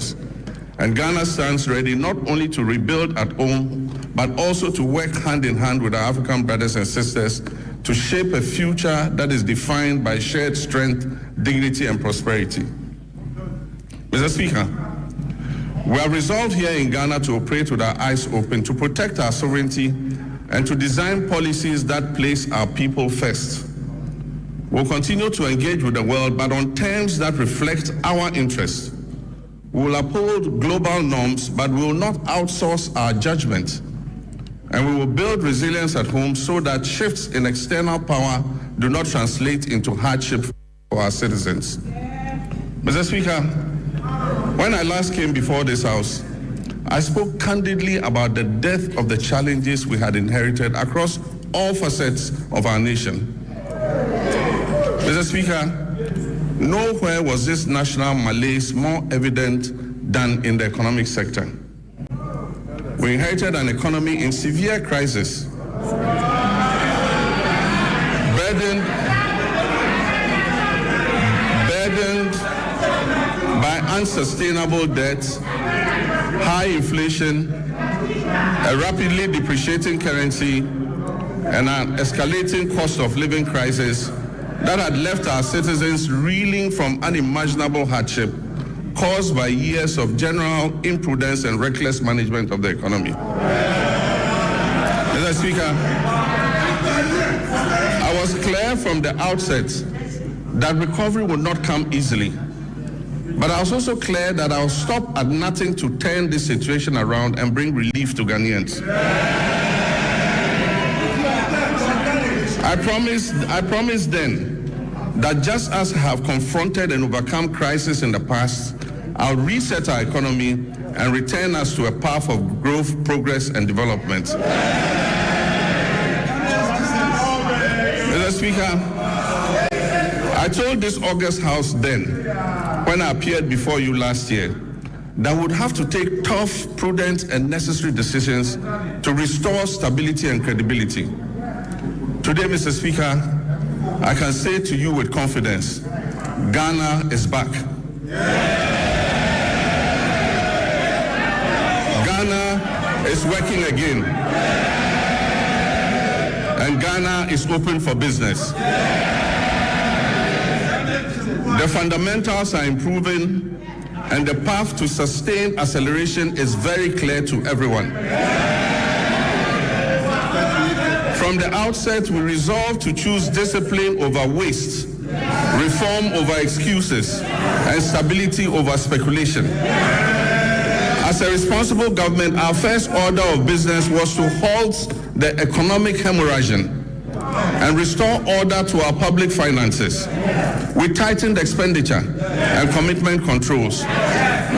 endeavors. And Ghana stands ready not only to rebuild at home, but also to work hand in hand with our African brothers and sisters to shape a future that is defined by shared strength, dignity, and prosperity. Mr. Speaker, we are resolved here in Ghana to operate with our eyes open, to protect our sovereignty, and to design policies that place our people first. We'll continue to engage with the world, but on terms that reflect our interests. We will uphold global norms, but we will not outsource our judgment. And we will build resilience at home so that shifts in external power do not translate into hardship for our citizens. Mr. Speaker, when I last came before this House, I spoke candidly about the depth of the challenges we had inherited across all facets of our nation. Mr. Speaker, nowhere was this national malaise more evident than in the economic sector. We inherited an economy in severe crisis, burdened by unsustainable debt, high inflation, a rapidly depreciating currency, and an escalating cost of living crisis that had left our citizens reeling from unimaginable hardship caused by years of general imprudence and reckless management of the economy. Mr. Speaker, I was clear from the outset that recovery would not come easily. But I was also clear that I'll stop at nothing to turn this situation around and bring relief to Ghanaians. I promised then that just as I have confronted and overcome crisis in the past, I'll reset our economy and return us to a path of growth, progress, and development. Mr. Speaker, I told this August House then, when I appeared before you last year, that we would have to take tough, prudent, and necessary decisions to restore stability and credibility. Today, Mr. Speaker, I can say to you with confidence, Ghana is back. Ghana is working again. And Ghana is open for business. The fundamentals are improving, and the path to sustained acceleration is very clear to everyone. From the outset, we resolved to choose discipline over waste, reform over excuses, and stability over speculation. As a responsible government, our first order of business was to halt the economic hemorrhaging and restore order to our public finances. We tightened expenditure and commitment controls.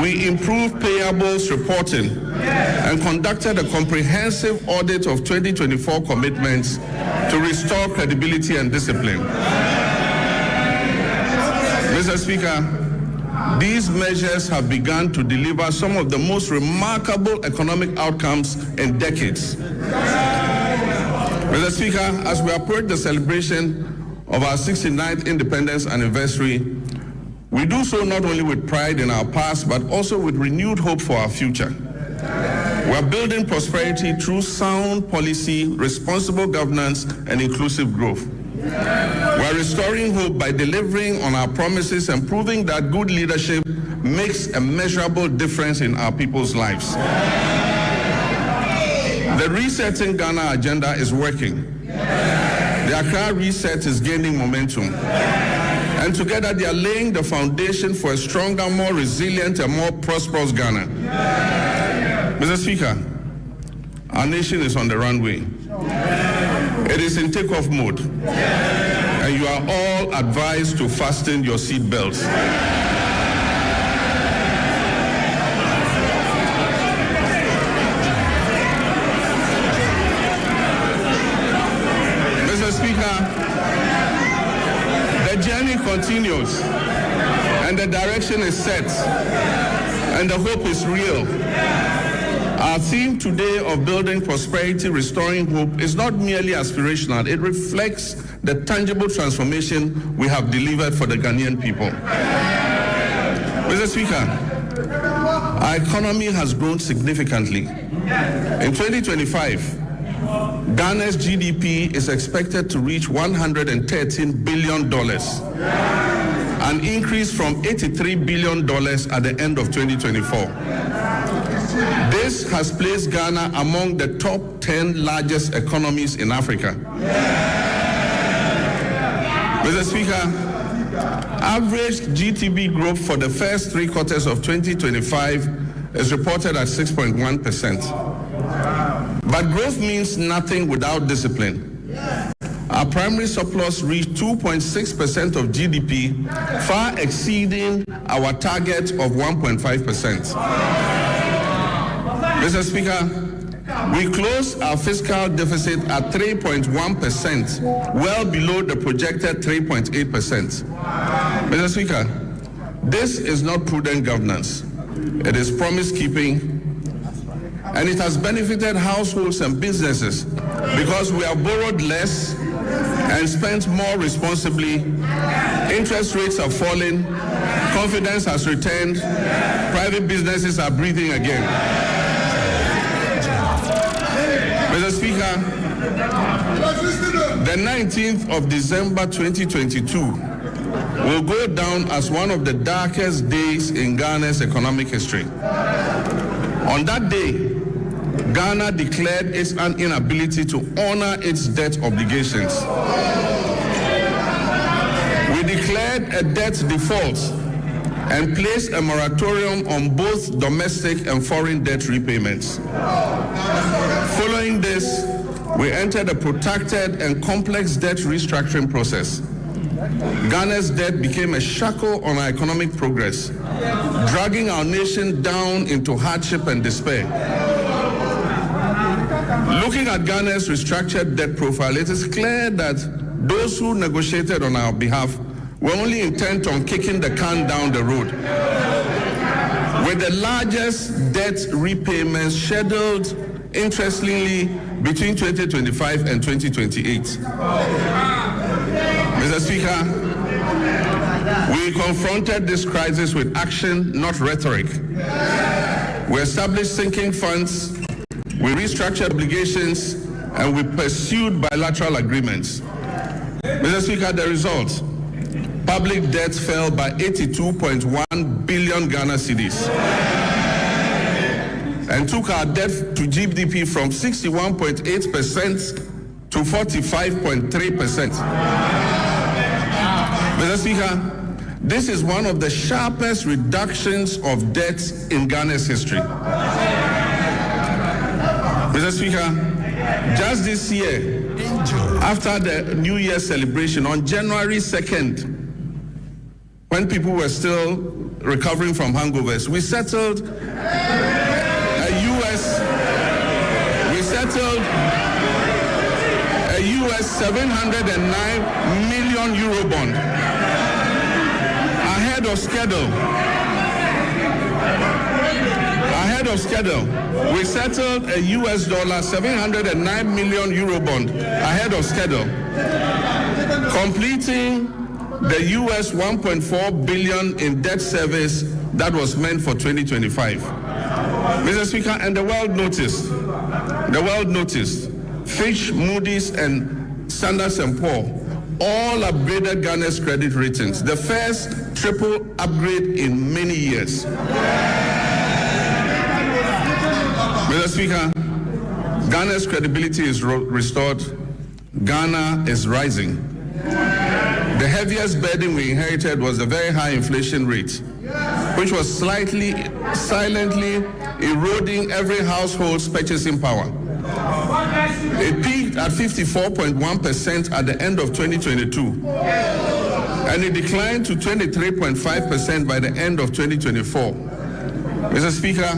We improved payables reporting and conducted a comprehensive audit of 2024 commitments to restore credibility and discipline. Mr. Speaker, these measures have begun to deliver some of the most remarkable economic outcomes in decades. Mr. Speaker, as we approach the celebration of our 69th independence anniversary, we do so not only with pride in our past, but also with renewed hope for our future. We are building prosperity through sound policy, responsible governance, and inclusive growth. We are restoring hope by delivering on our promises and proving that good leadership makes a measurable difference in our people's lives. The Resetting Ghana agenda is working. The Accra Reset is gaining momentum. And together they are laying the foundation for a stronger, more resilient, and more prosperous Ghana. Mr. Speaker, our nation is on the runway. It is in takeoff mode. And you are all advised to fasten your seat belts. The journey continues, and the direction is set, and the hope is real. Our theme today of building prosperity, restoring hope is not merely aspirational. It reflects the tangible transformation we have delivered for the Ghanaian people. Mr. Speaker, our economy has grown significantly. In 2025, Ghana's GDP is expected to reach $113 billion, an increase from $83 billion at the end of 2024. This has placed Ghana among the top 10 largest economies in Africa. Mr. Speaker, average GDP growth for the first 3 quarters of 2025 is reported at 6.1%. But growth means nothing without discipline. Our primary surplus reached 2.6% of GDP, far exceeding our target of 1.5%. Mr. Speaker, we closed our fiscal deficit at 3.1%, well below the projected 3.8%. Mr. Speaker, this is not prudent governance. It is promise-keeping, and it has benefited households and businesses because we have borrowed less and spent more responsibly. Interest rates have fallen, confidence has returned, private businesses are breathing again. Mr. Speaker, the 19th of December 2022 will go down as one of the darkest days in Ghana's economic history. On that day, Ghana declared its inability to honor its debt obligations. We declared a debt default and placed a moratorium on both domestic and foreign debt repayments. Following this, we entered a protracted and complex debt restructuring process. Ghana's debt became a shackle on our economic progress, dragging our nation down into hardship and despair. Looking at Ghana's restructured debt profile, it is clear that those who negotiated on our behalf were only intent on kicking the can down the road, with the largest debt repayments scheduled, interestingly, between 2025 and 2028. Mr. Speaker, we confronted this crisis with action, not rhetoric. We established sinking funds, we restructured obligations, and we pursued bilateral agreements. Mr. Speaker, the result: public debt fell by 82.1 billion Ghana cedis and took our debt to GDP from 61.8% to 45.3%. Mr. Speaker, this is one of the sharpest reductions of debt in Ghana's history. Mr. Speaker, just this year, after the New Year celebration on January 2nd, when people were still recovering from hangovers, we settled a US 709 million euro bond ahead of schedule. We settled a US dollar 709 million euro bond ahead of schedule, completing the US 1.4 billion in debt service that was meant for 2025. Mr. Speaker, and the world noticed, Fitch, Moody's, and Standard & Poor's all upgraded Ghana's credit ratings, the first triple upgrade in many years. Mr. Speaker, Ghana's credibility is restored. Ghana is rising. The heaviest burden we inherited was the very high inflation rate, which was silently eroding every household's purchasing power. It peaked at 54.1% at the end of 2022, and it declined to 23.5% by the end of 2024. Mr. Speaker,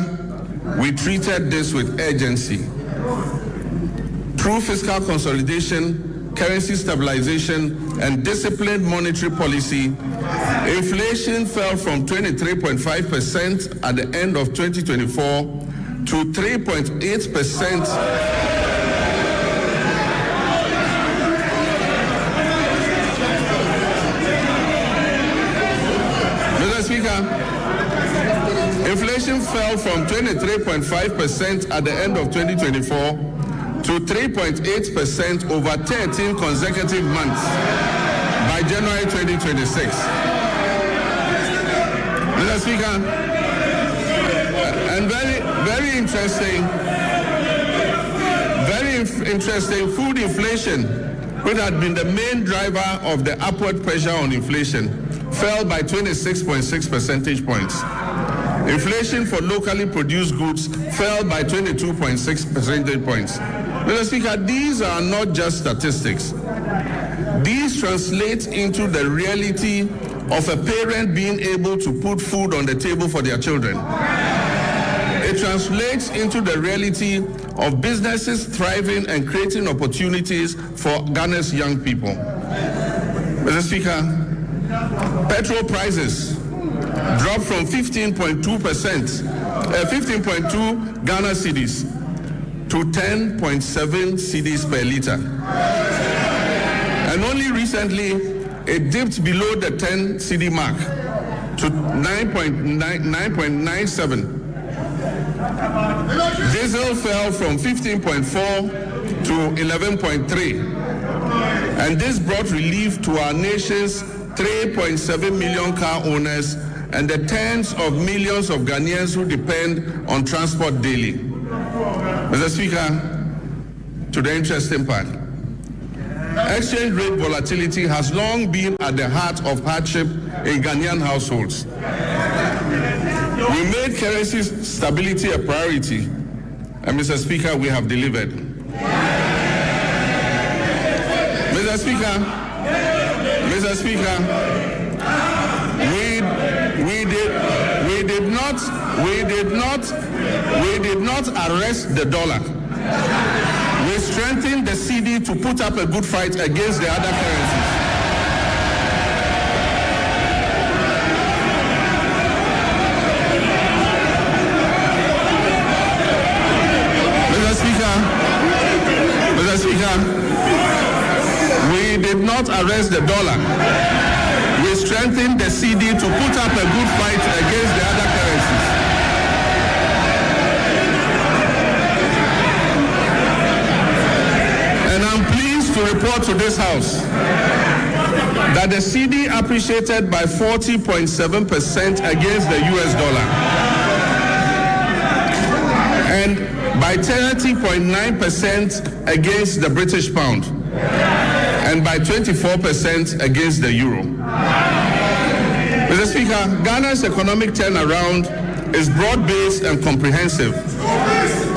we treated this with urgency. Through fiscal consolidation, currency stabilization, and disciplined monetary policy, inflation fell from 23.5% at the end of 2024 to 3.8%. Mr. Speaker, inflation fell from 23.5% at the end of 2024 to 3.8% over 13 consecutive months by January 2026. Mr. Speaker, and very interesting, food inflation, which had been the main driver of the upward pressure on inflation, fell by 26.6 percentage points. Inflation for locally produced goods fell by 22.6 percentage points. Mr. Speaker, these are not just statistics. These translate into the reality of a parent being able to put food on the table for their children. It translates into the reality of businesses thriving and creating opportunities for Ghana's young people. Mr. Speaker, petrol prices dropped from 15.2 Ghana cedis to 10.7 cedis per liter. And only recently, it dipped below the 10 cedi mark to 9.97. Diesel fell from 15.4 to 11.3. And this brought relief to our nation's 3.7 million car owners and the tens of millions of Ghanaians who depend on transport daily. Mr. Speaker, to the interesting part. Exchange rate volatility has long been at the heart of hardship in Ghanaian households. We made currency stability a priority, and Mr. Speaker, we have delivered. Mr. Speaker, we did not arrest the dollar. We strengthened the cedi to put up a good fight against the other currencies. Mr. Speaker, we did not arrest the dollar. We strengthened the cedi to put up a good fight against the other currencies. And I'm pleased to report to this House that the cedi appreciated by 40.7% against the US dollar and by 30.9% against the British pound and by 24% against the euro. Mr. Speaker, Ghana's economic turnaround is broad-based and comprehensive.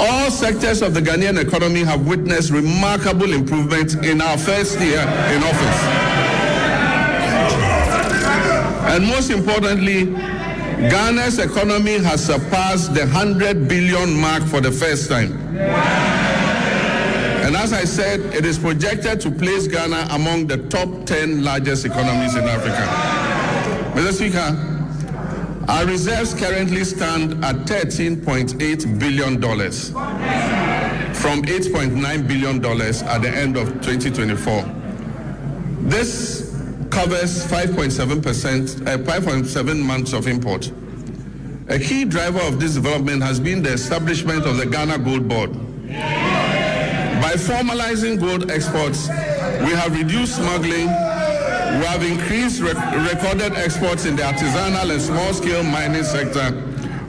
All sectors of the Ghanaian economy have witnessed remarkable improvement in our first year in office. And most importantly, Ghana's economy has surpassed the 100 billion mark for the first time. And as I said, it is projected to place Ghana among the top 10 largest economies in Africa. Mr. Speaker, our reserves currently stand at $13.8 billion from $8.9 billion at the end of 2024. This covers 5.7 months of import. A key driver of this development has been the establishment of the Ghana Gold Board. By formalizing gold exports, we have reduced smuggling, we have increased recorded exports in the artisanal and small-scale mining sector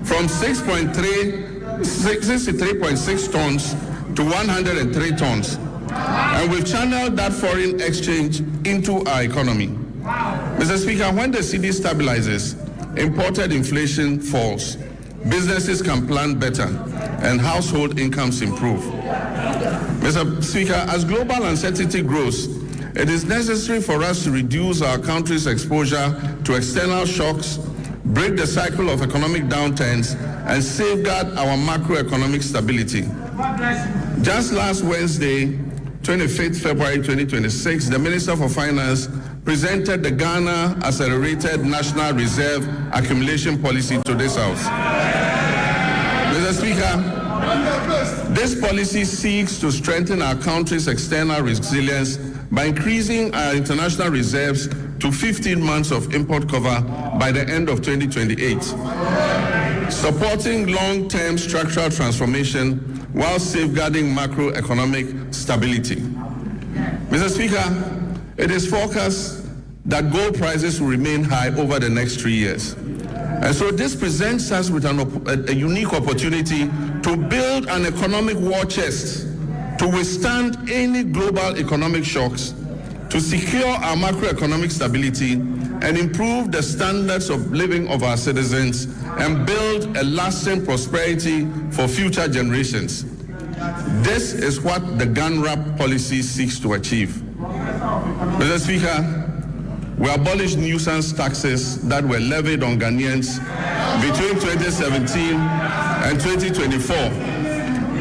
from 63.6 tons to 103 tons. And we've channeled that foreign exchange into our economy. Mr. Speaker, when the cedi stabilizes, imported inflation falls, businesses can plan better, and household incomes improve. Mr. Speaker, as global uncertainty grows, it is necessary for us to reduce our country's exposure to external shocks, break the cycle of economic downturns, and safeguard our macroeconomic stability. Just last Wednesday, 25th February 2026, the Minister for Finance presented the Ghana Accelerated National Reserve Accumulation Policy to this House. Mr. Speaker, this policy seeks to strengthen our country's external resilience by increasing our international reserves to 15 months of import cover by the end of 2028. supporting long-term structural transformation while safeguarding macroeconomic stability. Mr. Speaker, it is forecast that gold prices will remain high over the next 3 years. And so this presents us with a unique opportunity to build an economic war chest to withstand any global economic shocks, to secure our macroeconomic stability and improve the standards of living of our citizens and build a lasting prosperity for future generations. This is what the GANRAP policy seeks to achieve. Mr. Speaker, we abolished nuisance taxes that were levied on Ghanaians between 2017 and 2024.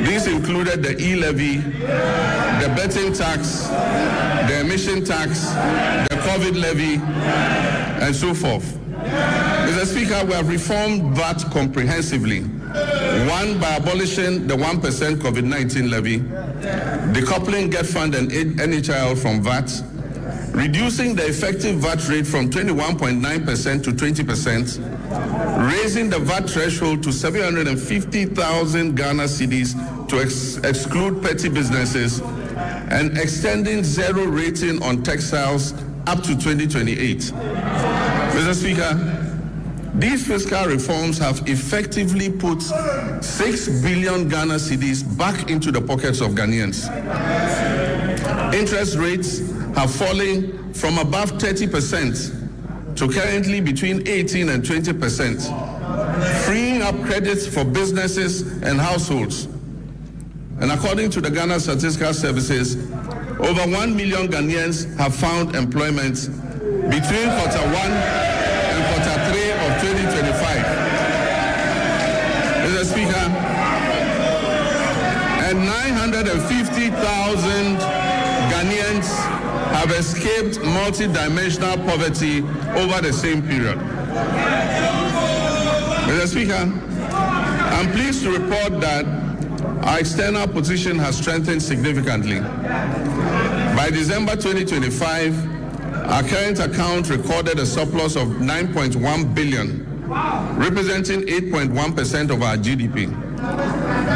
These included the e-levy, the betting tax, the emission tax, the COVID levy, and so forth. Mr. Speaker, we have reformed VAT comprehensively. One, by abolishing the 1% COVID-19 levy, decoupling GetFund and NHIL from VAT, reducing the effective VAT rate from 21.9% to 20%, raising the VAT threshold to 750,000 Ghana cedis to exclude petty businesses, and extending zero rating on textiles up to 2028. Mr. Speaker, these fiscal reforms have effectively put 6 billion Ghana cedis back into the pockets of Ghanaians. Interest rates have fallen from above 30% to currently between 18 and 20%, freeing up credits for businesses and households. And according to the Ghana Statistical Services, over 1 million Ghanaians have found employment between Q1 and Q3 of 2025. Mr. Speaker, and 950,000 Ghanaians have escaped multi-dimensional poverty over the same period. Mr. Speaker, I'm pleased to report that our external position has strengthened significantly. By December 2025, our current account recorded a surplus of 9.1 billion, representing 8.1% of our GDP.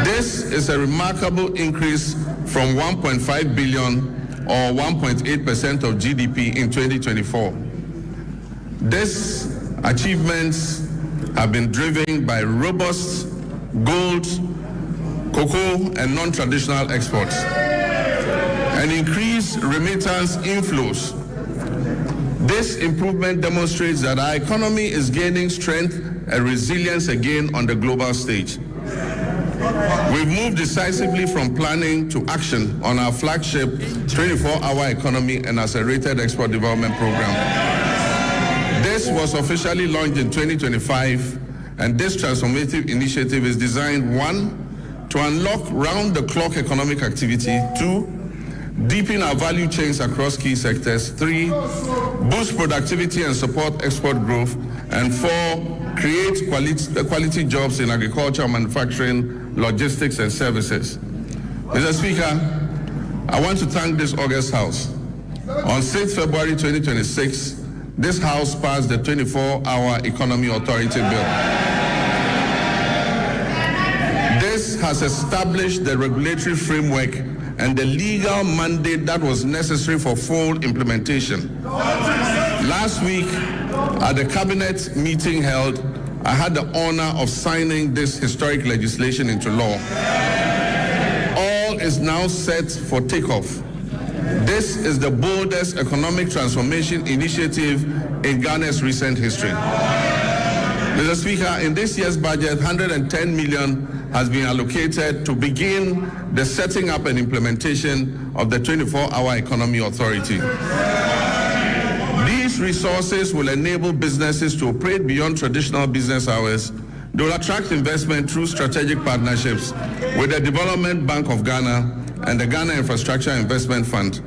This is a remarkable increase from 1.5 billion or 1.8% of GDP in 2024. These achievements have been driven by robust gold, cocoa, and non-traditional exports, and increased remittance inflows. This improvement demonstrates that our economy is gaining strength and resilience again on the global stage. We've moved decisively from planning to action on our flagship 24-hour economy and accelerated export development program. This was officially launched in 2025, and this transformative initiative is designed, 1, to unlock round-the-clock economic activity, 2, deepen our value chains across key sectors, 3, boost productivity and support export growth, and 4, create quality jobs in agriculture, manufacturing, logistics, and services. Mr. Speaker, I want to thank this August House. On 6th February 2026, this House passed the 24-Hour Economy Authority Bill. This has established the regulatory framework and the legal mandate that was necessary for full implementation. Last week, at the cabinet meeting held, I had the honor of signing this historic legislation into law. All is now set for takeoff. This is the boldest economic transformation initiative in Ghana's recent history. Mr. Speaker, in this year's budget, 110 million has been allocated to begin the setting up and implementation of the 24-Hour Economy Authority. These resources will enable businesses to operate beyond traditional business hours. They will attract investment through strategic partnerships with the Development Bank of Ghana and the Ghana Infrastructure Investment Fund,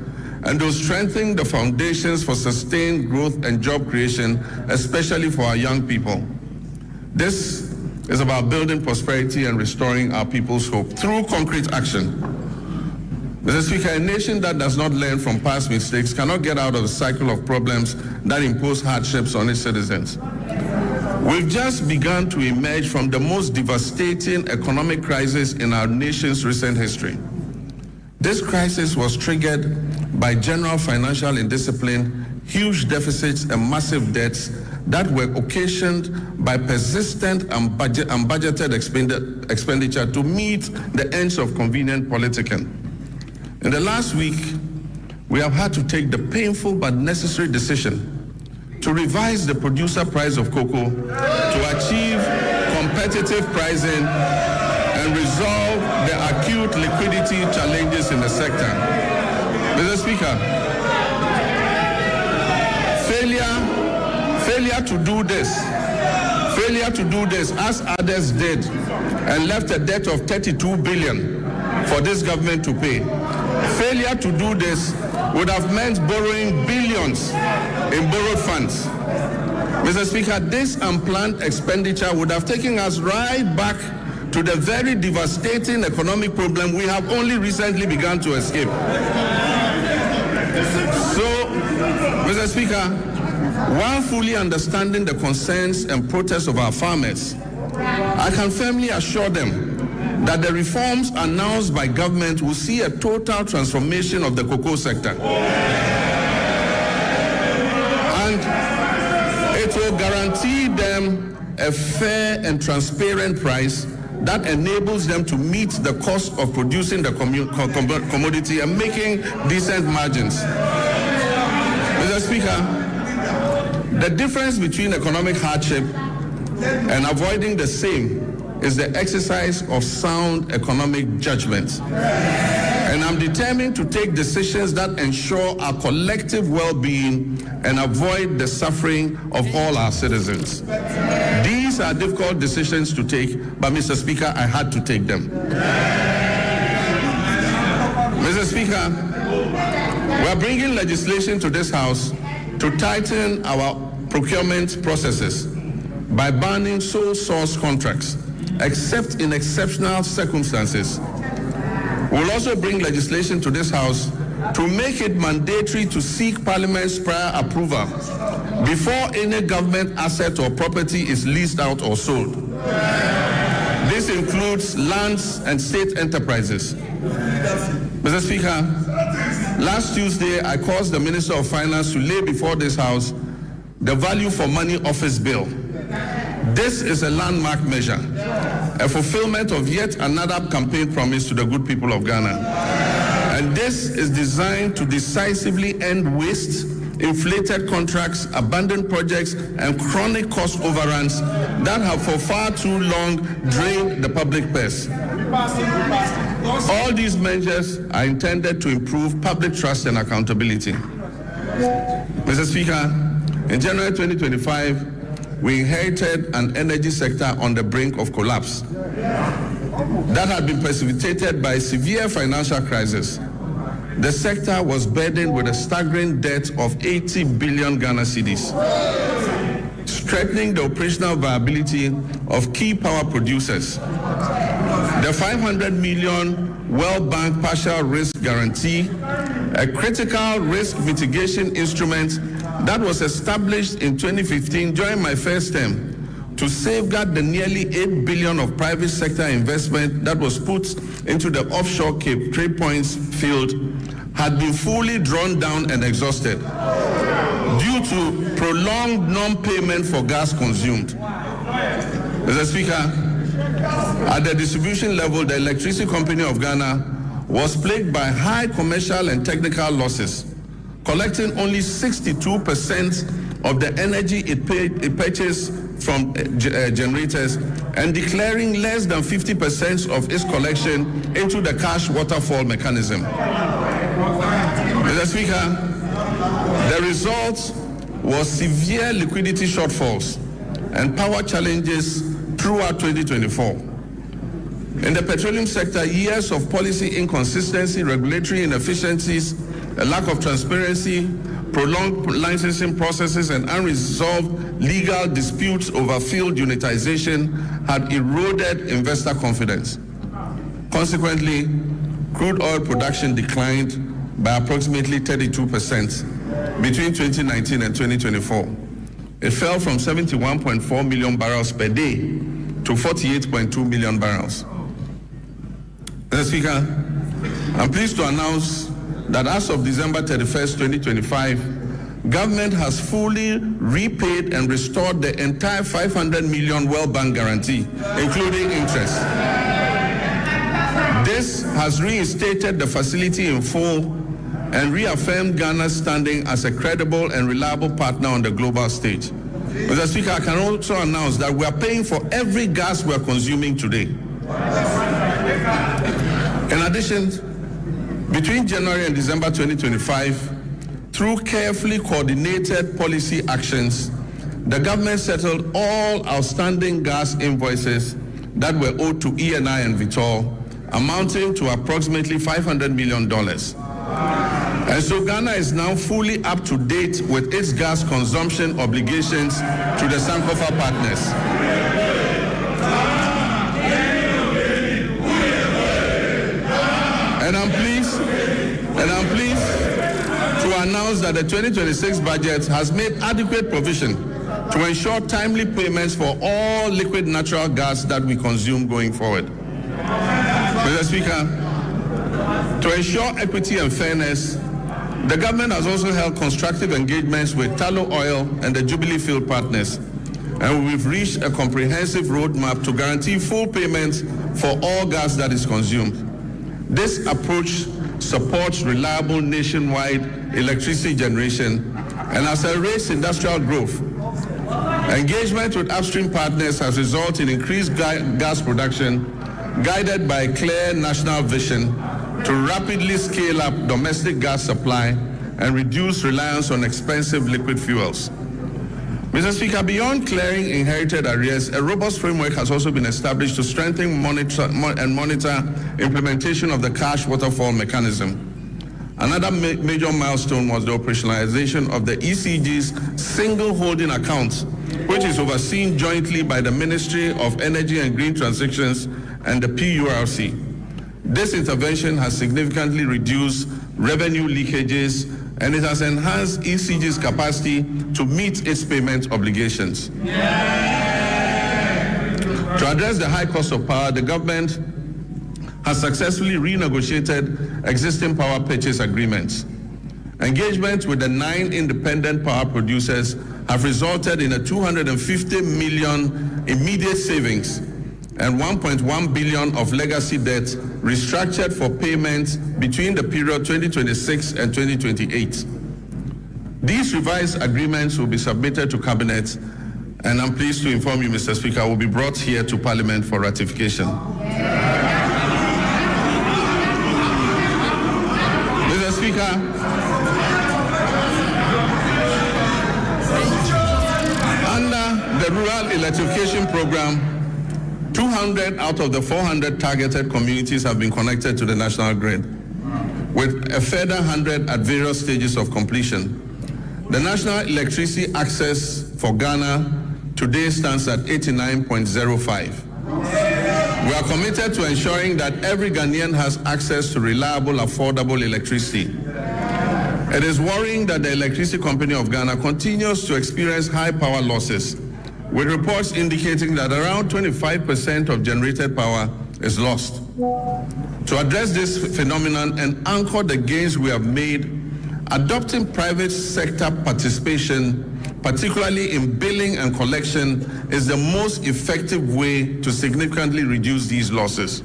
and will strengthen the foundations for sustained growth and job creation, especially for our young people. This is about building prosperity and restoring our people's hope through concrete action. Mr. Speaker, a nation that does not learn from past mistakes cannot get out of the cycle of problems that impose hardships on its citizens. We've just begun to emerge from the most devastating economic crisis in our nation's recent history. This crisis was triggered by general financial indiscipline, huge deficits, and massive debts that were occasioned by persistent and unbudgeted expenditure to meet the ends of convenient politicking. In the last week, we have had to take the painful but necessary decision to revise the producer price of cocoa to achieve competitive pricing and resolve the acute liquidity challenges in the sector. Mr. Speaker, failure to do this as others did and left a debt of 32 billion for this government to pay. Failure to do this would have meant borrowing billions in borrowed funds. Mr. Speaker, this unplanned expenditure would have taken us right back to the very devastating economic problem we have only recently begun to escape. So, Mr. Speaker, while fully understanding the concerns and protests of our farmers, I can firmly assure them that the reforms announced by government will see a total transformation of the cocoa sector. And it will guarantee them a fair and transparent price that enables them to meet the cost of producing the commodity and making decent margins. Mr. Speaker, the difference between economic hardship and avoiding the same is the exercise of sound economic judgment. And I'm determined to take decisions that ensure our collective well-being and avoid the suffering of all our citizens. These are difficult decisions to take, but Mr. Speaker, I had to take them. Mr. Speaker, we are bringing legislation to this House to tighten our procurement processes by banning sole source contracts, except in exceptional circumstances. We'll also bring legislation to this House to make it mandatory to seek Parliament's prior approval before any government asset or property is leased out or sold. This includes lands and state enterprises. Mr. Speaker, last Tuesday I caused the Minister of Finance to lay before this House the Value for Money Office Bill. This is a landmark measure, a fulfillment of yet another campaign promise to the good people of Ghana. And this is designed to decisively end waste, inflated contracts, abandoned projects, and chronic cost overruns that have for far too long drained the public purse. All these measures are intended to improve public trust and accountability. Mr. Speaker, in January 2025, we inherited an energy sector on the brink of collapse that had been precipitated by a severe financial crisis. The sector was burdened with a staggering debt of 80 billion Ghana cedis, threatening the operational viability of key power producers. The 500 million World Bank partial risk guarantee, a critical risk mitigation instrument that was established in 2015 during my first term to safeguard the nearly 8 billion of private sector investment that was put into the offshore Cape Trade Points field, had been fully drawn down and exhausted due to prolonged non-payment for gas consumed. Mr. Speaker, at the distribution level, the Electricity Company of Ghana was plagued by high commercial and technical losses, collecting only 62% of the energy it purchased from generators and declaring less than 50% of its collection into the cash waterfall mechanism. Mr. Speaker, the result was severe liquidity shortfalls and power challenges throughout 2024. In the petroleum sector, years of policy inconsistency, regulatory inefficiencies, a lack of transparency, prolonged licensing processes, and unresolved legal disputes over field unitization had eroded investor confidence. Consequently, crude oil production declined by approximately 32% between 2019 and 2024, It fell from 71.4 million barrels per day to 48.2 million barrels. Mr. Speaker, I'm pleased to announce that as of December 31st, 2025, government has fully repaid and restored the entire 500 million World Bank guarantee, including interest. This has reinstated the facility in full and reaffirmed Ghana's standing as a credible and reliable partner on the global stage. Mr. Speaker, I can also announce that we are paying for every gas we are consuming today. In addition, between January and December 2025, through carefully coordinated policy actions, the government settled all outstanding gas invoices that were owed to ENI and Vitol, amounting to approximately $500 million. And so Ghana is now fully up to date with its gas consumption obligations to the Sankofa partners. And I'm pleased to announce that the 2026 budget has made adequate provision to ensure timely payments for all liquid natural gas that we consume going forward. Mr. Speaker, to ensure equity and fairness, the government has also held constructive engagements with Tullow Oil and the Jubilee Field partners, and we've reached a comprehensive roadmap to guarantee full payments for all gas that is consumed. This approach supports reliable nationwide electricity generation and accelerates industrial growth. Engagement with upstream partners has resulted in increased gas production, guided by a clear national vision to rapidly scale up domestic gas supply and reduce reliance on expensive liquid fuels. Mr. Speaker, beyond clearing inherited arrears, a robust framework has also been established to strengthen monitor implementation of the cash waterfall mechanism. Another major milestone was the operationalization of the ECG's single holding account, which is overseen jointly by the Ministry of Energy and Green Transitions and the PURC. This intervention has significantly reduced revenue leakages, and it has enhanced ECG's capacity to meet its payment obligations. To address the high cost of power, the government has successfully renegotiated existing power purchase agreements. Engagements with the 9 independent power producers have resulted in a 250 million immediate savings and 1.1 billion of legacy debt restructured for payments between the period 2026 and 2028. These revised agreements will be submitted to Cabinet, and I'm pleased to inform you, Mr. Speaker, will be brought here to Parliament for ratification. Mr. Speaker, under the Rural Electrification Program, 200 out of the 400 targeted communities have been connected to the national grid, with a further 100 at various stages of completion. The national electricity access for Ghana today stands at 89.05. We are committed to ensuring that every Ghanaian has access to reliable, affordable electricity. It is worrying that the Electricity Company of Ghana continues to experience high power losses, with reports indicating that around 25% of generated power is lost. To address this phenomenon and anchor the gains we have made, adopting private sector participation, particularly in billing and collection, is the most effective way to significantly reduce these losses.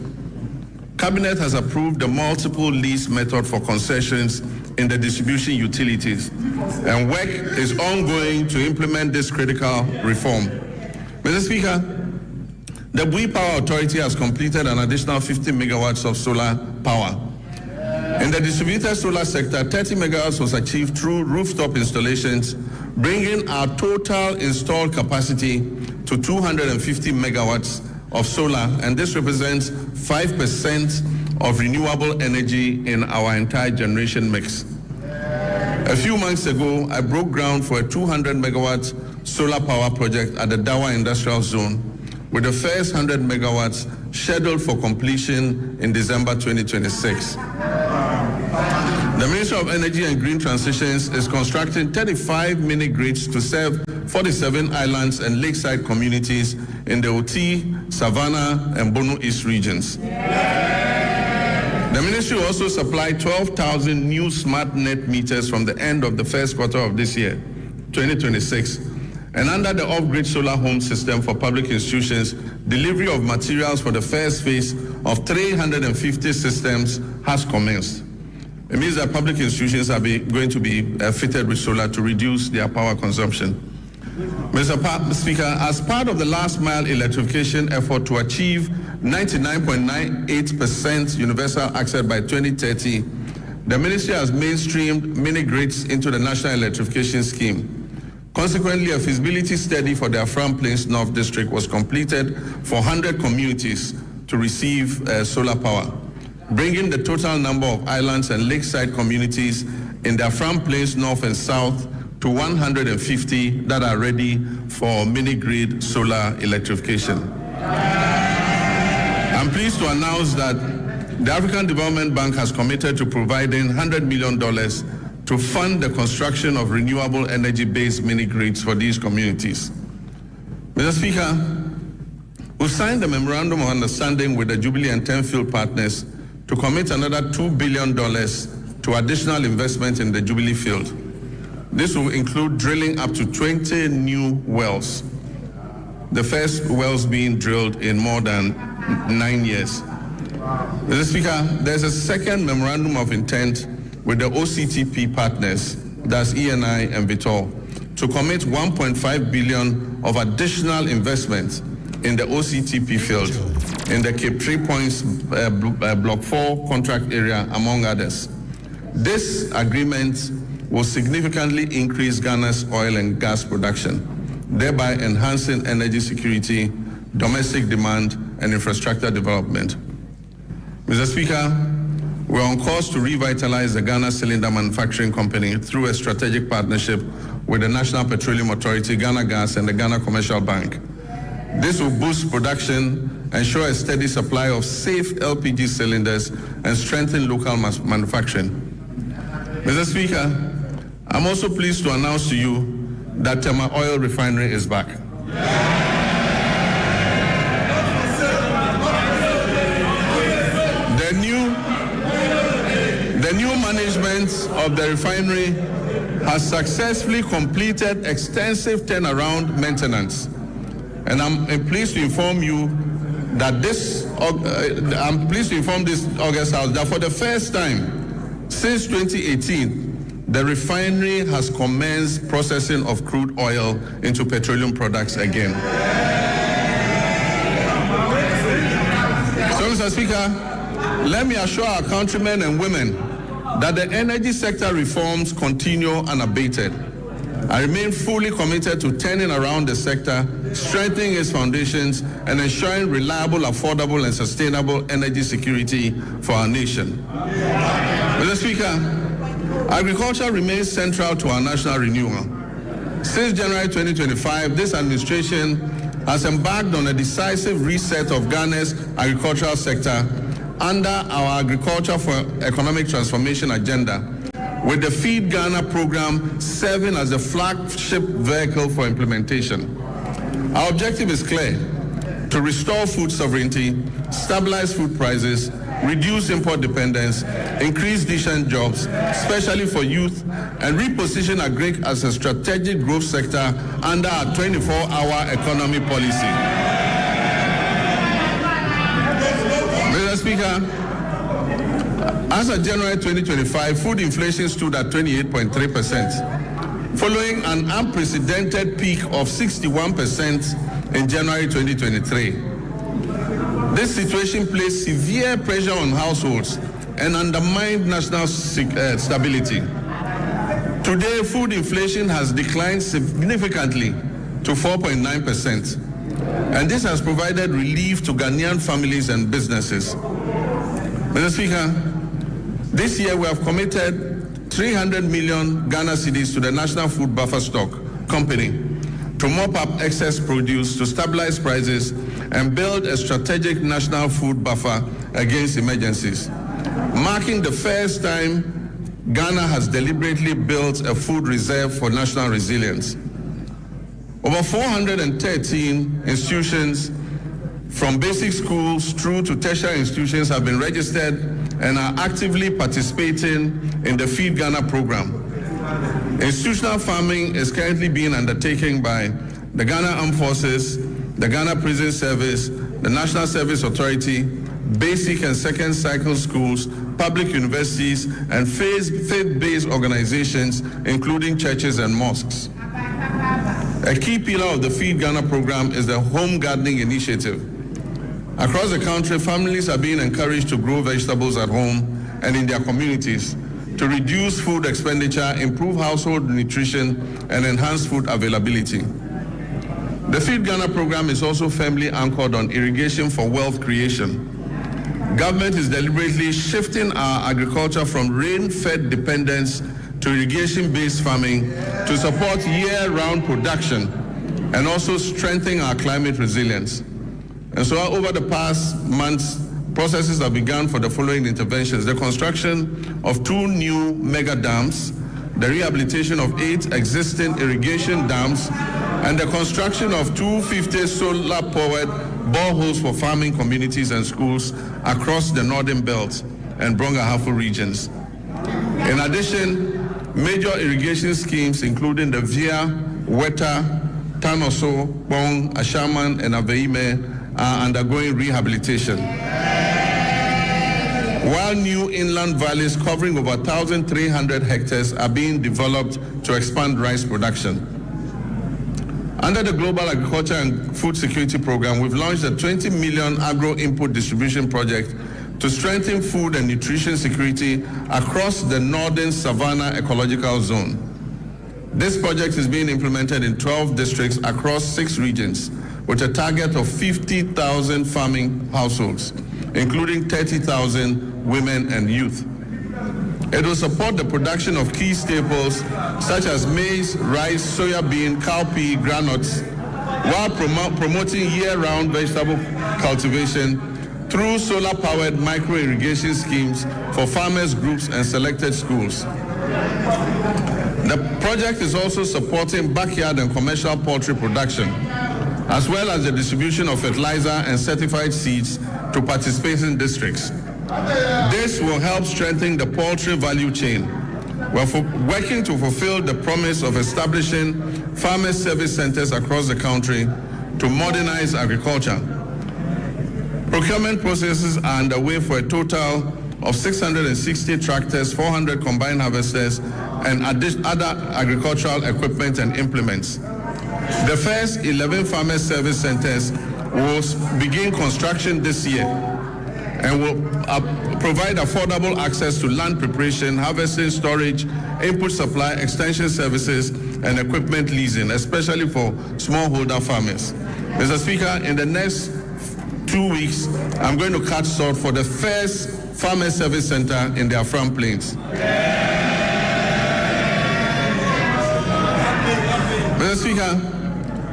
Cabinet has approved the multiple lease method for concessions in the distribution utilities, and work is ongoing to implement this critical reform. Mr. Speaker, the Bui Power Authority has completed an additional 50 megawatts of solar power. In the distributed solar sector, 30 megawatts was achieved through rooftop installations, bringing our total installed capacity to 250 megawatts of solar, and this represents 5% of renewable energy in our entire generation mix. A few months ago, I broke ground for a 200 megawatt solar power project at the Dawa Industrial Zone, with the first 100 megawatts scheduled for completion in December 2026. The Ministry of Energy and Green Transitions is constructing 35 mini grids to serve 47 islands and lakeside communities in the Oti, Savannah, and Bono East regions. The ministry will also supplied 12,000 new smart net meters from the end of the first quarter of this year, 2026. And under the off-grid solar home system for public institutions, delivery of materials for the first phase of 350 systems has commenced. It means that public institutions are going to be fitted with solar to reduce their power consumption. Mr. Speaker, as part of the last mile electrification effort to achieve 99.98% universal access by 2030, the ministry has mainstreamed mini-grids into the National Electrification Scheme. Consequently, a feasibility study for the Afram Plains North District was completed for 100 communities to receive solar power, bringing the total number of islands and lakeside communities in the Afram Plains North and South to 150 that are ready for mini-grid solar electrification. I'm pleased to announce that the African Development Bank has committed to providing $100 million to fund the construction of renewable energy-based mini-grids for these communities. Mr. Speaker, we've signed a memorandum of understanding with the Jubilee and Tenfield partners to commit another $2 billion to additional investment in the Jubilee field. This will include drilling up to 20 new wells, the first wells being drilled in more than 9 years. Mr. Speaker, there's a second memorandum of intent with the OCTP partners, that's ENI and Vitol, to commit $1.5 billion of additional investment in the OCTP field in the Cape 3 Points Block 4 contract area, among others. This agreement will significantly increase Ghana's oil and gas production, thereby enhancing energy security, domestic demand, and infrastructure development. Mr. Speaker, we're on course to revitalize the Ghana Cylinder Manufacturing Company through a strategic partnership with the National Petroleum Authority, Ghana Gas, and the Ghana Commercial Bank. This will boost production, ensure a steady supply of safe LPG cylinders, and strengthen local manufacturing. Mr. Speaker, I'm also pleased to announce to you that Tema Oil Refinery is back. The new management of the refinery has successfully completed extensive turnaround maintenance. And I'm pleased to inform you that this August House that for the first time since 2018, the refinery has commenced processing of crude oil into petroleum products again. So, Mr. Speaker, let me assure our countrymen and women that the energy sector reforms continue unabated. I remain fully committed to turning around the sector, strengthening its foundations, and ensuring reliable, affordable, and sustainable energy security for our nation. Mr. Speaker, agriculture remains central to our national renewal. Since January 2025, this administration has embarked on a decisive reset of Ghana's agricultural sector under our Agriculture for Economic Transformation agenda, with the Feed Ghana program serving as the flagship vehicle for implementation. Our objective is clear: to restore food sovereignty, stabilize food prices, reduce import dependence, increase decent jobs, especially for youth, and reposition agri as a strategic growth sector under our 24-hour economy policy. Mr. Speaker, as of January 2025, food inflation stood at 28.3%, following an unprecedented peak of 61% in January 2023. This situation placed severe pressure on households and undermined national stability. Today, food inflation has declined significantly to 4.9%, and this has provided relief to Ghanaian families and businesses. Mr. Speaker, this year we have committed 300 million Ghana cedis to the National Food Buffer Stock Company to mop up excess produce, to stabilize prices, and build a strategic national food buffer against emergencies, marking the first time Ghana has deliberately built a food reserve for national resilience. Over 413 institutions from basic schools through to tertiary institutions have been registered and are actively participating in the Feed Ghana program. Institutional farming is currently being undertaken by the Ghana Armed Forces, the Ghana Prison Service, the National Service Authority, basic and second cycle schools, public universities, and faith-based organizations, including churches and mosques. A key pillar of the Feed Ghana program is the home gardening initiative. Across the country, families are being encouraged to grow vegetables at home and in their communities to reduce food expenditure, improve household nutrition, and enhance food availability. The Feed Ghana program is also firmly anchored on irrigation for wealth creation. Government is deliberately shifting our agriculture from rain-fed dependence to irrigation-based farming to support year-round production and also strengthen our climate resilience. And so over the past months, processes have begun for the following interventions: the construction of 2 new mega dams, the rehabilitation of 8 existing irrigation dams, and the construction of 250 solar-powered boreholes for farming communities and schools across the Northern Belt and Brong-Ahafo regions. In addition, major irrigation schemes, including the Via, Weta, Tanoso, Bong, Ashaman, and Aveime, are undergoing rehabilitation. While new inland valleys covering over 1,300 hectares are being developed to expand rice production. Under the Global Agriculture and Food Security Program, we've launched a 20 million agro-input distribution project to strengthen food and nutrition security across the Northern Savannah Ecological Zone. This project is being implemented in 12 districts across 6 regions with a target of 50,000 farming households, including 30,000 women and youth. It will support the production of key staples such as maize, rice, soya bean, cowpea, granules, while promoting year-round vegetable cultivation through solar-powered micro-irrigation schemes for farmers groups and selected schools. The project is also supporting backyard and commercial poultry production, as well as the distribution of fertilizer and certified seeds to participating districts. This will help strengthen the poultry value chain. We're working to fulfill the promise of establishing farmer service centers across the country to modernize agriculture. Procurement processes are underway for a total of 660 tractors, 400 combined harvesters, and other agricultural equipment and implements. The first 11 farmer service centers will begin construction this year and will provide affordable access to land preparation, harvesting, storage, input supply, extension services, and equipment leasing, especially for smallholder farmers. Mr. Speaker, in the next 2 weeks, I'm going to cut salt for the first farmer service center in the Afram Plains. Mr. Speaker,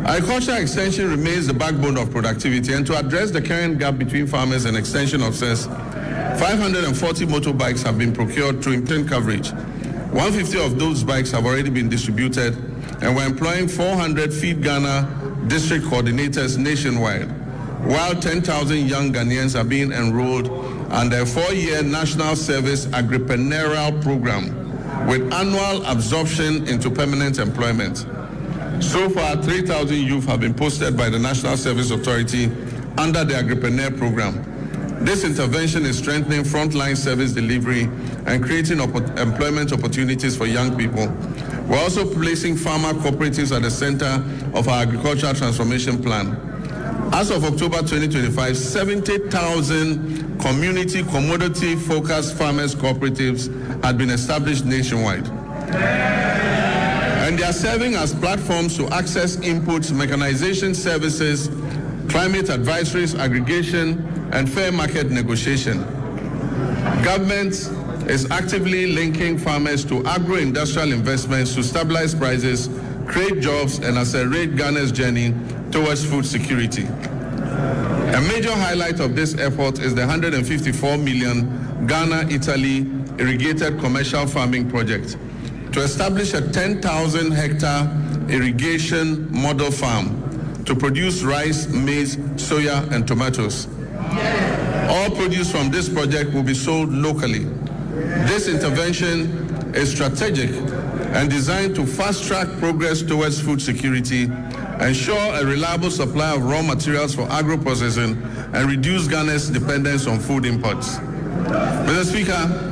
agricultural extension remains the backbone of productivity, and to address the current gap between farmers and extension officers, 540 motorbikes have been procured to obtain coverage. 150 of those bikes have already been distributed, and we're employing 400 Feed Ghana district coordinators nationwide, while 10,000 young Ghanaians are being enrolled under a 4-year national service agripreneurial program with annual absorption into permanent employment. So far, 3,000 youth have been posted by the National Service Authority under the Agripreneur program. This intervention is strengthening frontline service delivery and creating employment opportunities for young people. We're also placing farmer cooperatives at the center of our agricultural transformation plan. As of October 2025, 70,000 community commodity-focused farmers cooperatives had been established nationwide. And they are serving as platforms to access inputs, mechanization services, climate advisories, aggregation, and fair market negotiation. Government is actively linking farmers to agro-industrial investments to stabilize prices, create jobs, and accelerate Ghana's journey towards food security. A major highlight of this effort is the 154 million Ghana-Italy irrigated commercial farming project to establish a 10,000 hectare irrigation model farm to produce rice, maize, soya, and tomatoes. All produce from this project will be sold locally. This intervention is strategic and designed to fast-track progress towards food security, ensure a reliable supply of raw materials for agro-processing, and reduce Ghana's dependence on food imports. Mr. Speaker,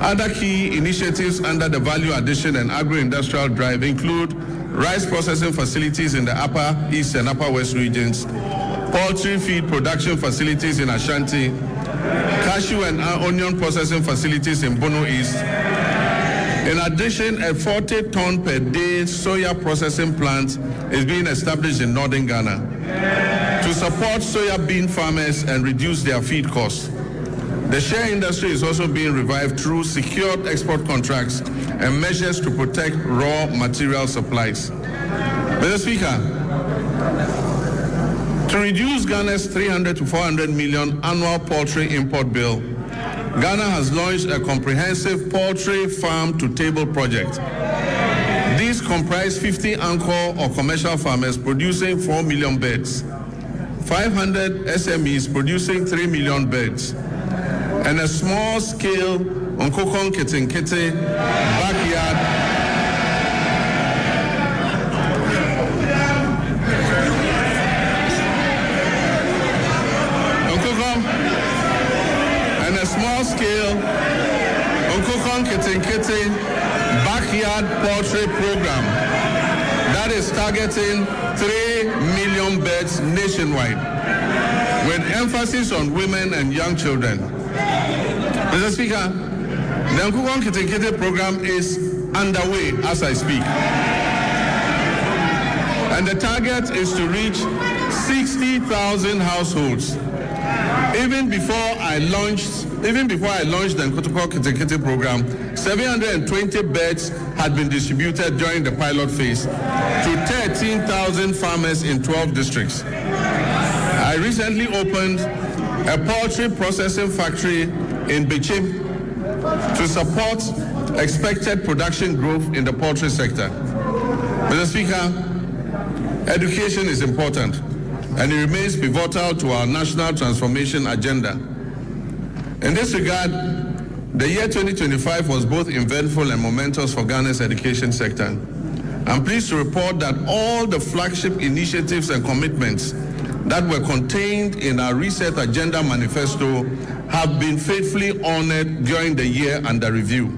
other key initiatives under the Value Addition and Agro-Industrial Drive include rice processing facilities in the Upper East and Upper West regions, poultry feed production facilities in Ashanti, cashew and onion processing facilities in Bono East. In addition, a 40-ton per day soya processing plant is being established in northern Ghana to support soya bean farmers and reduce their feed costs. The shea industry is also being revived through secured export contracts and measures to protect raw material supplies. Mr. Speaker, to reduce Ghana's 300 to 400 million annual poultry import bill, Ghana has launched a comprehensive poultry farm-to-table project. These comprise 50 anchor or commercial farmers producing 4 million birds, 500 SMEs producing 3 million birds, and a small-scale Nkokon Kitinkiti backyard small-scale Nkokon Kitinkiti backyard poultry program that is targeting 3 million birds nationwide, with emphasis on women and young children. Mr. Speaker, the Nkokon Kitinkiti program is underway as I speak, and the target is to reach 60,000 households. Even before I launched the Nkokon Kitinkiti program, 720 beds had been distributed during the pilot phase to 13,000 farmers in 12 districts. I recently opened a poultry processing factory in Bichim to support expected production growth in the poultry sector. Mr. Speaker, education is important, and it remains pivotal to our national transformation agenda. In this regard, the year 2025 was both eventful and momentous for Ghana's education sector. I'm pleased to report that all the flagship initiatives and commitments that were contained in our Reset Agenda Manifesto have been faithfully honored during the year under review.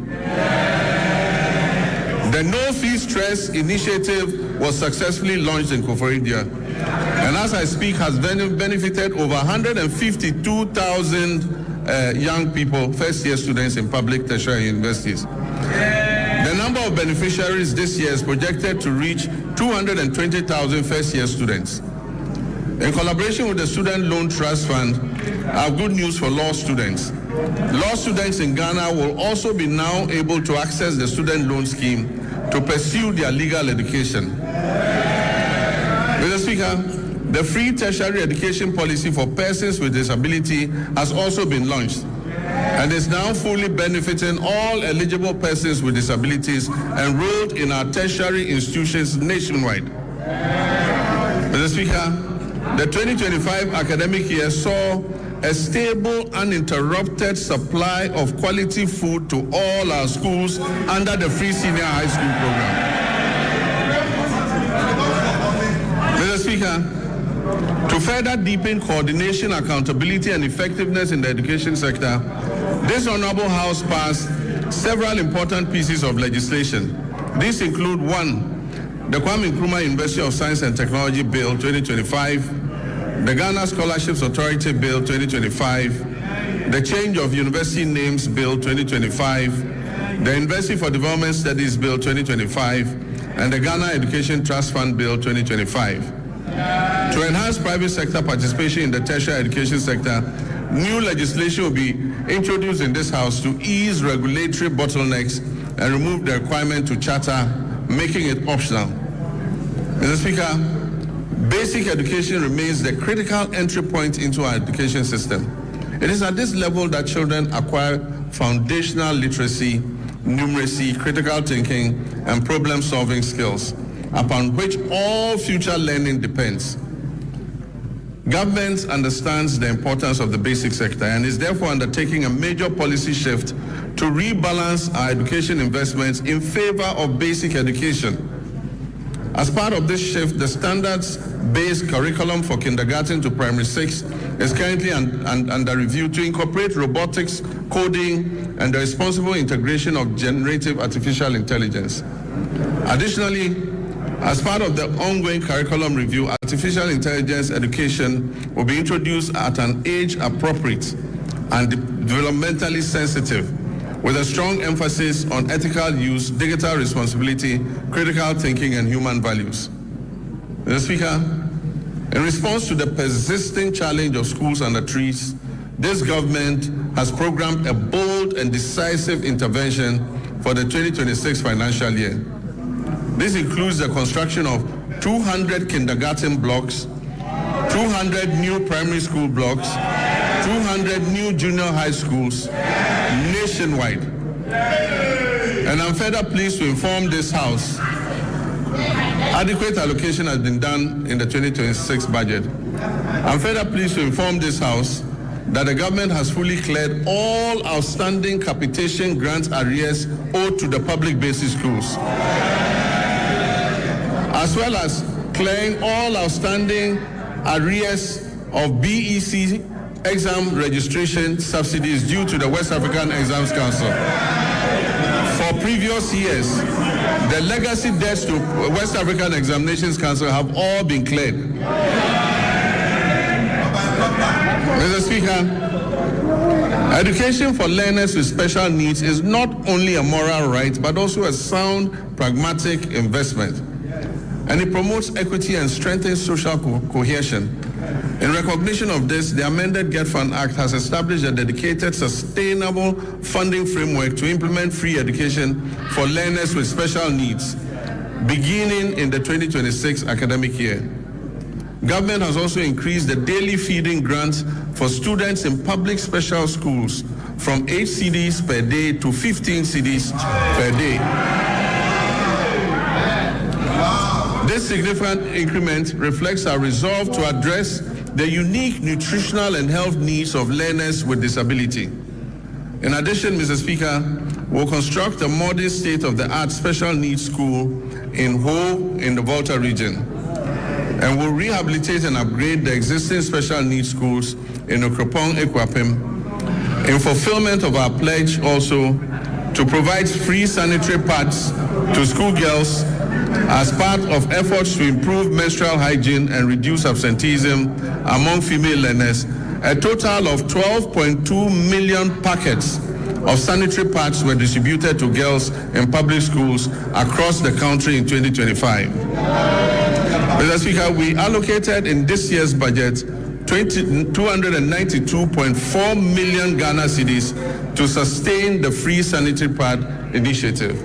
The No Fee Stress initiative was successfully launched in Koforidua, and as I speak has benefited over 152,000 young people, first-year students in public tertiary universities. The number of beneficiaries this year is projected to reach 220,000 first-year students. In collaboration with the Student Loan Trust Fund, I have good news for law students. Law students in Ghana will also be now able to access the student loan scheme to pursue their legal education. Mr. Speaker, the free tertiary education policy for persons with disability has also been launched and is now fully benefiting all eligible persons with disabilities enrolled in our tertiary institutions nationwide. Mr. Speaker, the 2025 academic year saw a stable, uninterrupted supply of quality food to all our schools under the free senior high school program. Mr. Speaker, to further deepen coordination, accountability, and effectiveness in the education sector, this Honorable House passed several important pieces of legislation. These include: 1, the Kwame Nkrumah University of Science and Technology Bill 2025, the Ghana Scholarships Authority Bill 2025, the Change of University Names Bill 2025, the University for Development Studies Bill 2025, and the Ghana Education Trust Fund Bill 2025. To enhance private sector participation in the tertiary education sector, new legislation will be introduced in this House to ease regulatory bottlenecks and remove the requirement to charter, making it optional. Mr. Speaker, basic education remains the critical entry point into our education system. It is at this level that children acquire foundational literacy, numeracy, critical thinking, and problem-solving skills. upon which all future learning depends. Government understands the importance of the basic sector and is therefore undertaking a major policy shift to rebalance our education investments in favor of basic education. As part of this shift, the standards-based curriculum for kindergarten to primary 6 is currently under review to incorporate robotics, coding, and the responsible integration of generative artificial intelligence. Additionally, as part of the ongoing curriculum review, artificial intelligence education will be introduced at an age appropriate and developmentally sensitive, with a strong emphasis on ethical use, digital responsibility, critical thinking, and human values. Mr. Speaker, in response to the persisting challenge of schools under trees, this government has programmed a bold and decisive intervention for the 2026 financial year. This includes the construction of 200 kindergarten blocks, 200 new primary school blocks, 200 new junior high schools nationwide. And I'm further pleased to inform this House adequate allocation has been done in the 2026 budget. I'm further pleased to inform this House that the government has fully cleared all outstanding capitation grant arrears owed to the public basic schools, as well as clearing all outstanding arrears of BEC exam registration subsidies due to the West African Exams Council. For previous years, the legacy debts to West African Examinations Council have all been cleared. Mr. Speaker, education for learners with special needs is not only a moral right, but also a sound, pragmatic investment. And it promotes equity and strengthens social cohesion. In recognition of this, the amended Get Fund Act has established a dedicated, sustainable funding framework to implement free education for learners with special needs, beginning in the 2026 academic year. Government has also increased the daily feeding grant for students in public special schools from 8 cedis per day to 15 cedis per day. This significant increment reflects our resolve to address the unique nutritional and health needs of learners with disability. In addition, Mr. Speaker, we'll construct a modern state-of-the-art special needs school in Ho in the Volta region, and will rehabilitate and upgrade the existing special needs schools in Okropong, Ekwapim, in fulfillment of our pledge also to provide free sanitary pads to schoolgirls as part of efforts to improve menstrual hygiene and reduce absenteeism among female learners. A total of 12.2 million packets of sanitary pads were distributed to girls in public schools across the country in 2025. Mr. Speaker, we allocated in this year's budget 292.4 million Ghana cedis to sustain the free sanitary pad initiative.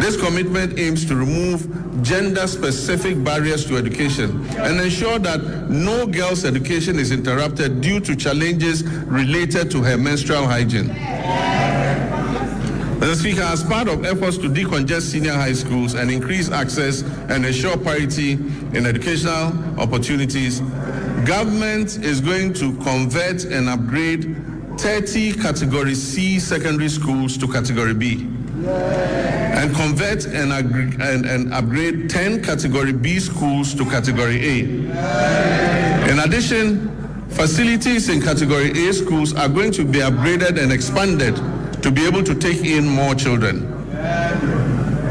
This commitment aims to remove gender-specific barriers to education and ensure that no girl's education is interrupted due to challenges related to her menstrual hygiene. Mr. Speaker, as part of efforts to decongest senior high schools and increase access and ensure parity in educational opportunities, government is going to convert and upgrade 30 Category C secondary schools to Category B, and convert and upgrade 10 Category B schools to Category A. In addition, facilities in Category A schools are going to be upgraded and expanded to be able to take in more children.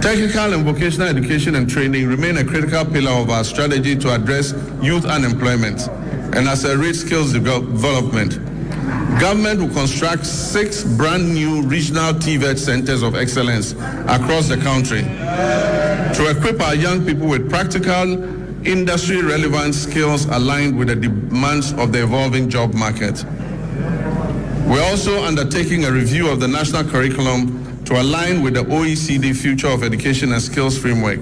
Technical and vocational education and training remain a critical pillar of our strategy to address youth unemployment and accelerate skills development. Government will construct 6 brand new regional TVET centers of excellence across the country to equip our young people with practical, industry-relevant skills aligned with the demands of the evolving job market. We're also undertaking a review of the national curriculum to align with the OECD Future of Education and Skills Framework.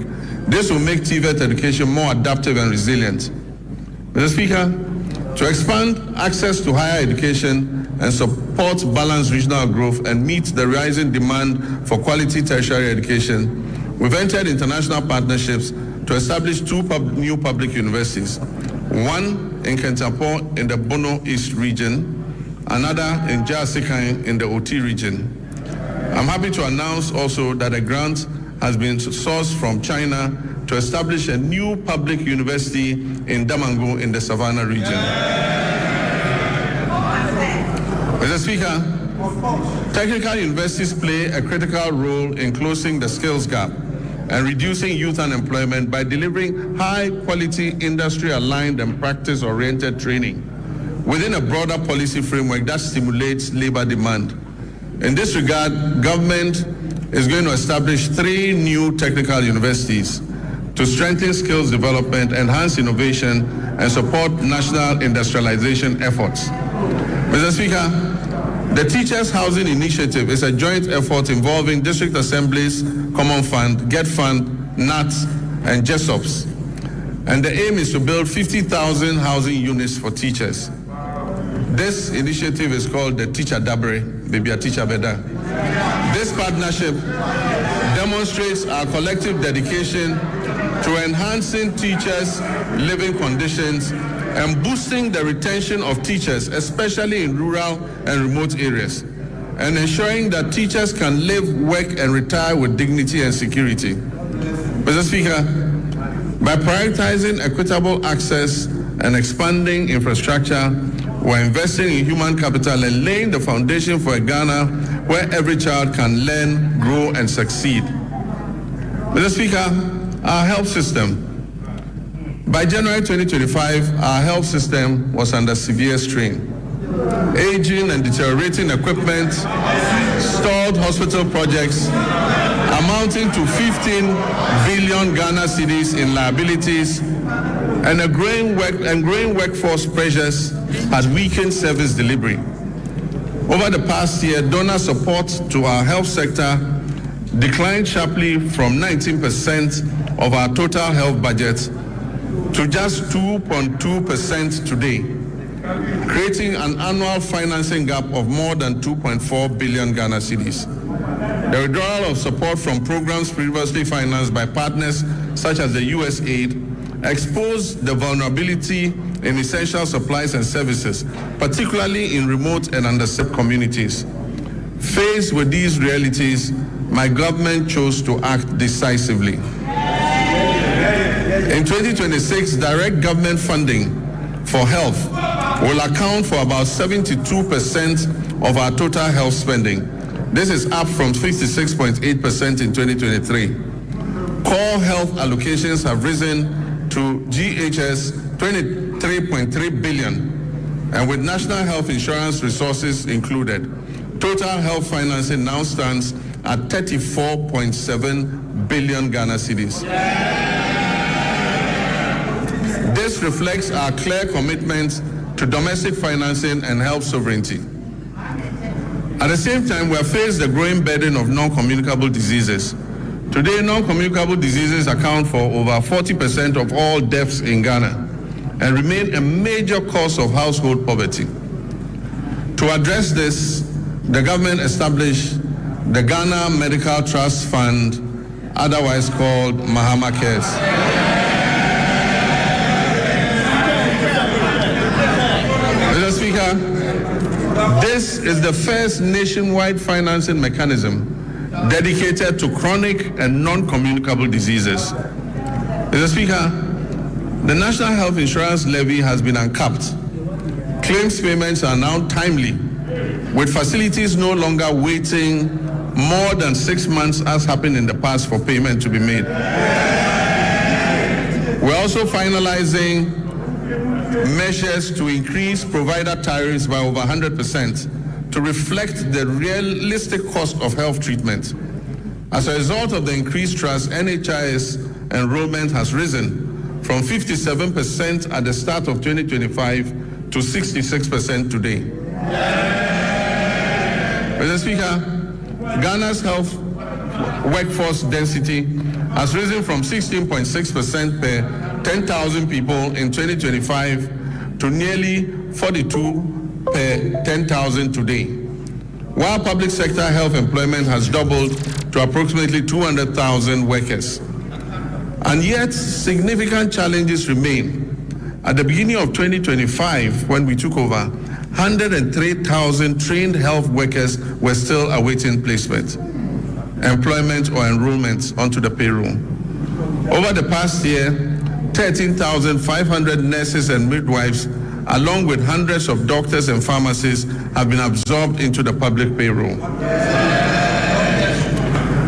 This will make TVET education more adaptive and resilient. Mr. Speaker, to expand access to higher education and support balanced regional growth and meet the rising demand for quality tertiary education, We've entered international partnerships to establish two new public universities, one in Kentapo in the Bono East region, another in Jasikan in the Oti region. I'm happy to announce also that a grant has been sourced from China to establish a new public university in Damango in the Savannah region. Mr. Speaker, technical universities play a critical role in closing the skills gap and reducing youth unemployment by delivering high-quality, industry-aligned and practice-oriented training within a broader policy framework that stimulates labor demand. In this regard, government is going to establish 3 new technical universities to strengthen skills development, enhance innovation, and support national industrialization efforts. Mr. Speaker, the Teachers Housing Initiative is a joint effort involving district assemblies, Common Fund, Get Fund, NATS, and JESOPs. And the aim is to build 50,000 housing units for teachers. This initiative is called the Teacher Dabre, Baby a Teacher Beda. This partnership demonstrates our collective dedication to enhancing teachers' living conditions and boosting the retention of teachers, especially in rural and remote areas, and ensuring that teachers can live, work, and retire with dignity and security. Mr. Speaker, by prioritizing equitable access and expanding infrastructure, we're investing in human capital and laying the foundation for a Ghana where every child can learn, grow, and succeed. Mr. Speaker, our health system. By January 2025, our health system was under severe strain. Aging and deteriorating equipment, stalled hospital projects amounting to 15 billion Ghana cedis in liabilities, and growing workforce pressures has weakened service delivery. Over the past year, donor support to our health sector declined sharply from 19% of our total health budget to just 2.2% today, creating an annual financing gap of more than 2.4 billion Ghana cedis. The withdrawal of support from programs previously financed by partners such as the USAID exposed the vulnerability in essential supplies and services, particularly in remote and underserved communities. Faced with these realities, my government chose to act decisively. In 2026, direct government funding for health will account for about 72% of our total health spending. This is up from 56.8% in 2023. Core health allocations have risen to GHS 23.3 billion, and with national health insurance resources included, total health financing now stands at 34.7 billion Ghana cedis. This reflects our clear commitment to domestic financing and health sovereignty. At the same time, we have faced the growing burden of non-communicable diseases. Today, non-communicable diseases account for over 40% of all deaths in Ghana and remain a major cause of household poverty. To address this, the government established the Ghana Medical Trust Fund, otherwise called Mahama Cares. Mr. Speaker, this is the first nationwide financing mechanism dedicated to chronic and non-communicable diseases. Mr. Speaker, the National Health Insurance Levy has been uncapped. Claims payments are now timely, with facilities no longer waiting more than 6 months as happened in the past for payment to be made. We're also finalizing measures to increase provider tariffs by over 100% to reflect the realistic cost of health treatment. As a result of the increased trust, NHIS enrollment has risen from 57% at the start of 2025 to 66% today. Mr. Speaker, Ghana's health workforce density has risen from 16.6% per 10,000 people in 2025 to nearly 42 per 10,000 today. While public sector health employment has doubled to approximately 200,000 workers. And yet, significant challenges remain. At the beginning of 2025, when we took over, 103,000 trained health workers were still awaiting placement, employment, or enrollment onto the payroll. Over the past year, 13,500 nurses and midwives, along with hundreds of doctors and pharmacists, have been absorbed into the public payroll.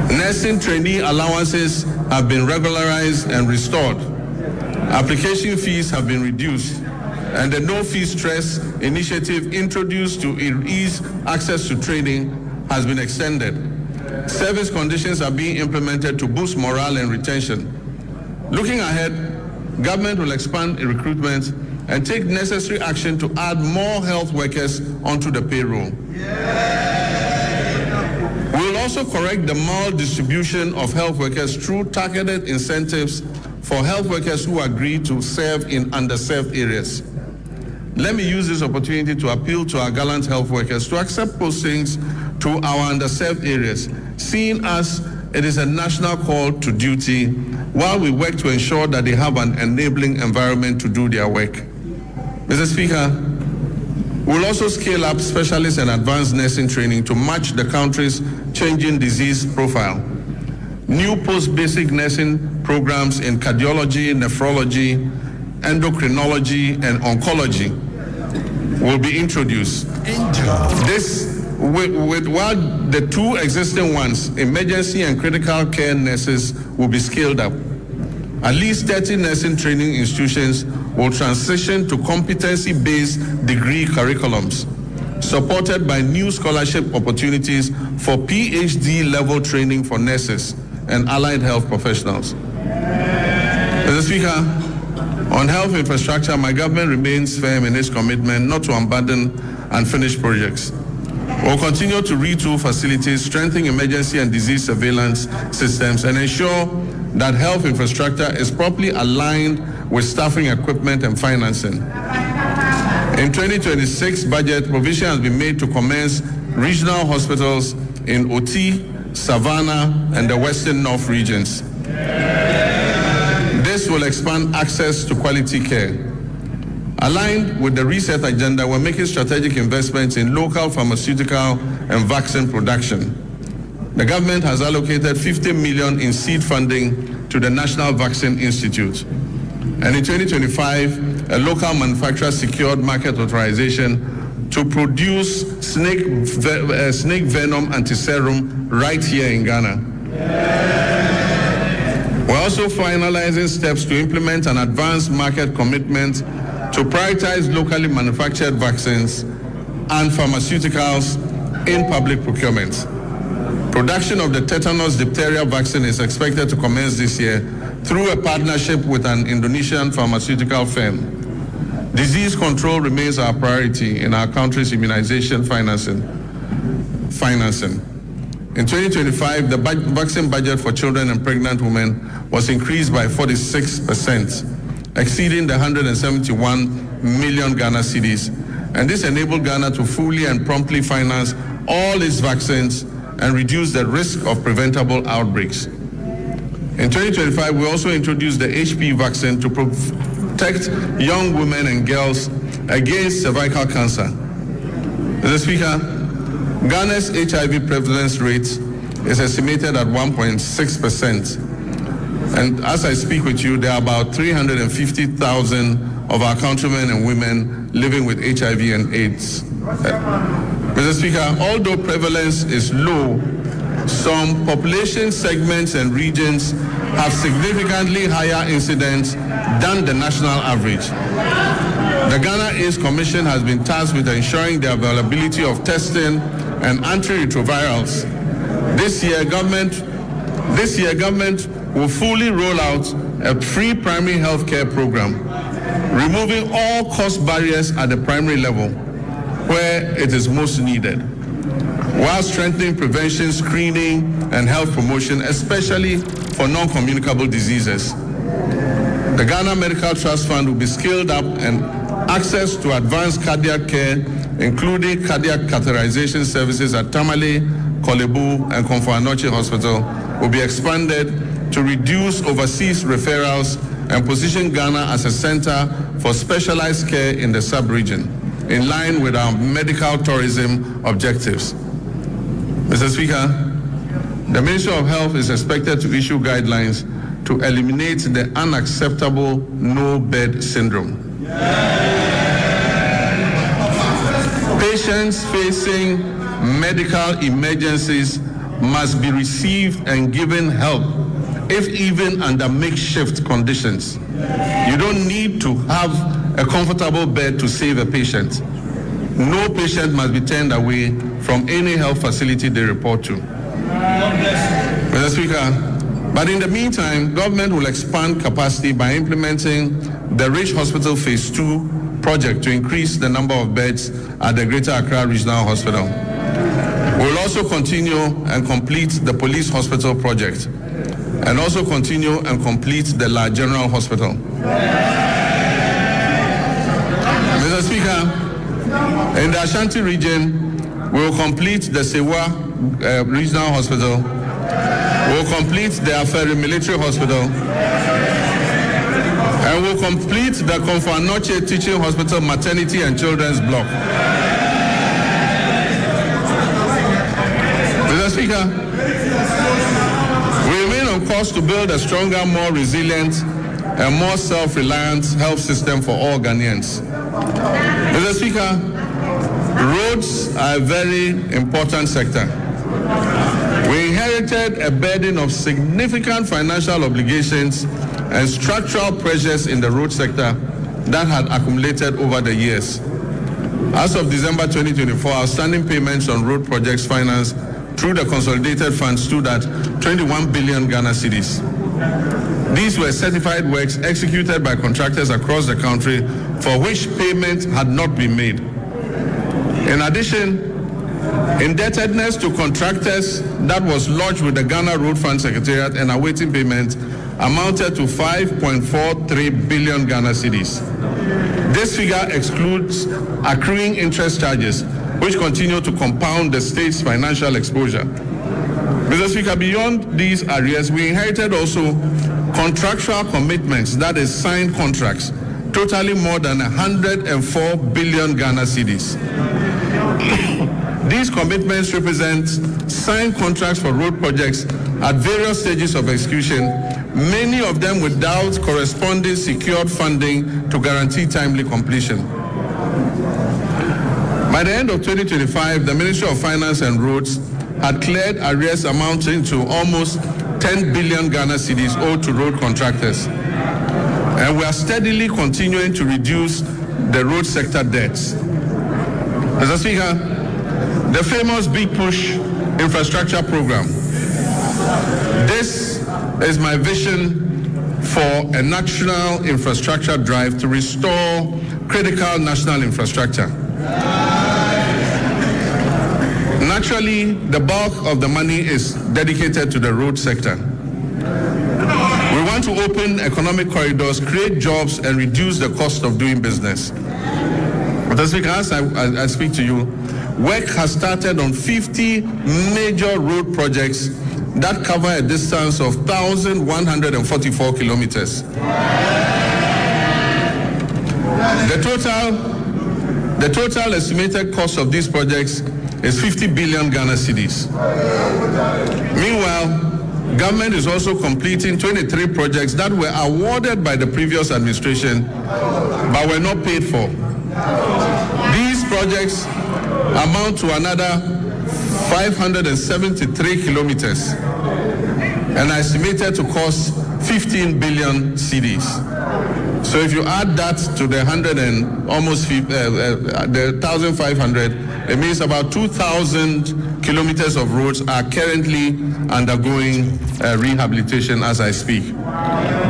Nursing trainee allowances have been regularized and restored. Application fees have been reduced, and the no-fee stress initiative introduced to ease access to training has been extended. Service conditions are being implemented to boost morale and retention. Looking ahead, government will expand recruitment and take necessary action to add more health workers onto the payroll. We will also correct the maldistribution of health workers through targeted incentives for health workers who agree to serve in underserved areas. Let me use this opportunity to appeal to our gallant health workers to accept postings to our underserved areas, seeing as it is a national call to duty while we work to ensure that they have an enabling environment to do their work. Mr. Speaker, we'll also scale up specialist and advanced nursing training to match the country's changing disease profile. New post-basic nursing programs in cardiology, nephrology, endocrinology, and oncology will be introduced. While the two existing ones, emergency and critical care nurses, will be scaled up. At least 30 nursing training institutions will transition to competency-based degree curriculums, supported by new scholarship opportunities for PhD-level training for nurses and allied health professionals. Mr. Speaker, on health infrastructure, my government remains firm in its commitment not to abandon unfinished projects. We'll continue to retool facilities, strengthen emergency and disease surveillance systems, and ensure that health infrastructure is properly aligned with staffing, equipment, and financing. In 2026 budget, provision has been made to commence regional hospitals in Oti, Savannah, and the Western North regions. This will expand access to quality care. Aligned with the reset agenda, we're making strategic investments in local pharmaceutical and vaccine production. The government has allocated 50 million in seed funding to the National Vaccine Institute. And in 2025, a local manufacturer secured market authorization to produce snake venom antiserum right here in Ghana. We're also finalizing steps to implement an advanced market commitment to prioritize locally manufactured vaccines and pharmaceuticals in public procurement. Production of the tetanus diphtheria vaccine is expected to commence this year through a partnership with an Indonesian pharmaceutical firm. Disease control remains our priority in our country's immunization financing. In 2025, the vaccine budget for children and pregnant women was increased by 46%, exceeding the 171 million Ghana cedis. And this enabled Ghana to fully and promptly finance all its vaccines and reduce the risk of preventable outbreaks. In 2025, we also introduced the HPV vaccine to protect young women and girls against cervical cancer. Mr. Speaker, Ghana's HIV prevalence rate is estimated at 1.6%. And as I speak with you, there are about 350,000 of our countrymen and women living with HIV and AIDS. Mr. Speaker, although prevalence is low, some population segments and regions have significantly higher incidence than the national average. The Ghana AIDS Commission has been tasked with ensuring the availability of testing and antiretrovirals. This year, government will fully roll out a free primary health care program, removing all cost barriers at the primary level where it is most needed, while strengthening prevention, screening, and health promotion, especially for non-communicable diseases. The Ghana Medical Trust Fund will be scaled up, and access to advanced cardiac care including cardiac catheterization services at Tamale, Kolebu, and Komfo Anokye Hospital, will be expanded to reduce overseas referrals and position Ghana as a center for specialized care in the sub-region, in line with our medical tourism objectives. Mr. Speaker, the Ministry of Health is expected to issue guidelines to eliminate the unacceptable no-bed syndrome. Patients facing medical emergencies must be received and given help, if even under makeshift conditions. You don't need to have a comfortable bed to save a patient. No patient must be turned away from any health facility they report to. Mr. Speaker, but in the meantime, government will expand capacity by implementing the Rich Hospital Phase 2 project to increase the number of beds at the Greater Accra Regional Hospital. We will also continue and complete the Police Hospital project, and also continue and complete the La General Hospital. Mr. Speaker, in the Ashanti region, we will complete the Sewa Regional Hospital. We will complete the Aferi Military Hospital. And we will complete the Komfo Anokye Teaching Hospital Maternity and Children's Block. Mr. Speaker, we remain on course to build a stronger, more resilient, and more self-reliant health system for all Ghanaians. Mr. Speaker, roads are a very important sector. We inherited a burden of significant financial obligations and structural pressures in the road sector that had accumulated over the years. As of December 2024, outstanding payments on road projects financed through the consolidated fund stood at 21 billion Ghana cedis. These were certified works executed by contractors across the country for which payment had not been made. In addition, indebtedness to contractors that was lodged with the Ghana Road Fund Secretariat and awaiting payment amounted to 5.43 billion Ghana cedis. This figure excludes accruing interest charges, which continue to compound the state's financial exposure. Mr. Speaker, beyond these arrears, we inherited also contractual commitments, that is signed contracts, totaling more than 104 billion Ghana cedis. These commitments represent signed contracts for road projects at various stages of execution, many of them without corresponding secured funding to guarantee timely completion. By the end of 2025, the Ministry of Finance and Roads had cleared arrears amounting to almost 10 billion Ghana cedis owed to road contractors. And we are steadily continuing to reduce the road sector debts. Mr. Speaker, the famous Big Push infrastructure program. This is my vision for a national infrastructure drive to restore critical national infrastructure. Naturally, the bulk of the money is dedicated to the road sector. We want to open economic corridors, create jobs, and reduce the cost of doing business. Mr. Speaker, as I speak to you, work has started on 50 major road projects that cover a distance of 1,144 kilometers. The total estimated cost of these projects is 50 billion Ghana cedis. Meanwhile, government is also completing 23 projects that were awarded by the previous administration but were not paid for. These projects amount to another 573 kilometers and are estimated to cost 15 billion cedis. So if you add that to the 1,500, it means about 2,000 kilometers of roads are currently undergoing rehabilitation as I speak.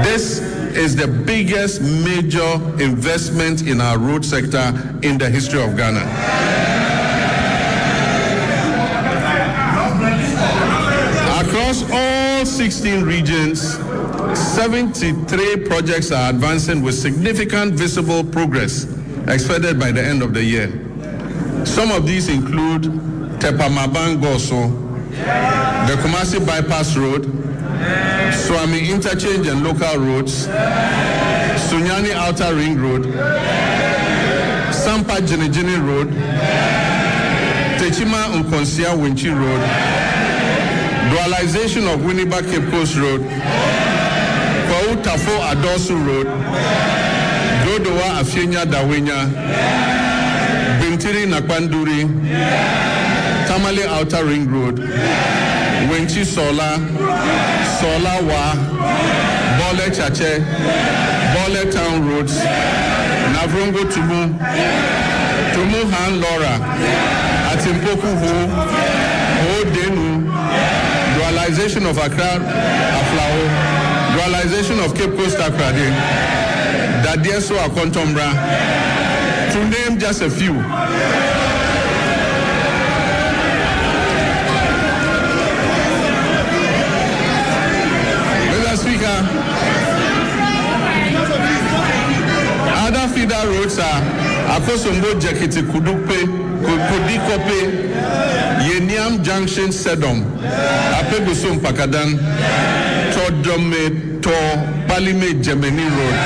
This is the biggest major investment in our road sector in the history of Ghana. Across all 16 regions, 73 projects are advancing with significant visible progress expected by the end of the year. Some of these include Tepamaban Goso, the Kumasi Bypass Road, Swami Interchange and Local Roads, Sunyani Outer Ring Road, Sampa Jinijini Road, Techima Nkonsia Winchi Road, dualization of Winneba Cape Coast Road, Kwau Tafo Adosu Road, Dodowa Afienya Dawenya, Bintiri Nakpanduri, Tamale Outer Ring Road, Winchi Sola, Sola Wa, Bole Chache, Bole Town Roads, Navrongo Tumu, Tumu Han Laura, Atimpoku Ho, Ho Denu, dualization of Accra Aflao, dualization of Cape Coast Akrade, Dadieso Akontombra, to name just a few. Mr. Speaker, other feeder roads are Akosombo Jakiti Kudupe, Kudikope, Yeniam Junction Sedom, Apegusum Pakadan, Todome to Palime Gemini Road.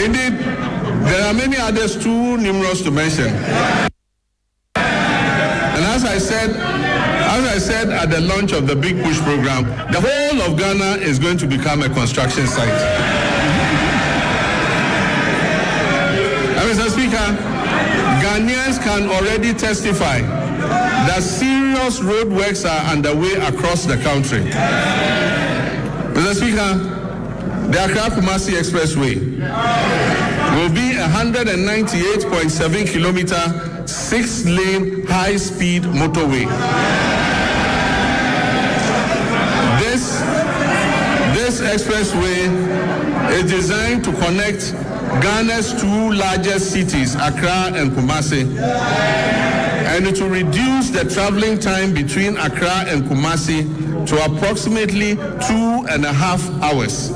Indeed, there are many others too numerous to mention. And as I said at the launch of the Big Push program, the whole of Ghana is going to become a construction site. And Mr. Speaker, Ghanaians can already testify that serious road works are underway across the country. Mr. Speaker, the Accra-Kumasi Expressway will be a 198.7 kilometer, 6-lane high-speed motorway. This expressway is designed to connect Ghana's two largest cities, Accra and Kumasi, and it will reduce the traveling time between Accra and Kumasi to approximately 2.5 hours.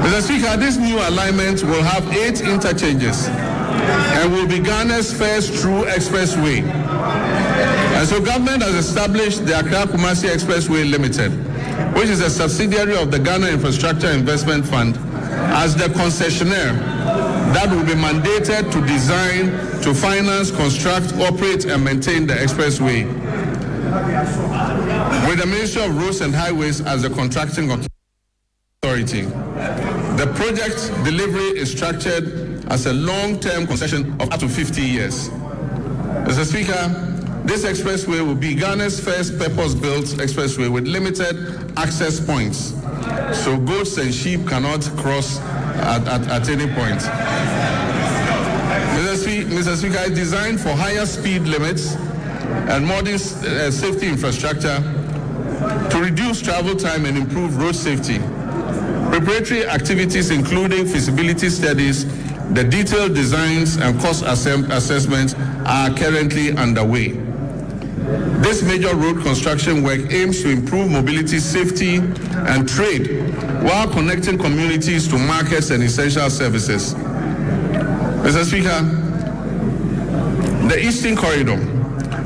Mr. Speaker, this new alignment will have 8 interchanges and will be Ghana's first true expressway. And so government has established the Accra-Kumasi Expressway Limited, which is a subsidiary of the Ghana Infrastructure Investment Fund, as the concessionaire that will be mandated to design, to finance, construct, operate, and maintain the expressway, with the Ministry of Roads and Highways as the contracting authority. The project delivery is structured as a long-term concession of up to 50 years. Mr. Speaker, this expressway will be Ghana's first purpose-built expressway with limited access points, so goats and sheep cannot cross at any point. Mr. Speaker, it's designed for higher speed limits and modern safety infrastructure to reduce travel time and improve road safety. Preparatory activities including feasibility studies, the detailed designs and cost assessments are currently underway. This major road construction work aims to improve mobility, safety, and trade while connecting communities to markets and essential services. Mr. Speaker, the Eastern Corridor.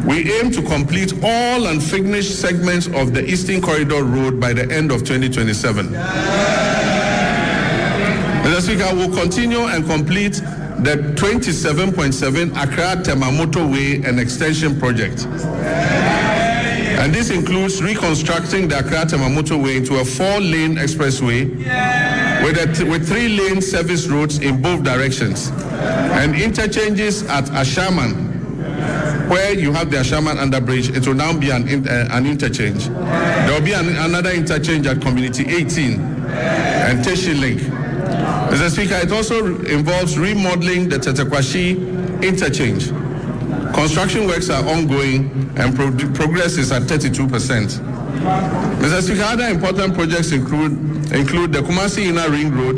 We aim to complete all unfinished segments of the Eastern Corridor Road by the end of 2027. Mr. Speaker, we'll continue and complete the 27.7 Accra-Tema Motorway and Extension Project. And this includes reconstructing the Accra-Tema Motorway into a 4-lane expressway with 3-lane service roads in both directions and interchanges at Ashaman. Where you have the Ashaman underbridge, it will now be an interchange. There will be another interchange at Community 18 and Teshi Link. Mr. Speaker, it also involves remodeling the Tetekwashi interchange. Construction works are ongoing and progress is at 32%. Mr. Speaker, other important projects include the Kumasi Inner Ring Road,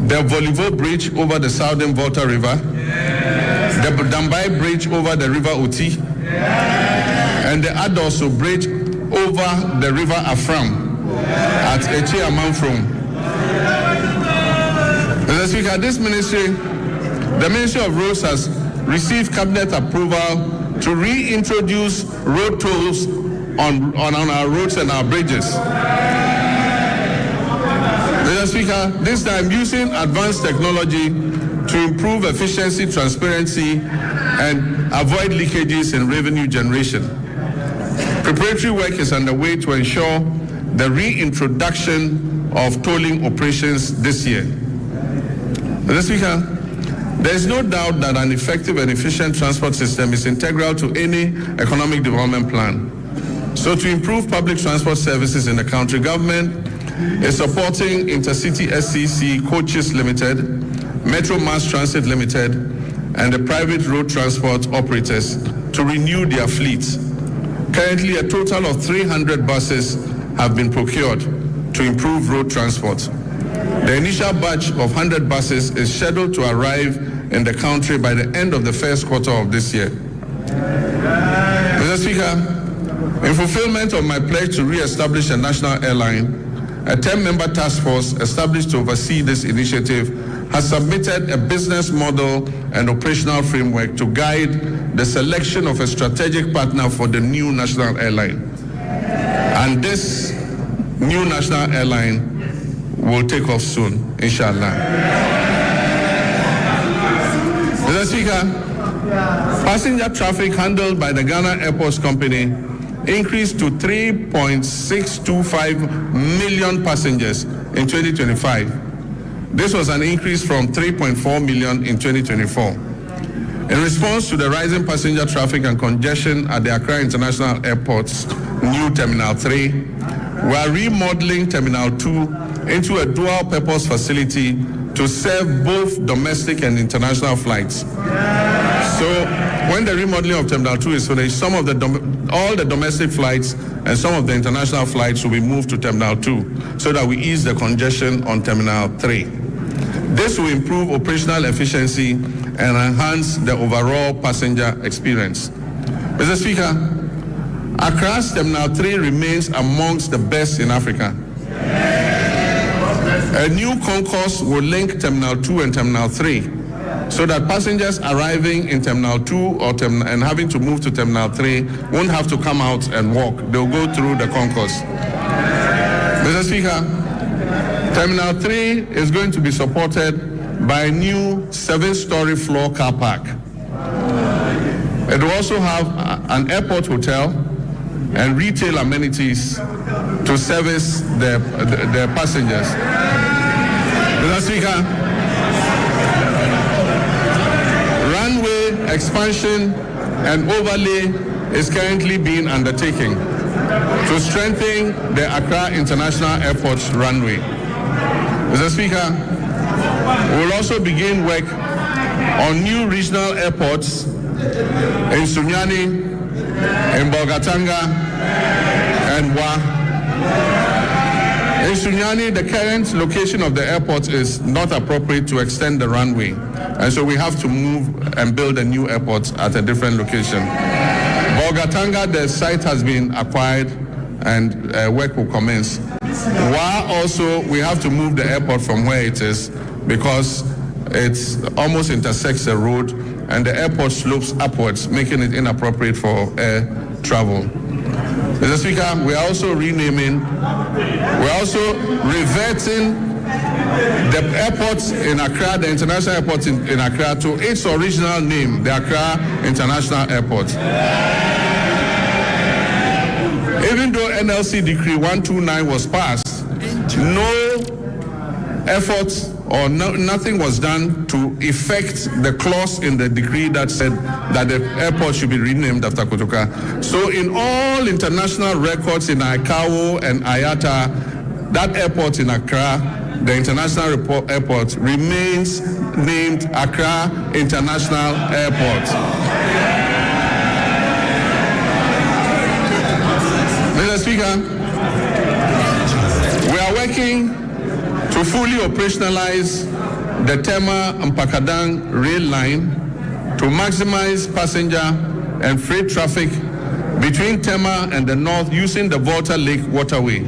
the Volivo Bridge over the Southern Volta River, the Dambai Bridge over the River Oti, and the Adoso Bridge over the River Afram at Eche Amanfrom. Mr. Mr. Speaker, the Ministry of Roads has received cabinet approval to reintroduce road tolls on our roads and our bridges. Mr. Speaker, this time using advanced technology to improve efficiency, transparency, and avoid leakages in revenue generation. Preparatory work is underway to ensure the reintroduction of tolling operations this year. Mr. Speaker, there is no doubt that an effective and efficient transport system is integral to any economic development plan. So to improve public transport services in the country, government is supporting Intercity SCC Coaches Limited, Metro Mass Transit Limited, and the private road transport operators to renew their fleets. Currently, a total of 300 buses have been procured to improve road transport. The initial batch of 100 buses is scheduled to arrive in the country by the end of the first quarter of this year. Mr. Speaker, in fulfillment of my pledge to re-establish a national airline, a 10-member task force established to oversee this initiative has submitted a business model and operational framework to guide the selection of a strategic partner for the new national airline. And this new national airline will take off soon, inshallah. Mr. Speaker, passenger traffic handled by the Ghana Airports Company increased to 3.625 million passengers in 2025. This was an increase from 3.4 million in 2024. In response to the rising passenger traffic and congestion at the Accra International Airport's new Terminal 3, we are remodeling Terminal 2 into a dual-purpose facility to serve both domestic and international flights. So when the remodeling of Terminal 2 is finished, all the domestic flights and some of the international flights will be moved to Terminal 2 so that we ease the congestion on Terminal 3. This will improve operational efficiency and enhance the overall passenger experience. Mr. Speaker, Accra's Terminal 3 remains amongst the best in Africa. A new concourse will link Terminal 2 and Terminal 3 so that passengers arriving in Terminal 2 and having to move to Terminal 3 won't have to come out and walk. They'll go through the concourse. Mr. Speaker, Terminal 3 is going to be supported by a new 7-story floor car park. It will also have an airport hotel and retail amenities to service their passengers. Mr. Speaker, runway expansion and overlay is currently being undertaken to strengthen the Accra International Airport's runway. Mr. Speaker, we will also begin work on new regional airports in Sunyani, in Bolgatanga, and Wa. In Sunyani, the current location of the airport is not appropriate to extend the runway, and so we have to move and build a new airport at a different location. Bolgatanga, the site has been acquired and work will commence. Wa also, we have to move the airport from where it is because it almost intersects the road and the airport slopes upwards, making it inappropriate for air travel. Mr. Speaker, we are also reverting the airport in Accra, the international airport in Accra, to its original name, the Accra International Airport. Even though NLC Decree 129 was passed, no effort or nothing was done to effect the clause in the decree that said that the airport should be renamed after Kotoka. So in all international records in ICAO and IATA, that airport in Accra, the international airport, remains named Accra International Airport. Mr. Speaker, we are working to fully operationalize the Tema-Mpakadang rail line to maximize passenger and freight traffic between Tema and the north using the Volta Lake waterway.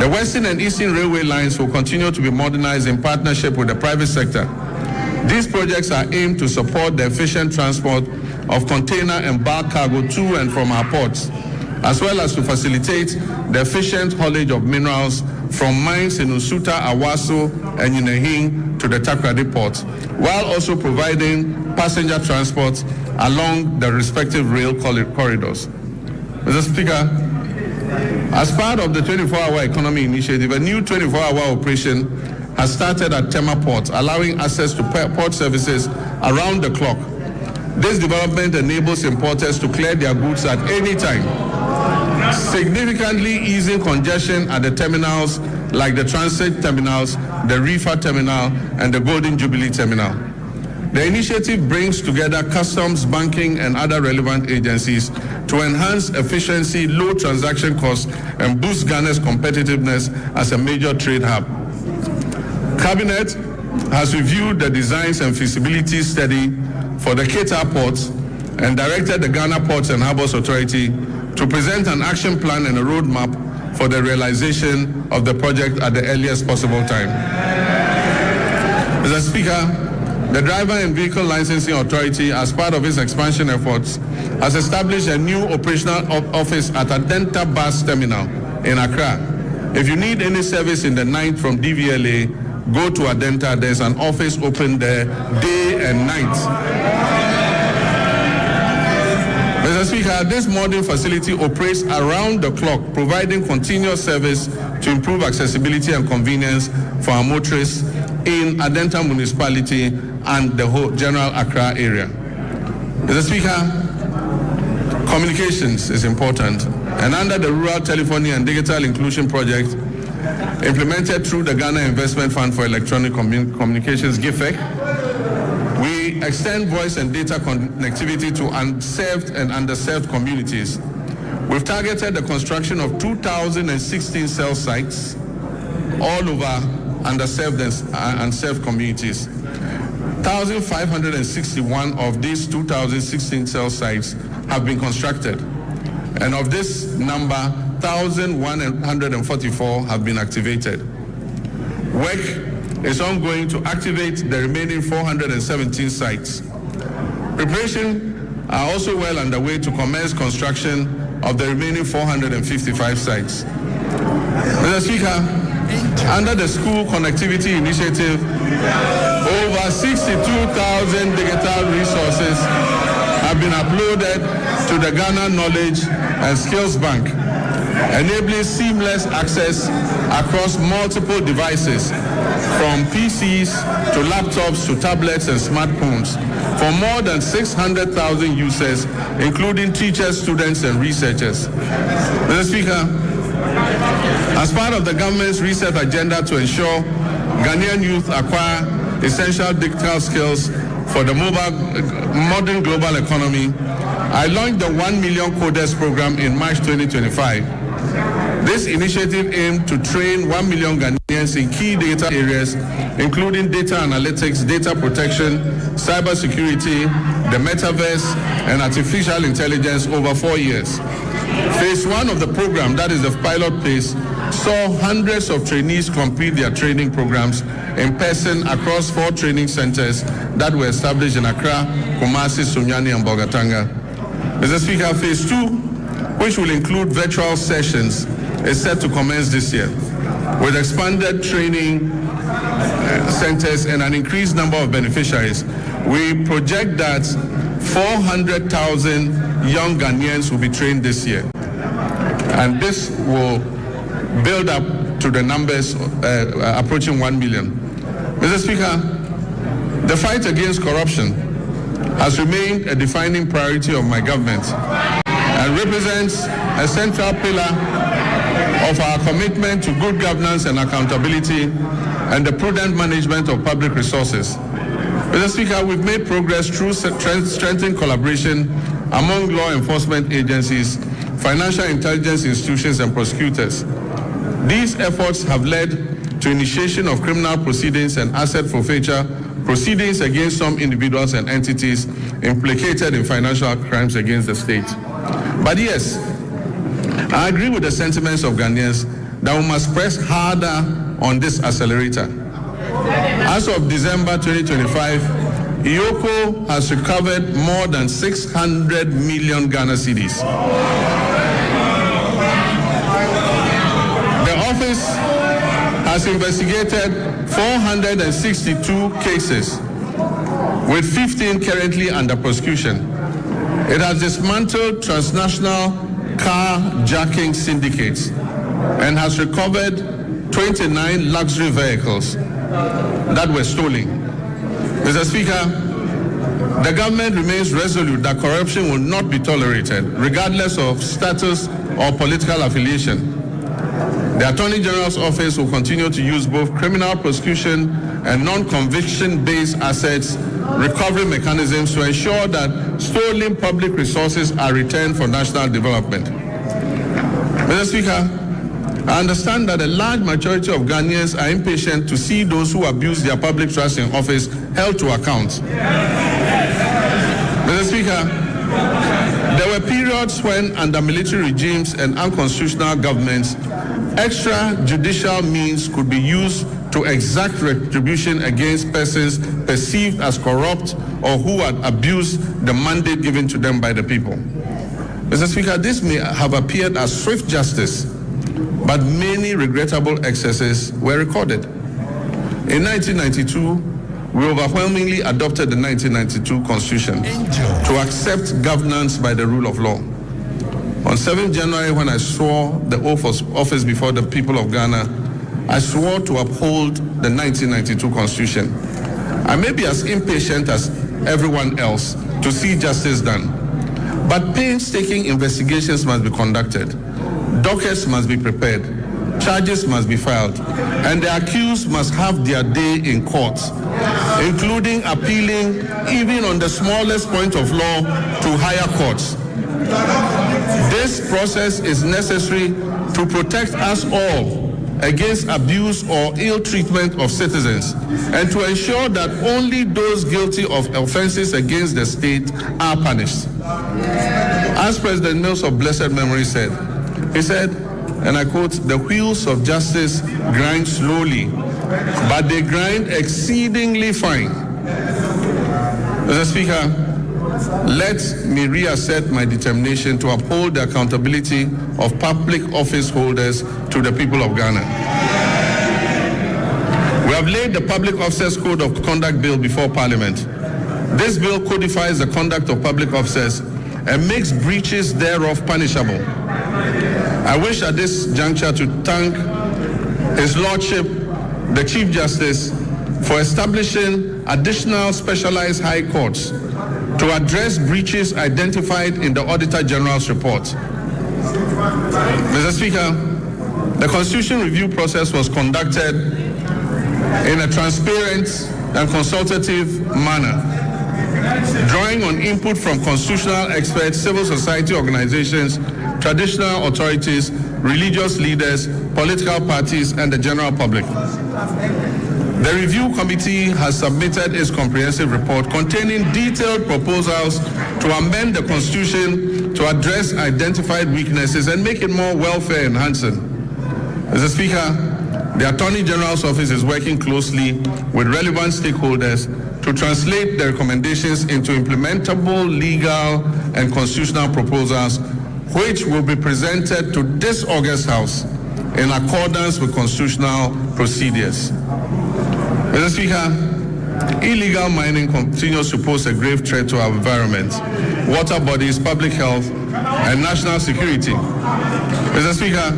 The Western and Eastern Railway lines will continue to be modernized in partnership with the private sector. These projects are aimed to support the efficient transport of container and bulk cargo to and from our ports, as well as to facilitate the efficient haulage of minerals from mines in Usuta, Awaso, and Yinehing to the Takoradi port, while also providing passenger transport along the respective rail corridors. Mr. Speaker, as part of the 24-hour economy initiative, a new 24-hour operation has started at Tema Port, allowing access to port services around the clock. This development enables importers to clear their goods at any time, significantly easing congestion at the terminals like the transit terminals, the reefer terminal, and the Golden Jubilee terminal. The initiative brings together customs, banking, and other relevant agencies to enhance efficiency, low transaction costs, and boost Ghana's competitiveness as a major trade hub. Cabinet has reviewed the designs and feasibility study for the Keita Port and directed the Ghana Ports and Harbours Authority to present an action plan and a roadmap for the realization of the project at the earliest possible time. Mr. Speaker, the Driver and Vehicle Licensing Authority, as part of its expansion efforts, has established a new operational office at Adenta Bus Terminal in Accra. If you need any service in the night from DVLA, go to Adenta. There's an office open there day and night. Mr. Speaker, this modern facility operates around the clock, providing continuous service to improve accessibility and convenience for our motorists in Adenta municipality and the whole general Accra area. Mr. Speaker, communications is important, and under the Rural Telephony and Digital Inclusion Project, implemented through the Ghana Investment Fund for Electronic Communications, GIFEC, we extend voice and data connectivity to unserved and underserved communities. We've targeted the construction of 2,016 cell sites all over underserved and unserved communities. 1,561 of these 2,016 cell sites have been constructed, and of this number, 1,144 have been activated. Work is ongoing to activate the remaining 417 sites. Preparations are also well underway to commence construction of the remaining 455 sites. Mr. Speaker, under the School Connectivity Initiative, over 62,000 digital resources have been uploaded to the Ghana Knowledge and Skills Bank, enabling seamless access across multiple devices, from PCs to laptops to tablets and smartphones, for more than 600,000 users, including teachers, students, and researchers. Mr. Speaker, as part of the government's research agenda to ensure Ghanaian youth acquire essential digital skills for the modern global economy, I launched the 1 Million Coders program in March 2025. This initiative aimed to train 1 million Ghanaians in key data areas, including data analytics, data protection, cybersecurity, the metaverse, and artificial intelligence over 4 years. Phase 1 of the program, that is the pilot phase, saw hundreds of trainees complete their training programs in person across 4 training centers that were established in Accra, Kumasi, Sunyani, and Bolgatanga. Mr. Speaker, Phase 2, which will include virtual sessions, is set to commence this year. With expanded training centers and an increased number of beneficiaries, we project that 400,000 young Ghanaians will be trained this year. And this will build up to the numbers approaching 1 million. Mr. Speaker, the fight against corruption has remained a defining priority of my government and represents a central pillar of our commitment to good governance and accountability and the prudent management of public resources. Mr. Speaker, we've made progress through strengthening collaboration among law enforcement agencies, financial intelligence institutions, and prosecutors. These efforts have led to initiation of criminal proceedings and asset forfeiture proceedings against some individuals and entities implicated in financial crimes against the state. But yes, I agree with the sentiments of Ghanaians that we must press harder on this accelerator. As of December 2025, EOCO has recovered more than 600 million Ghana cedis. The office has investigated 462 cases, with 15 currently under prosecution. It has dismantled transnational carjacking syndicates and has recovered 29 luxury vehicles that were stolen. Mr. Speaker, the government remains resolute that corruption will not be tolerated, regardless of status or political affiliation. The Attorney General's office will continue to use both criminal prosecution and non-conviction-based assets recovery mechanisms to ensure that stolen public resources are returned for national development. Mr. Speaker, I understand that a large majority of Ghanaians are impatient to see those who abuse their public trust in office held to account. Mr. Speaker, there were periods when, under military regimes and unconstitutional governments, extrajudicial means could be used to exact retribution against persons perceived as corrupt or who had abused the mandate given to them by the people. Mr. Speaker, this may have appeared as swift justice, but many regrettable excesses were recorded. In 1992, we overwhelmingly adopted the 1992 Constitution to accept governance by the rule of law. On 7th January, when I swore the oath of office before the people of Ghana, I swore to uphold the 1992 Constitution. I may be as impatient as everyone else to see justice done, but painstaking investigations must be conducted. Dockets must be prepared, charges must be filed, and the accused must have their day in court, including appealing even on the smallest point of law to higher courts. This process is necessary to protect us all against abuse or ill treatment of citizens and to ensure that only those guilty of offenses against the state are punished. As President Mills of blessed memory said, he said, and I quote, "The wheels of justice grind slowly, but they grind exceedingly fine." Mr. Speaker, let me reassert my determination to uphold the accountability of public office holders to the people of Ghana. We have laid the Public Officers Code of Conduct Bill before Parliament. This bill codifies the conduct of public officers and makes breaches thereof punishable. I wish at this juncture to thank His Lordship, the Chief Justice, for establishing additional specialized high courts to address breaches identified in the Auditor General's report. Mr. Speaker, the Constitution review process was conducted in a transparent and consultative manner, drawing on input from constitutional experts, civil society organizations, traditional authorities, religious leaders, political parties, and the general public. The review committee has submitted its comprehensive report containing detailed proposals to amend the Constitution to address identified weaknesses and make it more welfare enhancing. Mr. Speaker, the Attorney General's office is working closely with relevant stakeholders to translate the recommendations into implementable legal and constitutional proposals, which will be presented to this August House in accordance with constitutional procedures. Mr. Speaker, illegal mining continues to pose a grave threat to our environment, water bodies, public health, and national security. Mr. Speaker,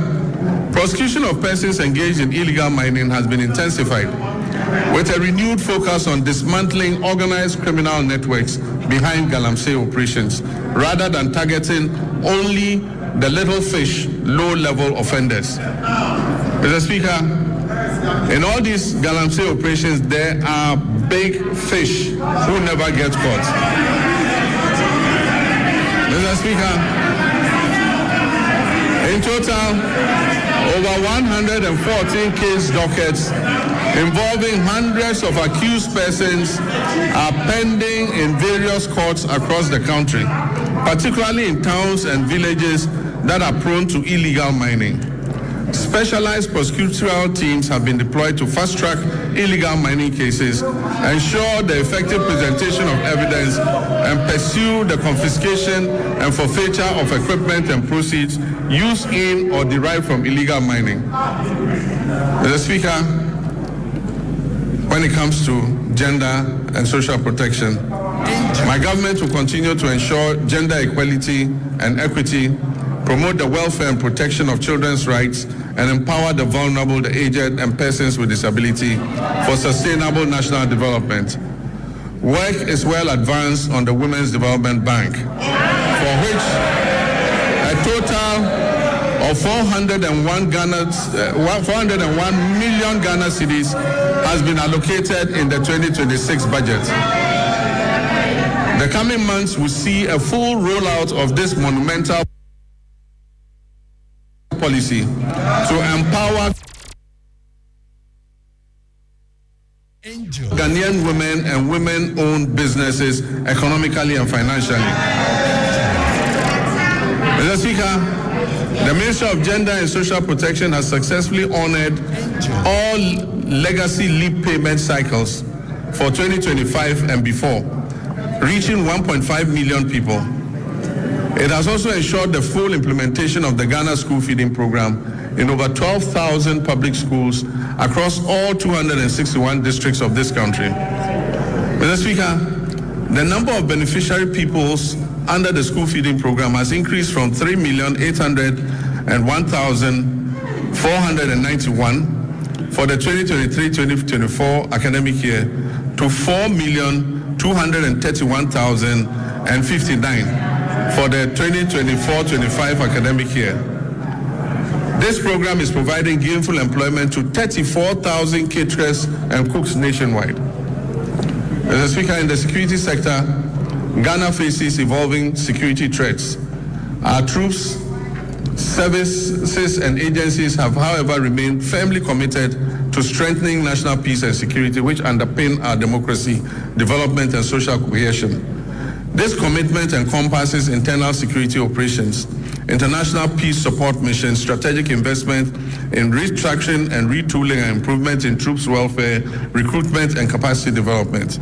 prosecution of persons engaged in illegal mining has been intensified, with a renewed focus on dismantling organized criminal networks behind Galamsey operations, rather than targeting only the little fish, low-level offenders. Mr. Speaker, in all these Galamsey operations, there are big fish who never get caught. Mr. Speaker, in total, over 114 case dockets involving hundreds of accused persons are pending in various courts across the country, particularly in towns and villages that are prone to illegal mining. Specialized prosecutorial teams have been deployed to fast-track illegal mining cases, ensure the effective presentation of evidence, and pursue the confiscation and forfeiture of equipment and proceeds used in or derived from illegal mining. Mr. Speaker, when it comes to gender and social protection, my government will continue to ensure gender equality and equity, promote the welfare and protection of children's rights, and empower the vulnerable, the aged, and persons with disability for sustainable national development. Work is well advanced on the Women's Development Bank, for which a total of 401 million Ghana cedis has been allocated in the 2026 budget. The coming months will see a full rollout of this monumental policy to empower Ghanaian women and women-owned businesses economically and financially. Mr. Speaker, the Ministry of Gender and Social Protection has successfully honored all legacy leave payment cycles for 2025 and before, reaching 1.5 million people. It has also ensured the full implementation of the Ghana School Feeding Program in over 12,000 public schools across all 261 districts of this country. Mr. Speaker, the number of beneficiary peoples under the School Feeding Program has increased from 3,801,491 for the 2023-2024 academic year to 4,231,059 for the 2024-25 academic year. This program is providing gainful employment to 34,000 caterers and cooks nationwide. Mr. Speaker, in the security sector, Ghana faces evolving security threats. Our troops, services, and agencies have, however, remained firmly committed to strengthening national peace and security, which underpin our democracy, development, and social cohesion. This commitment encompasses internal security operations, international peace support missions, strategic investment in restructuring and retooling, and improvement in troops' welfare, recruitment, and capacity development.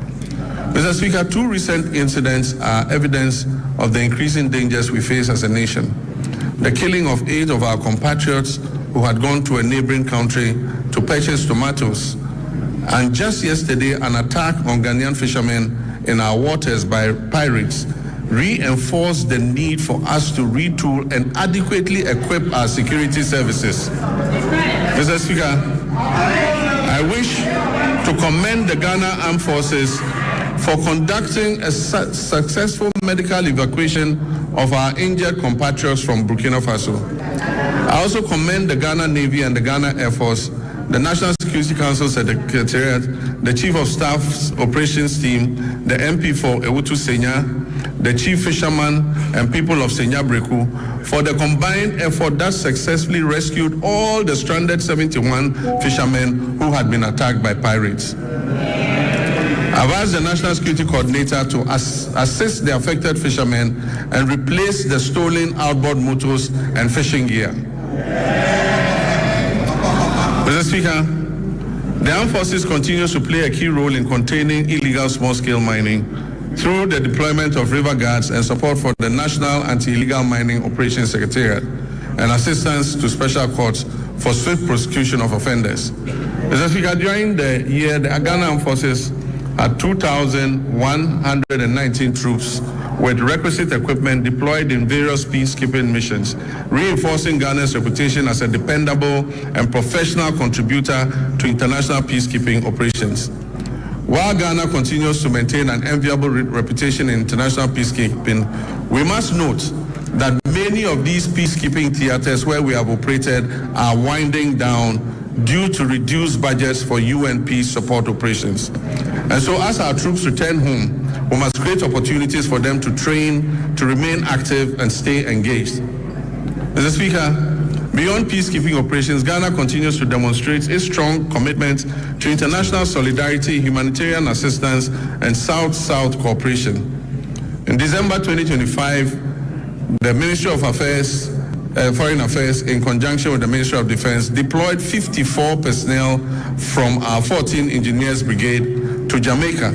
Mr. Speaker, two recent incidents are evidence of the increasing dangers we face as a nation. The killing of 8 of our compatriots who had gone to a neighboring country to purchase tomatoes, and just yesterday an attack on Ghanaian fishermen in our waters by pirates reinforced the need for us to retool and adequately equip our security services. Mr. Speaker, I wish to commend the Ghana Armed Forces for conducting a successful medical evacuation of our injured compatriots from Burkina Faso. I also commend the Ghana Navy and the Ghana Air Force, the National Security Council Secretariat, the Chief of Staff's Operations Team, the MP for Ewutu Senya, the Chief Fisherman, and people of Senya Breku for the combined effort that successfully rescued all the stranded 71 fishermen who had been attacked by pirates. I've asked the National Security Coordinator to assist the affected fishermen and replace the stolen outboard motors and fishing gear. Mr. Speaker, the Armed Forces continues to play a key role in containing illegal small-scale mining through the deployment of river guards and support for the National Anti-Illegal Mining Operations Secretariat and assistance to special courts for swift prosecution of offenders. Mr. Speaker, during the year, the Ghana Armed Forces had 2,119 troops with requisite equipment deployed in various peacekeeping missions, reinforcing Ghana's reputation as a dependable and professional contributor to international peacekeeping operations. While Ghana continues to maintain an enviable reputation in international peacekeeping, we must note that many of these peacekeeping theaters where we have operated are winding down due to reduced budgets for UN peace support operations. And so as our troops return home, we must create opportunities for them to train, to remain active, and stay engaged. Mr. Speaker, beyond peacekeeping operations, Ghana continues to demonstrate its strong commitment to international solidarity, humanitarian assistance, and South-South cooperation. In December 2025, the Ministry of Affairs Foreign Affairs, in conjunction with the Ministry of Defense, deployed 54 personnel from our 14 Engineers Brigade to Jamaica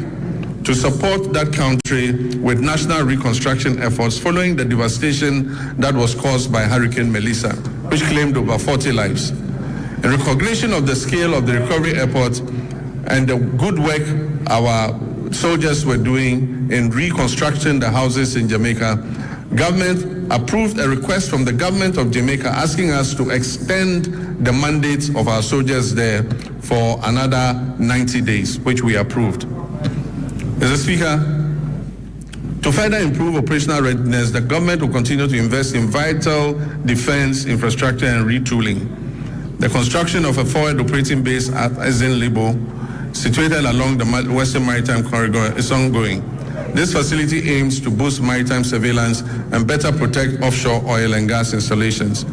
to support that country with national reconstruction efforts following the devastation that was caused by Hurricane Melissa, which claimed over 40 lives. In recognition of the scale of the recovery effort and the good work our soldiers were doing in reconstructing the houses in Jamaica, government approved a request from the government of Jamaica asking us to extend the mandates of our soldiers there for another 90 days, which we approved. Mr. Speaker, to further improve operational readiness, the government will continue to invest in vital defense infrastructure and retooling. The construction of a forward operating base at Ezen Libo, situated along the Western Maritime Corridor, is ongoing. This facility aims to boost maritime surveillance and better protect offshore oil and gas installations.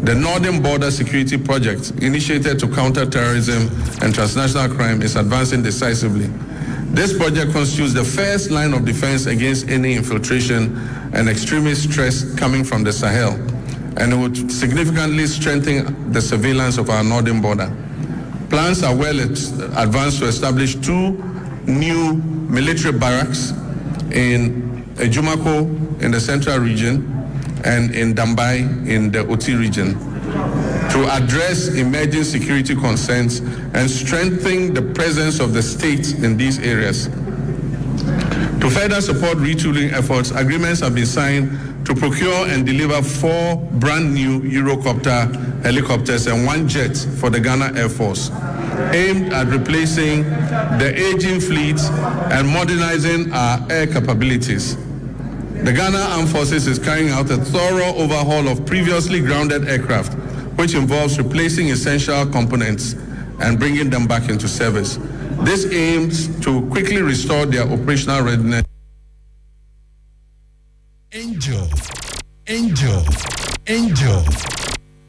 The Northern Border Security Project, initiated to counter terrorism and transnational crime, is advancing decisively. This project constitutes the first line of defense against any infiltration and extremist threats coming from the Sahel, and it would significantly strengthen the surveillance of our northern border. Plans are well advanced to establish 2 new military barracks in Ejumako in the central region and in Dambai in the Oti region to address emerging security concerns and strengthen the presence of the state in these areas. To further support retooling efforts, agreements have been signed to procure and deliver 4 brand new Eurocopter helicopters and 1 jet for the Ghana Air Force, aimed at replacing the aging fleet and modernizing our air capabilities. The Ghana Armed Forces is carrying out a thorough overhaul of previously grounded aircraft, which involves replacing essential components and bringing them back into service. This aims to quickly restore their operational readiness.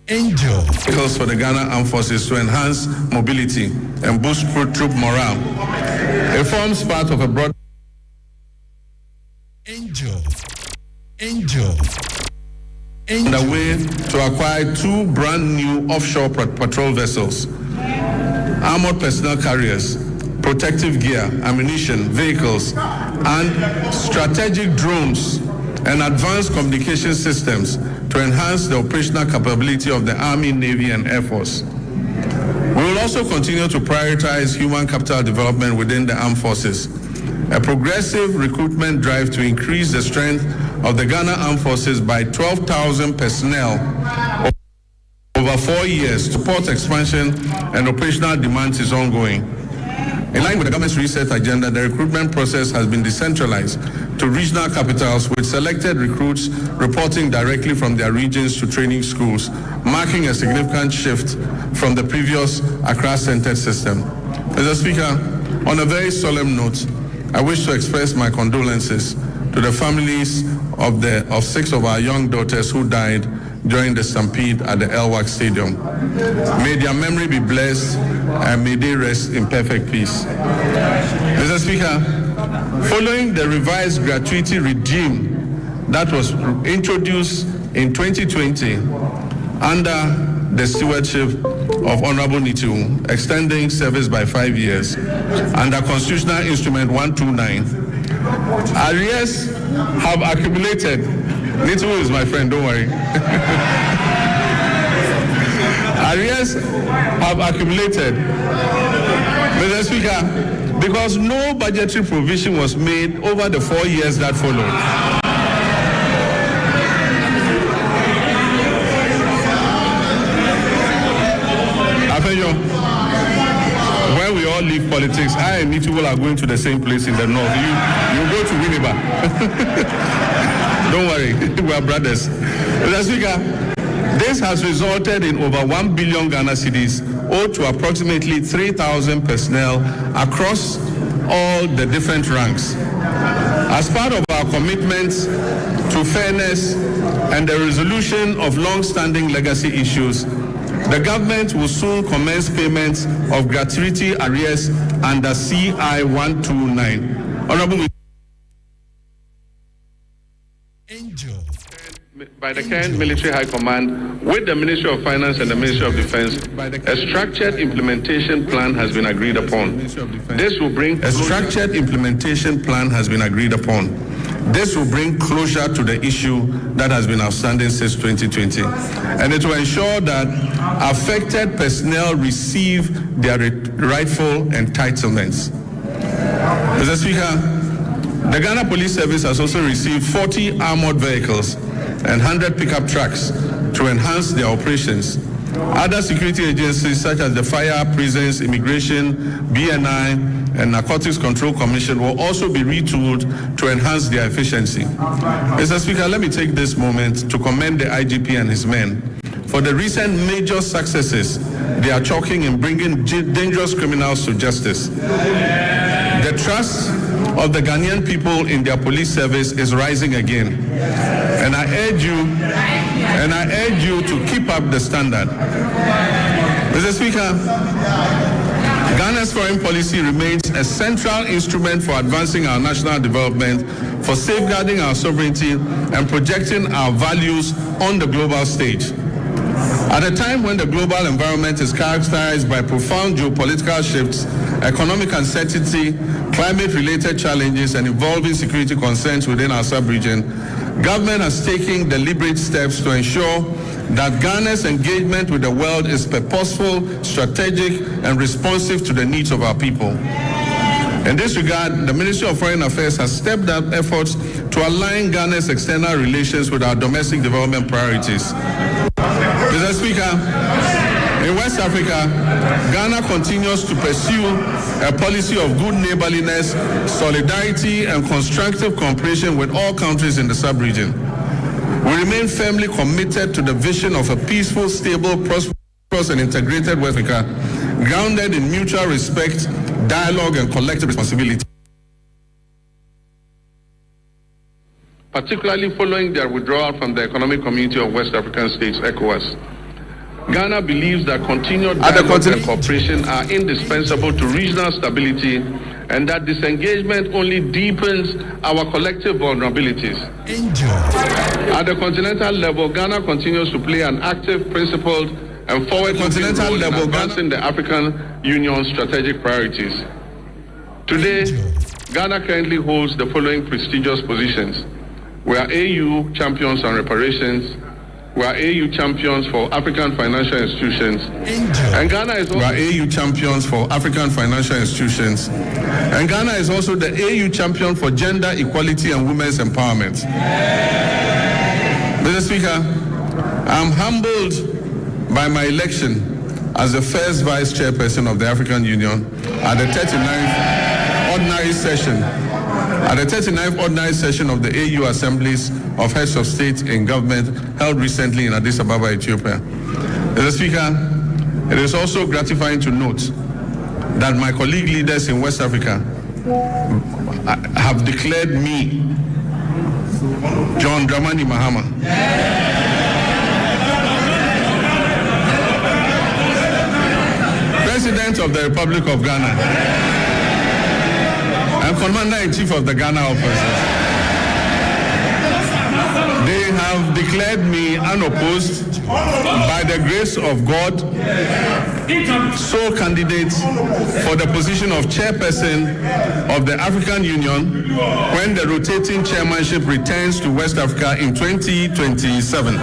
Vehicles for the Ghana Armed Forces to enhance mobility and boost troop morale. It forms part of a broad underway to acquire 2 brand new offshore patrol vessels, armored personnel carriers, protective gear, ammunition, vehicles, and strategic drones and advanced communication systems to enhance the operational capability of the Army, Navy, and Air Force. We will also continue to prioritize human capital development within the armed forces. A progressive recruitment drive to increase the strength of the Ghana Armed Forces by 12,000 personnel over 4 years to support expansion and operational demands is ongoing. In line with the government's reset agenda, the recruitment process has been decentralized to regional capitals, with selected recruits reporting directly from their regions to training schools, marking a significant shift from the previous Accra-centered system. Mr. Speaker, on a very solemn note, I wish to express my condolences to the families of 6 of our young daughters who died during the stampede at the Elwak Stadium. May their memory be blessed and may they rest in perfect peace. Mr. Speaker, following the revised gratuity regime that was introduced in 2020 under the stewardship of Honorable Nitu, extending service by 5 years, under Constitutional Instrument 129, arrears have accumulated. Nitu is my friend, don't worry. Arrears have accumulated, Mr. Speaker, because no budgetary provision was made over the 4 years that followed. When we all leave politics, I and Nitu are going to the same place in the north. You go to Winneba. Don't worry, we are brothers. Mr. Speaker, this has resulted in over 1 billion Ghana cedis owed to approximately 3,000 personnel across all the different ranks. As part of our commitment to fairness and the resolution of long-standing legacy issues, the government will soon commence payments of gratuity arrears under CI 129. Honorable by the Kent Military High Command with the Ministry of Finance and the Ministry of Defense, a structured implementation plan has been agreed upon. This will bring a structured implementation plan has been agreed upon. This will bring closure to the issue that has been outstanding since 2020, and it will ensure that affected personnel receive their rightful entitlements. Mr. Speaker, the Ghana Police Service has also received 40 armored vehicles and 100 pickup trucks to enhance their operations. Other security agencies such as the Fire, Prisons, Immigration, BNI, and Narcotics Control Commission will also be retooled to enhance their efficiency. Mr. Speaker, let me take this moment to commend the IGP and his men for the recent major successes they are chalking in bringing dangerous criminals to justice. The trust of the Ghanaian people in their police service is rising again. And I urge you to keep up the standard. Mr. Speaker, Ghana's foreign policy remains a central instrument for advancing our national development, for safeguarding our sovereignty, and projecting our values on the global stage. At a time when the global environment is characterized by profound geopolitical shifts, economic uncertainty, climate-related challenges, and evolving security concerns within our sub-region, government has taken deliberate steps to ensure that Ghana's engagement with the world is purposeful, strategic, and responsive to the needs of our people. In this regard, the Ministry of Foreign Affairs has stepped up efforts to align Ghana's external relations with our domestic development priorities. Mr. Speaker, in West Africa, Ghana continues to pursue a policy of good neighborliness, solidarity, and constructive cooperation with all countries in the sub-region. We remain firmly committed to the vision of a peaceful, stable, prosperous, and integrated West Africa, grounded in mutual respect, dialogue, and collective responsibility. Particularly following their withdrawal from the Economic Community of West African States, ECOWAS. Ghana believes that continued dialogue and cooperation are indispensable to regional stability, and that disengagement only deepens our collective vulnerabilities. At the continental level, Ghana continues to play an active, principled, and forward-looking role in advancing the African Union's strategic priorities. Today, Ghana currently holds the following prestigious positions. We are AU champions on reparations. We are AU champions for African financial institutions. And Ghana is also we are AU champions for African financial institutions. And Ghana is also the AU champion for gender equality and women's empowerment. Mr. Speaker, I'm humbled by my election as the first vice chairperson of the African Union at the 39th ordinary session. At the 39th ordinary session of the AU Assemblies of Heads of State in Government held recently in Addis Ababa, Ethiopia. Mr. Speaker, it is also gratifying to note that my colleague leaders in West Africa have declared me, John Dramani Mahama, President of the Republic of Ghana and Commander-in-Chief of the Ghana Opposition. They have declared me unopposed by the grace of God, sole candidate for the position of chairperson of the African Union when the rotating chairmanship returns to West Africa in 2027.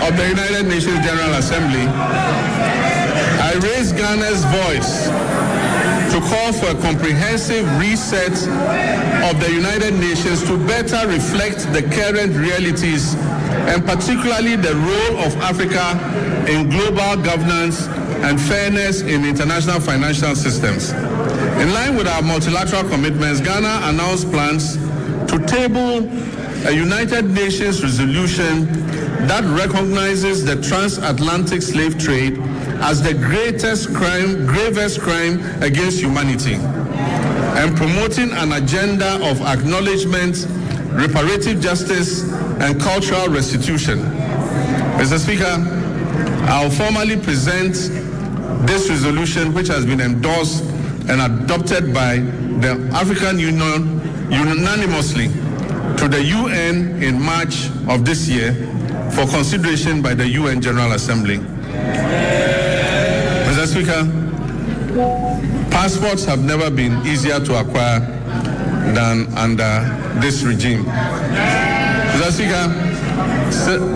Of the United Nations General Assembly, I raised Ghana's voice to call for a comprehensive reset of the United Nations to better reflect the current realities and particularly the role of Africa in global governance and fairness in international financial systems. In line with our multilateral commitments, Ghana announced plans to table a United Nations resolution that recognizes the transatlantic slave trade as the gravest crime against humanity, and promoting an agenda of acknowledgement, reparative justice, and cultural restitution. Mr. Speaker, I'll formally present this resolution, which has been endorsed and adopted by the African Union unanimously, to the UN in March of this year for consideration by the UN General Assembly. Mr. Speaker, passports have never been easier to acquire than under this regime. Mr. Speaker,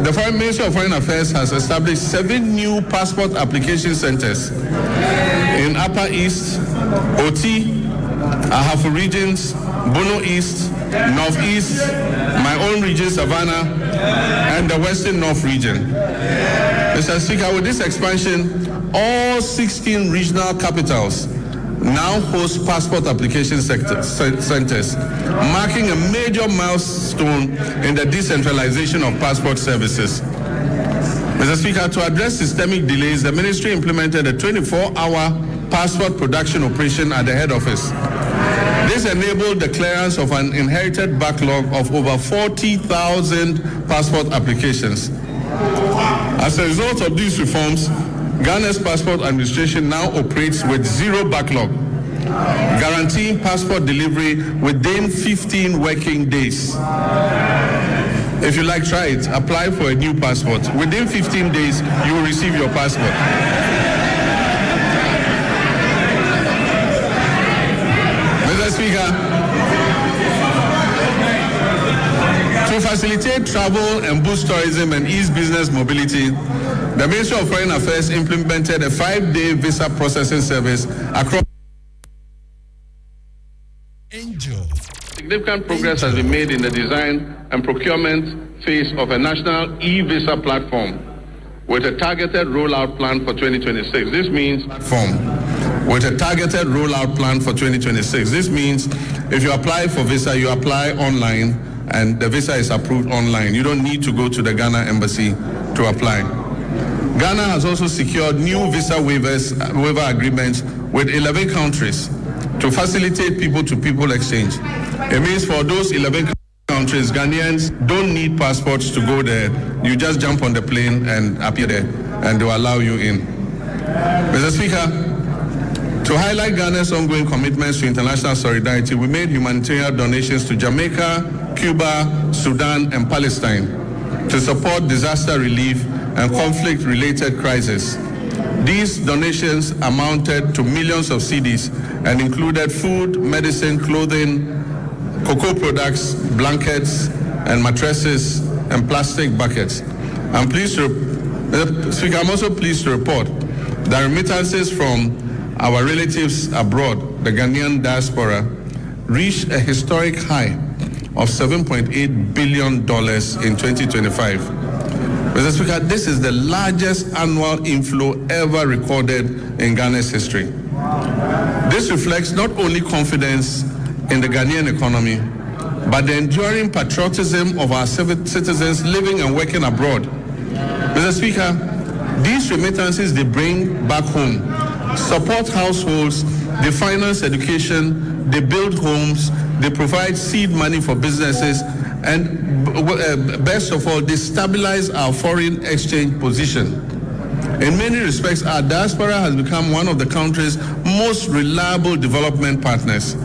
the Foreign Ministry of Foreign Affairs has established 7 new passport application centers in Upper East, Oti, Ahafo regions, Bono East, Northeast, my own region, Savannah, and the Western North region. Mr. Speaker, with this expansion, all 16 regional capitals now host passport application centers, marking a major milestone in the decentralization of passport services. Mr. Speaker, to address systemic delays, the ministry implemented a 24-hour passport production operation at the head office. This enabled the clearance of an inherited backlog of over 40,000 passport applications. As a result of these reforms, Ghana's passport administration now operates with 0 backlog, guaranteeing passport delivery within 15 working days. If you like, try it. Apply for a new passport. Within 15 days, you will receive your passport. Mr. Speaker, to facilitate travel and boost tourism and ease business mobility, the Ministry of Foreign Affairs implemented a 5-day visa processing service across. Significant progress has been made in the design and procurement phase of a national e-visa platform with a targeted rollout plan for 2026. This means This means if you apply for visa, you apply online and the visa is approved online. You don't need to go to the Ghana embassy to apply. Ghana has also secured new visa waiver agreements with 11 countries to facilitate people-to-people exchange. It means for those 11 countries, Ghanaians don't need passports to go there. You just jump on the plane and appear there, and they will allow you in. Mr. Speaker, to highlight Ghana's ongoing commitments to international solidarity, we made humanitarian donations to Jamaica, Cuba, Sudan, and Palestine to support disaster relief and conflict-related crises. These donations amounted to millions of cedis and included food, medicine, clothing, cocoa products, blankets, and mattresses, and plastic buckets. I'm also pleased to report that remittances from our relatives abroad, the Ghanaian diaspora, reached a historic high of $7.8 billion in 2025. Mr. Speaker, this is the largest annual inflow ever recorded in Ghana's history. This reflects not only confidence in the Ghanaian economy, but the enduring patriotism of our citizens living and working abroad. Mr. Speaker, these remittances they bring back home support households, they finance education, they build homes, they provide seed money for businesses, and best of all, they stabilize our foreign exchange position. In many respects, our diaspora has become one of the country's most reliable development partners.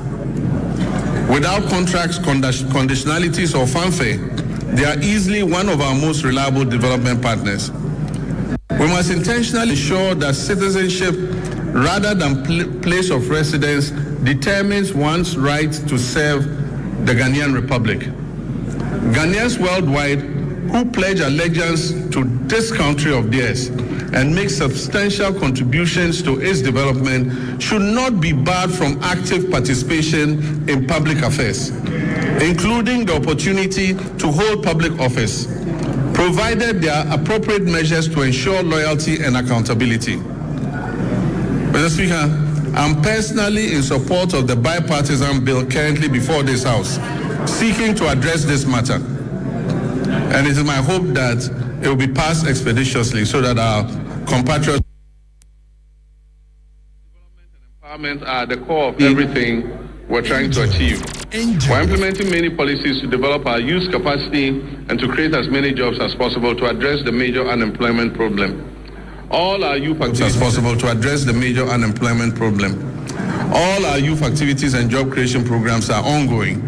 Without contracts, conditionalities, or fanfare, they are easily one of our most reliable development partners. We must intentionally ensure that citizenship, rather than place of residence, determines one's right to serve the Ghanaian Republic. Ghanaians worldwide who pledge allegiance to this country of theirs and make substantial contributions to its development should not be barred from active participation in public affairs, including the opportunity to hold public office. provided there are appropriate measures to ensure loyalty and accountability. Mr. Speaker, I'm personally in support of the bipartisan bill currently before this House, seeking to address this matter. And it is my hope that it will be passed expeditiously so that our compatriots. Development and empowerment are the core of everything we're trying to achieve. We're implementing many policies to develop our youth capacity and to create as many jobs as possible to address the major unemployment problem. All our youth activities and job creation programs are ongoing.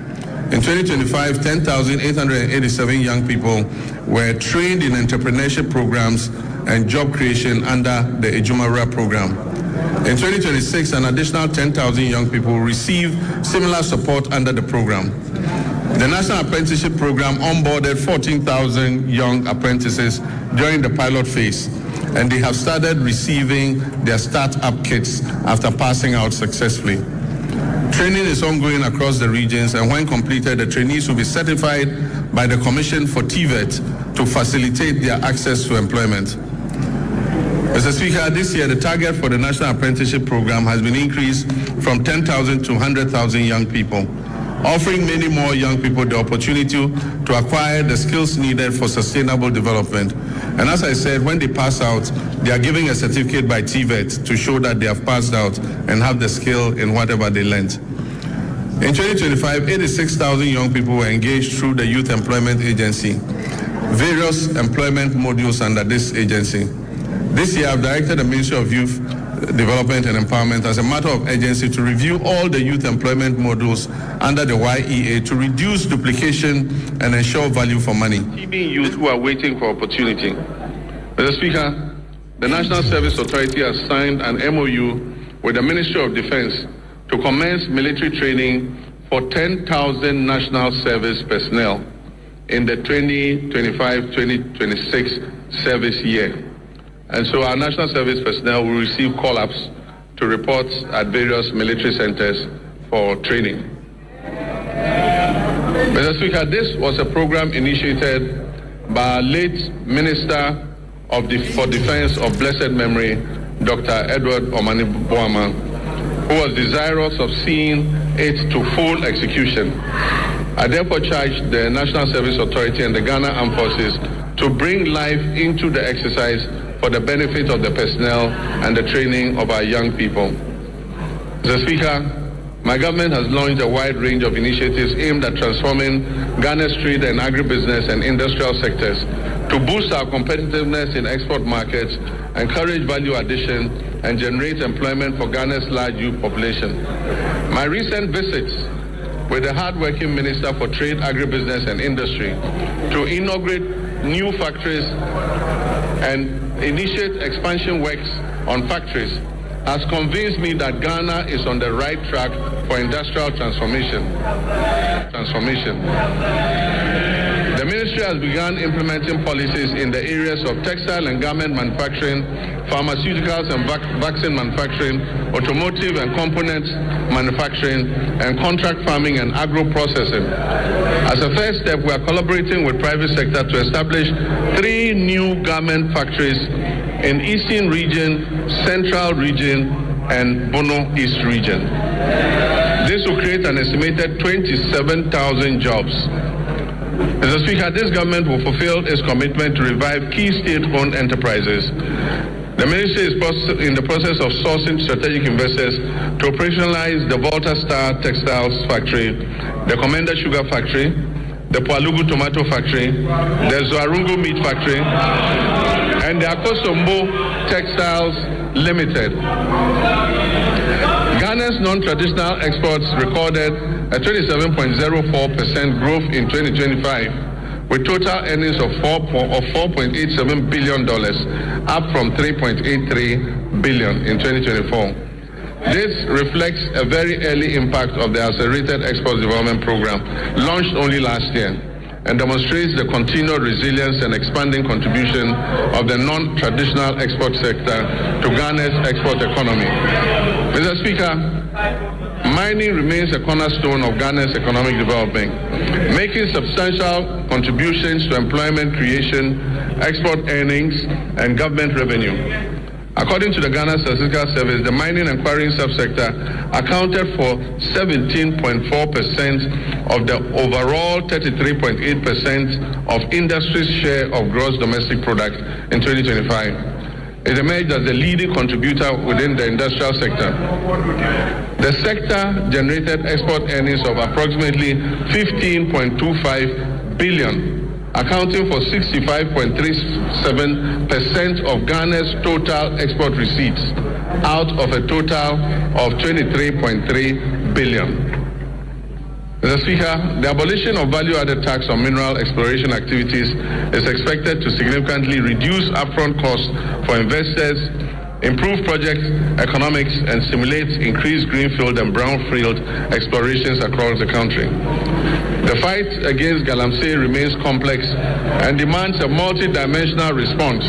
In 2025, 10,887 young people were trained in entrepreneurship programs and job creation under the Ejumawura program. In 2026, an additional 10,000 young people will receive similar support under the program. The National Apprenticeship Program onboarded 14,000 young apprentices during the pilot phase, and they have started receiving their start-up kits after passing out successfully. Training is ongoing across the regions, and when completed, the trainees will be certified by the Commission for TVET to facilitate their access to employment. Mr. Speaker, this year the target for the National Apprenticeship Program has been increased from 10,000 to 100,000 young people, offering many more young people the opportunity to acquire the skills needed for sustainable development. And as I said, when they pass out, they are giving a certificate by TVET to show that they have passed out and have the skill in whatever they learned. In 2025, 86,000 young people were engaged through the Youth Employment Agency, various employment modules under this agency. This year, I've directed the Ministry of Youth Development and Empowerment as a matter of urgency to review all the youth employment modules under the YEA to reduce duplication and ensure value for money. Keeping youth who are waiting for opportunity. Mr. Speaker, the National Service Authority has signed an MOU with the Ministry of Defense to commence military training for 10,000 national service personnel in the 2025-2026 service year. And so our national service personnel will receive call-ups to report at various military centers for training. Mr. Speaker, this was a program initiated by our late Minister for Defense of blessed memory, Dr. Edward Omani Boama, who was desirous of seeing it to full execution. I therefore charge the National Service Authority and the Ghana Armed Forces to bring life into the exercise for the benefit of the personnel and the training of our young people. Mr. Speaker, my government has launched a wide range of initiatives aimed at transforming Ghana's trade and agribusiness and industrial sectors to boost our competitiveness in export markets, encourage value addition, and generate employment for Ghana's large youth population. My recent visits with the hard-working Minister for Trade, Agribusiness and Industry to inaugurate new factories and initiate expansion works on factories has convinced me that Ghana is on the right track for industrial transformation. The ministry has begun implementing policies in the areas of textile and garment manufacturing, pharmaceuticals and vaccine manufacturing, automotive and components manufacturing, and contract farming and agro-processing. As a first step, we are collaborating with private sector to establish 3 new garment factories in Eastern Region, Central Region, and Bono East Region. This will create an estimated 27,000 jobs. Mr. Speaker, this government will fulfill its commitment to revive key state-owned enterprises. The ministry is in the process of sourcing strategic investors to operationalize the Volta Star Textiles Factory, the Commander Sugar Factory, the Pualugu Tomato Factory, the Zoarungu Meat Factory, and the Akosombo Textiles Limited. Ghana's non-traditional exports recorded a 27.04% growth in 2025, with total earnings of $4.87 billion, up from $3.83 billion in 2024. This reflects a very early impact of the Accelerated Export Development Program, launched only last year, and demonstrates the continued resilience and expanding contribution of the non-traditional export sector to Ghana's export economy. Mr. Speaker, mining remains a cornerstone of Ghana's economic development, making substantial contributions to employment creation, export earnings, and government revenue. According to the Ghana Statistical Service, the mining and quarrying subsector accounted for 17.4% of the overall 33.8% of industry's share of gross domestic product in 2025. It emerged as the leading contributor within the industrial sector. The sector generated export earnings of approximately 15.25 billion, accounting for 65.37% of Ghana's total export receipts, out of a total of 23.3 billion. Mr. Speaker, the abolition of value-added tax on mineral exploration activities is expected to significantly reduce upfront costs for investors, improve project economics, and stimulate increased greenfield and brownfield explorations across the country. The fight against galamsey remains complex and demands a multi-dimensional response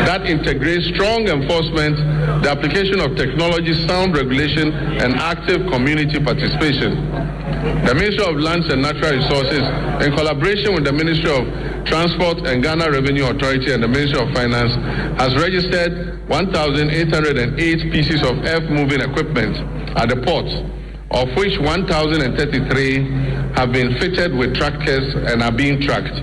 that integrates strong enforcement, the application of technology, sound regulation, and active community participation. The Ministry of Lands and Natural Resources, in collaboration with the Ministry of Transport and Ghana Revenue Authority and the Ministry of Finance, has registered 1,808 pieces of earth-moving equipment at the port, of which 1,033 have been fitted with trackers and are being tracked.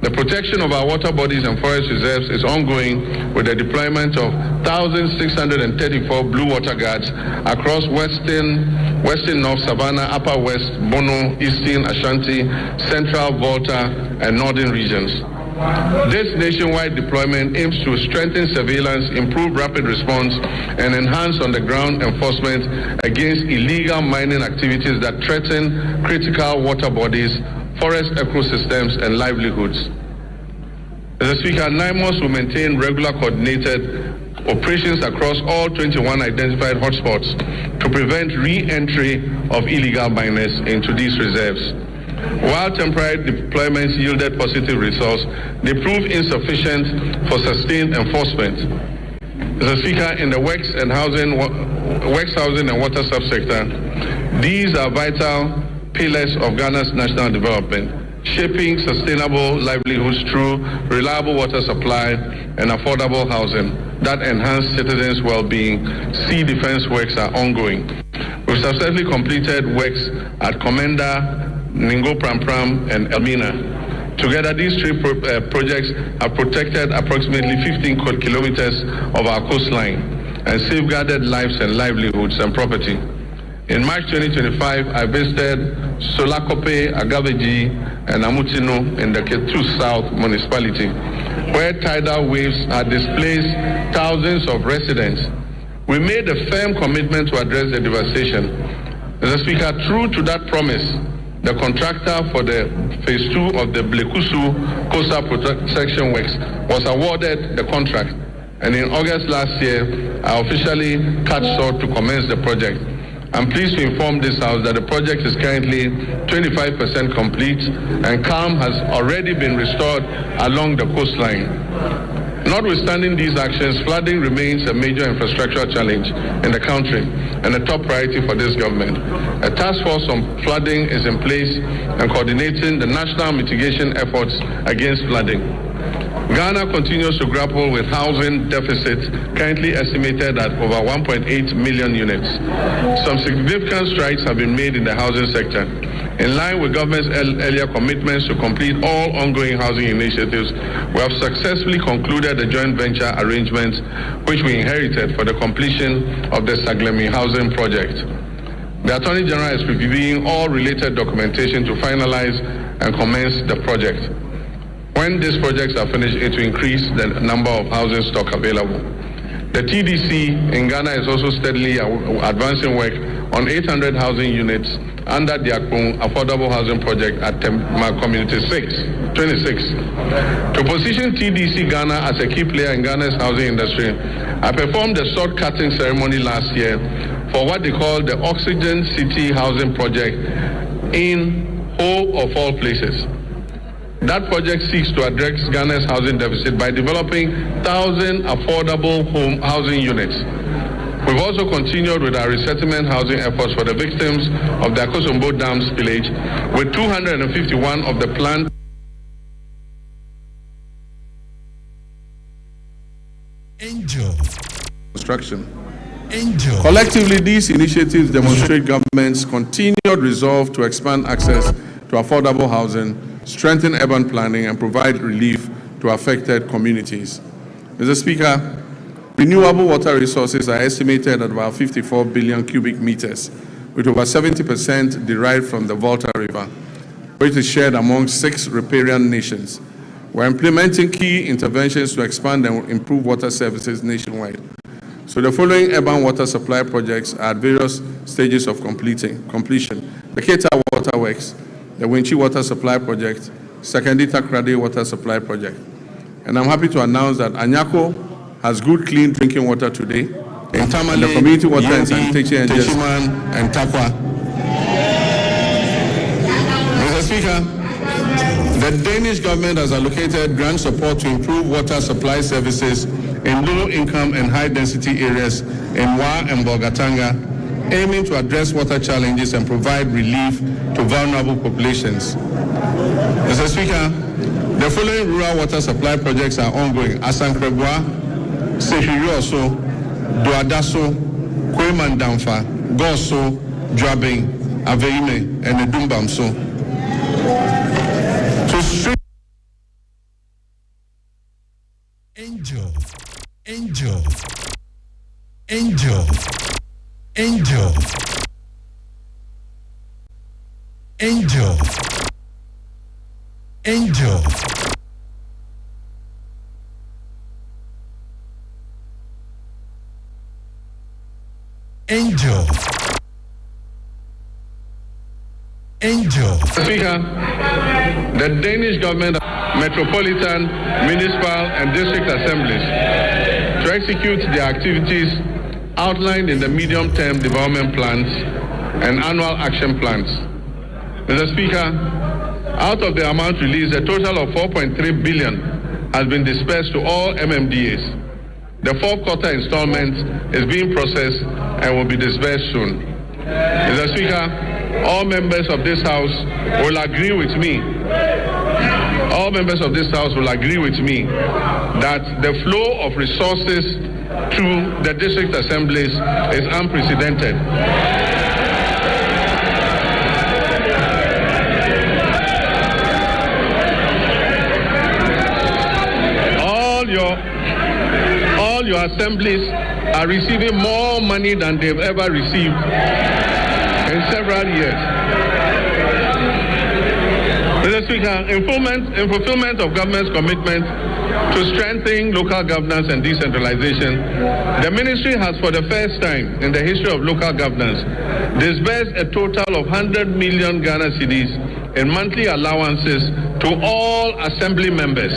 The protection of our water bodies and forest reserves is ongoing with the deployment of 1,634 blue water guards across Western North Savannah, Upper West, Bono, Eastern Ashanti, Central Volta, and Northern regions. This nationwide deployment aims to strengthen surveillance, improve rapid response, and enhance on-the-ground enforcement against illegal mining activities that threaten critical water bodies, forest ecosystems, and livelihoods. Mr. Speaker, NIMOS will maintain regular coordinated operations across all 21 identified hotspots to prevent re-entry of illegal miners into these reserves. While temporary deployments yielded positive results, they proved insufficient for sustained enforcement. Mr. Speaker, in the works housing and water subsector, these are vital pillars of Ghana's national development, shaping sustainable livelihoods through reliable water supply and affordable housing that enhance citizens' well-being. Sea defense works are ongoing. We've successfully completed works at Komenda, Ningo Pram, and Elmina. Together, these three projects have protected approximately 15 kilometers of our coastline and safeguarded lives and livelihoods and property. In March 2025, I visited Solakope, Agaveji, and Amutino in the Ketu South municipality, where tidal waves had displaced thousands of residents. We made a firm commitment to address the devastation. Mr. Speaker, true to that promise, the contractor for the phase 2 of the Blekusu Coastal Protection Works was awarded the contract, and in August last year, I officially cut short to commence the project. I'm pleased to inform this House that the project is currently 25% complete and calm has already been restored along the coastline. Notwithstanding these actions, flooding remains a major infrastructural challenge in the country and a top priority for this government. A task force on flooding is in place and coordinating the national mitigation efforts against flooding. Ghana continues to grapple with housing deficits currently estimated at over 1.8 million units. Some significant strides have been made in the housing sector. In line with government's earlier commitments to complete all ongoing housing initiatives, we have successfully concluded the joint venture arrangements which we inherited for the completion of the Saglemi housing project. The Attorney General is reviewing all related documentation to finalize and commence the project. When these projects are finished, it will increase the number of housing stock available. The TDC in Ghana is also steadily advancing work on 800 housing units under the Akpong Affordable Housing Project at Tema Community 26. To position TDC Ghana as a key player in Ghana's housing industry, I performed a sword cutting ceremony last year for what they call the Oxygen City Housing Project in Ho of all places. That project seeks to address Ghana's housing deficit by developing 1,000 affordable home housing units. We We've also continued with our resettlement housing efforts for the victims of the Akosombo Dam spillage, with 251 of the planned construction. Collectively, these initiatives demonstrate government's continued resolve to expand access to affordable housing, strengthen urban planning, and provide relief to affected communities. Mr. Speaker, renewable water resources are estimated at about 54 billion cubic meters, with over 70% derived from the Volta River, which is shared among 6 riparian nations. We're implementing key interventions to expand and improve water services nationwide. So the following urban water supply projects are at various stages of completion: the Keta Water Works, the Winchi Water Supply Project, Sekendita Krade Water Supply Project. And I'm happy to announce that Anyako has good, clean drinking water today. In Tamale, the community water and sanitation and Takwa. Mr. Speaker, the Danish government has allocated grant support to improve water supply services in low-income and high-density areas in Wa and Bolgatanga, aiming to address water challenges and provide relief to vulnerable populations. Mr. Speaker, the following rural water supply projects are ongoing: Asankrebwa, Sehirioso, Duadaso, Kwemandamfa, Goso, Dwabing, Aveime, and Edumbamso. Speaker, the Danish government, metropolitan, municipal, and district assemblies to execute the activities outlined in the medium-term development plans and annual action plans. Mr. Speaker, out of the amount released, a total of 4.3 billion has been dispersed to all MMDAs. The 4th quarter installment is being processed and will be dispersed soon. Mr. Speaker, all members of this House will agree with me. All members of this House will agree with me that the flow of resources to the district assemblies is unprecedented. All your assemblies are receiving more money than they've ever received in several years. Mr. Speaker, in fulfillment of government's commitment to strengthening local governance and decentralization, the ministry has, for the first time in the history of local governance, disbursed a total of 100 million Ghana cedis in monthly allowances to all assembly members.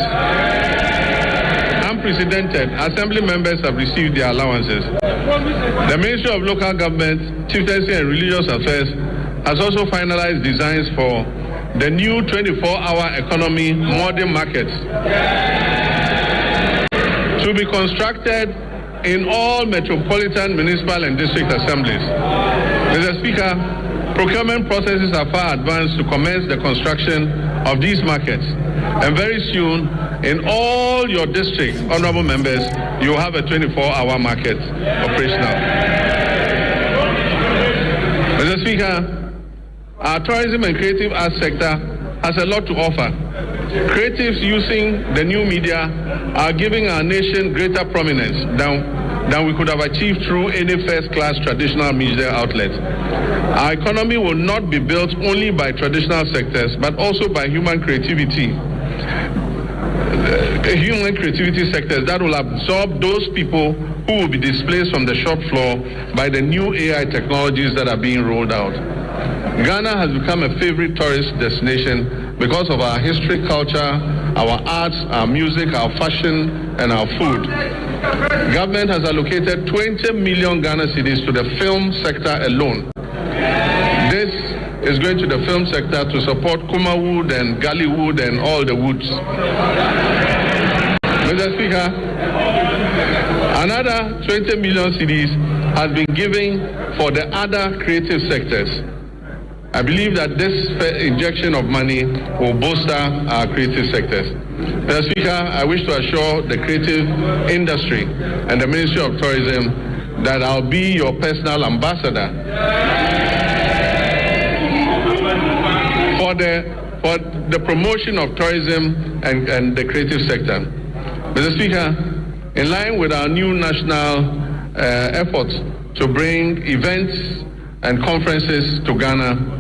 Unprecedented, assembly members have received their allowances. The Ministry of Local Government, Chieftaincy and Religious Affairs has also finalized designs for the new 24-hour economy modern markets to be constructed in all metropolitan, municipal, and district assemblies. Mr. Speaker, procurement processes are far advanced to commence the construction of these markets, and very soon, in all your districts, honorable members, you will have a 24-hour market operational. Mr. Speaker, our tourism and creative arts sector has a lot to offer. Creatives using the new media are giving our nation greater prominence than we could have achieved through any first-class traditional media outlet. Our economy will not be built only by traditional sectors, but also by human creativity sectors that will absorb those people who will be displaced from the shop floor by the new AI technologies that are being rolled out. Ghana has become a favorite tourist destination because of our history, culture, our arts, our music, our fashion, and our food. Government has allocated 20 million Ghana cedis to the film sector alone. This is going to the film sector to support Kumawood and Gollywood and all the woods. Mr. Speaker, another 20 million cedis has been given for the other creative sectors. I believe that this injection of money will bolster our creative sectors. Mr. Speaker, I wish to assure the creative industry and the Ministry of Tourism that I'll be your personal ambassador for the promotion of tourism and the creative sector. Mr. Speaker, in line with our new national efforts to bring events and conferences to Ghana,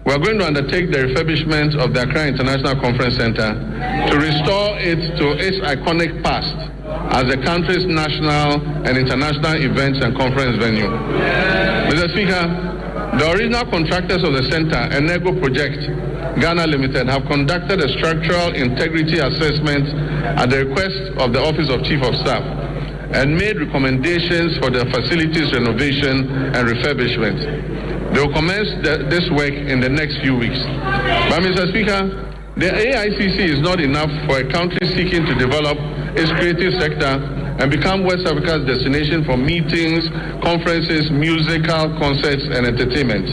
we are going to undertake the refurbishment of the Accra International Conference Center to restore it to its iconic past as the country's national and international events and conference venue. Mr. Speaker, the original contractors of the center, Enego Project Ghana Limited, have conducted a structural integrity assessment at the request of the Office of Chief of Staff and made recommendations for the facilities renovation and refurbishment. They will commence this work in the next few weeks. But Mr. Speaker, the AICC is not enough for a country seeking to develop its creative sector and become West Africa's destination for meetings, conferences, musical concerts, and entertainment.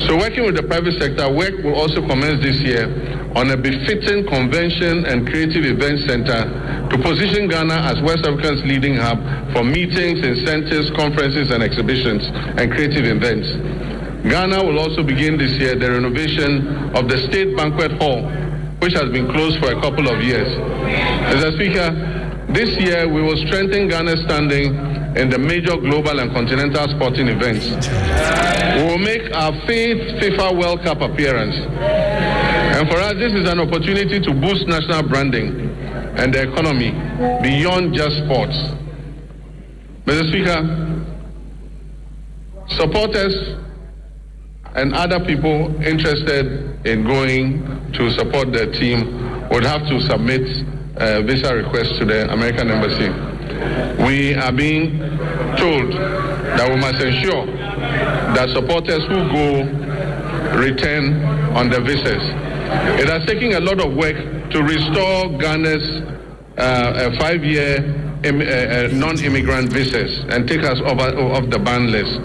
So working with the private sector, work will also commence this year on a befitting convention and creative event center to position Ghana as West Africa's leading hub for meetings, incentives, conferences, and exhibitions and creative events. Ghana will also begin this year the renovation of the State Banquet Hall, which has been closed for a couple of years. Mr. Speaker, this year we will strengthen Ghana's standing in the major global and continental sporting events. We will make our fifth FIFA World Cup appearance. And for us, this is an opportunity to boost national branding and the economy beyond just sports. Mr. Speaker, supporters and other people interested in going to support their team would have to submit visa requests to the American Embassy. We are being told that we must ensure that supporters who go return on their visas. It has taken a lot of work to restore Ghana's 5-year non-immigrant visas and take us off the ban list.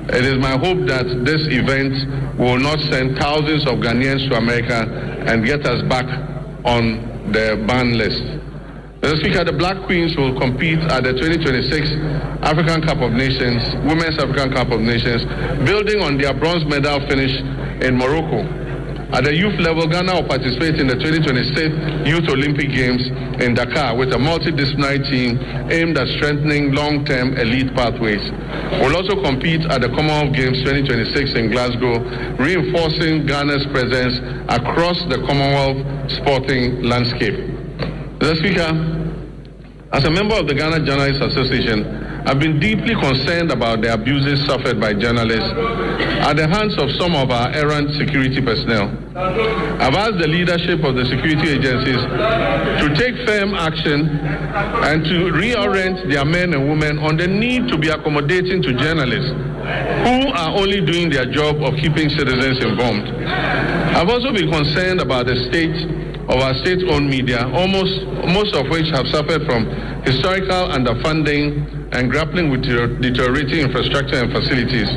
It is my hope that this event will not send thousands of Ghanaians to America and get us back on the ban list. Mr. Speaker, the Black Queens will compete at the 2026 African Cup of Nations, Women's African Cup of Nations, building on their bronze medal finish in Morocco. At the youth level, Ghana will participate in the 2026 Youth Olympic Games in Dakar with a multidisciplinary team aimed at strengthening long-term elite pathways. We'll also compete at the Commonwealth Games 2026 in Glasgow, reinforcing Ghana's presence across the Commonwealth sporting landscape. Mr. Speaker, as a member of the Ghana Journalists Association, I've been deeply concerned about the abuses suffered by journalists at the hands of some of our errant security personnel. I've asked the leadership of the security agencies to take firm action and to reorient their men and women on the need to be accommodating to journalists who are only doing their job of keeping citizens informed. I've also been concerned about the state of our state-owned media, most of which have suffered from historical underfunding and grappling with deteriorating infrastructure and facilities.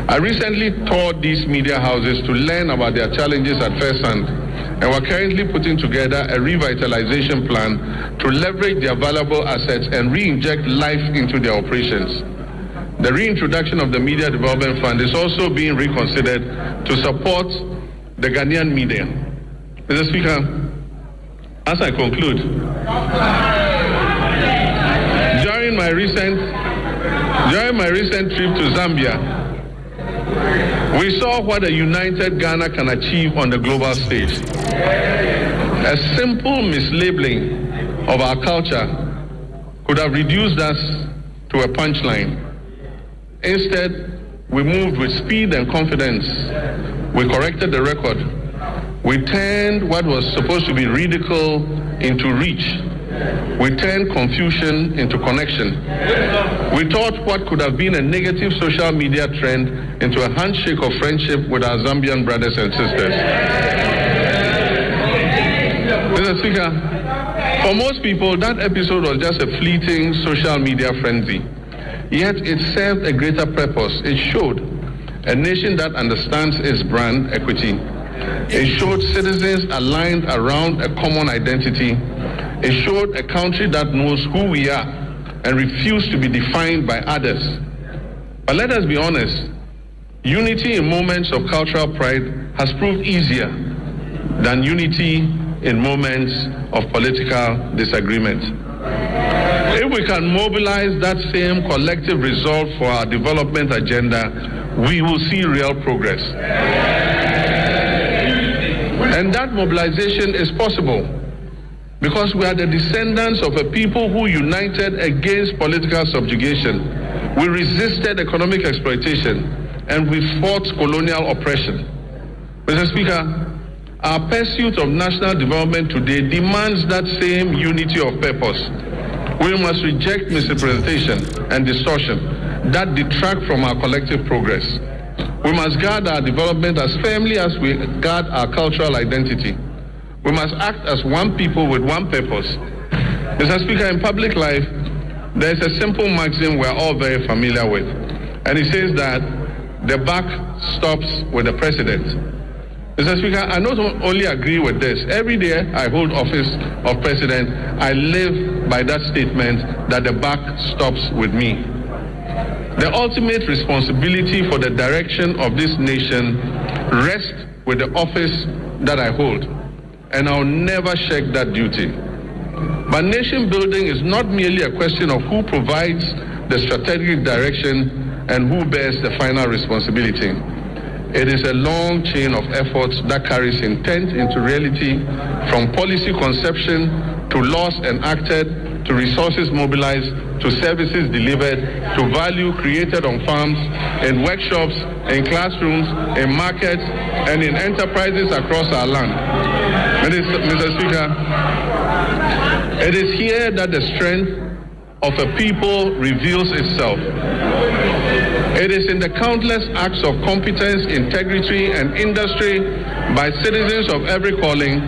I recently toured these media houses to learn about their challenges at first hand, and we're currently putting together a revitalization plan to leverage their valuable assets and re-inject life into their operations. The reintroduction of the Media Development Fund is also being reconsidered to support the Ghanaian media. Mr. Speaker, as I conclude, during my recent trip to Zambia, we saw what a united Ghana can achieve on the global stage. A simple mislabeling of our culture could have reduced us to a punchline. Instead, we moved with speed and confidence. We corrected the record. We turned what was supposed to be ridicule into reach. We turned confusion into connection. We taught what could have been a negative social media trend into a handshake of friendship with our Zambian brothers and sisters. Mr. Speaker, for most people, that episode was just a fleeting social media frenzy. yet it served a greater purpose. It showed a nation that understands its brand equity. It showed citizens aligned around a common identity. It showed a country that knows who we are and refused to be defined by others. But let us be honest, unity in moments of cultural pride has proved easier than unity in moments of political disagreement. If we can mobilize that same collective resolve for our development agenda, we will see real progress. And that mobilization is possible because we are the descendants of a people who united against political subjugation. We resisted economic exploitation and we fought colonial oppression. Mr. Speaker, our pursuit of national development today demands that same unity of purpose. We must reject misrepresentation and distortion that detract from our collective progress. We must guard our development as firmly as we guard our cultural identity. We must act as one people with one purpose. Mr. Speaker, in public life, there is a simple maxim we're all very familiar with, and it says that the buck stops with the president. Mr. Speaker, I not only agree with this. Every day I hold office of president, I live by that statement that the buck stops with me. The ultimate responsibility for the direction of this nation rests with the office that I hold, and I'll never shirk that duty. But nation building is not merely a question of who provides the strategic direction and who bears the final responsibility. It is a long chain of efforts that carries intent into reality, from policy conception to laws enacted, to resources mobilized, to services delivered, to value created on farms, in workshops, in classrooms, in markets, and in enterprises across our land. Mr. Speaker, it is here that the strength of a people reveals itself. It is in the countless acts of competence, integrity, and industry by citizens of every calling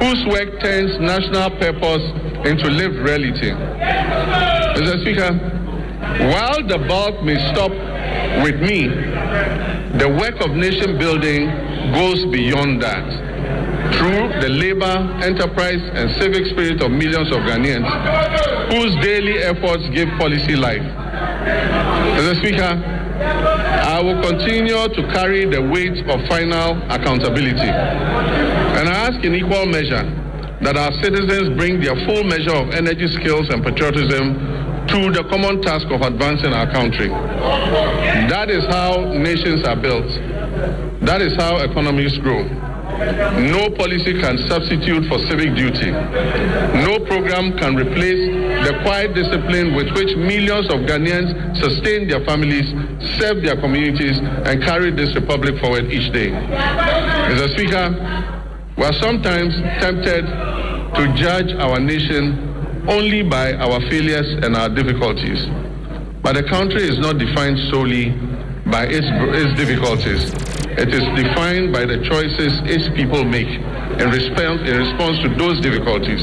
whose work turns national purpose into lived reality. Mr. Speaker, while the bulk may stop with me, the work of nation building goes beyond that. Through the labor, enterprise, and civic spirit of millions of Ghanaians whose daily efforts give policy life. Mr. Speaker, I will continue to carry the weight of final accountability. And I ask in equal measure that our citizens bring their full measure of energy, skills, and patriotism to the common task of advancing our country. That is how nations are built. That is how economies grow. No policy can substitute for civic duty. No program can replace the quiet discipline with which millions of Ghanaians sustain their families, serve their communities, and carry this republic forward each day. Mr. Speaker, we are sometimes tempted to judge our nation only by our failures and our difficulties. But the country is not defined solely by its difficulties. It is defined by the choices its people make in response to those difficulties.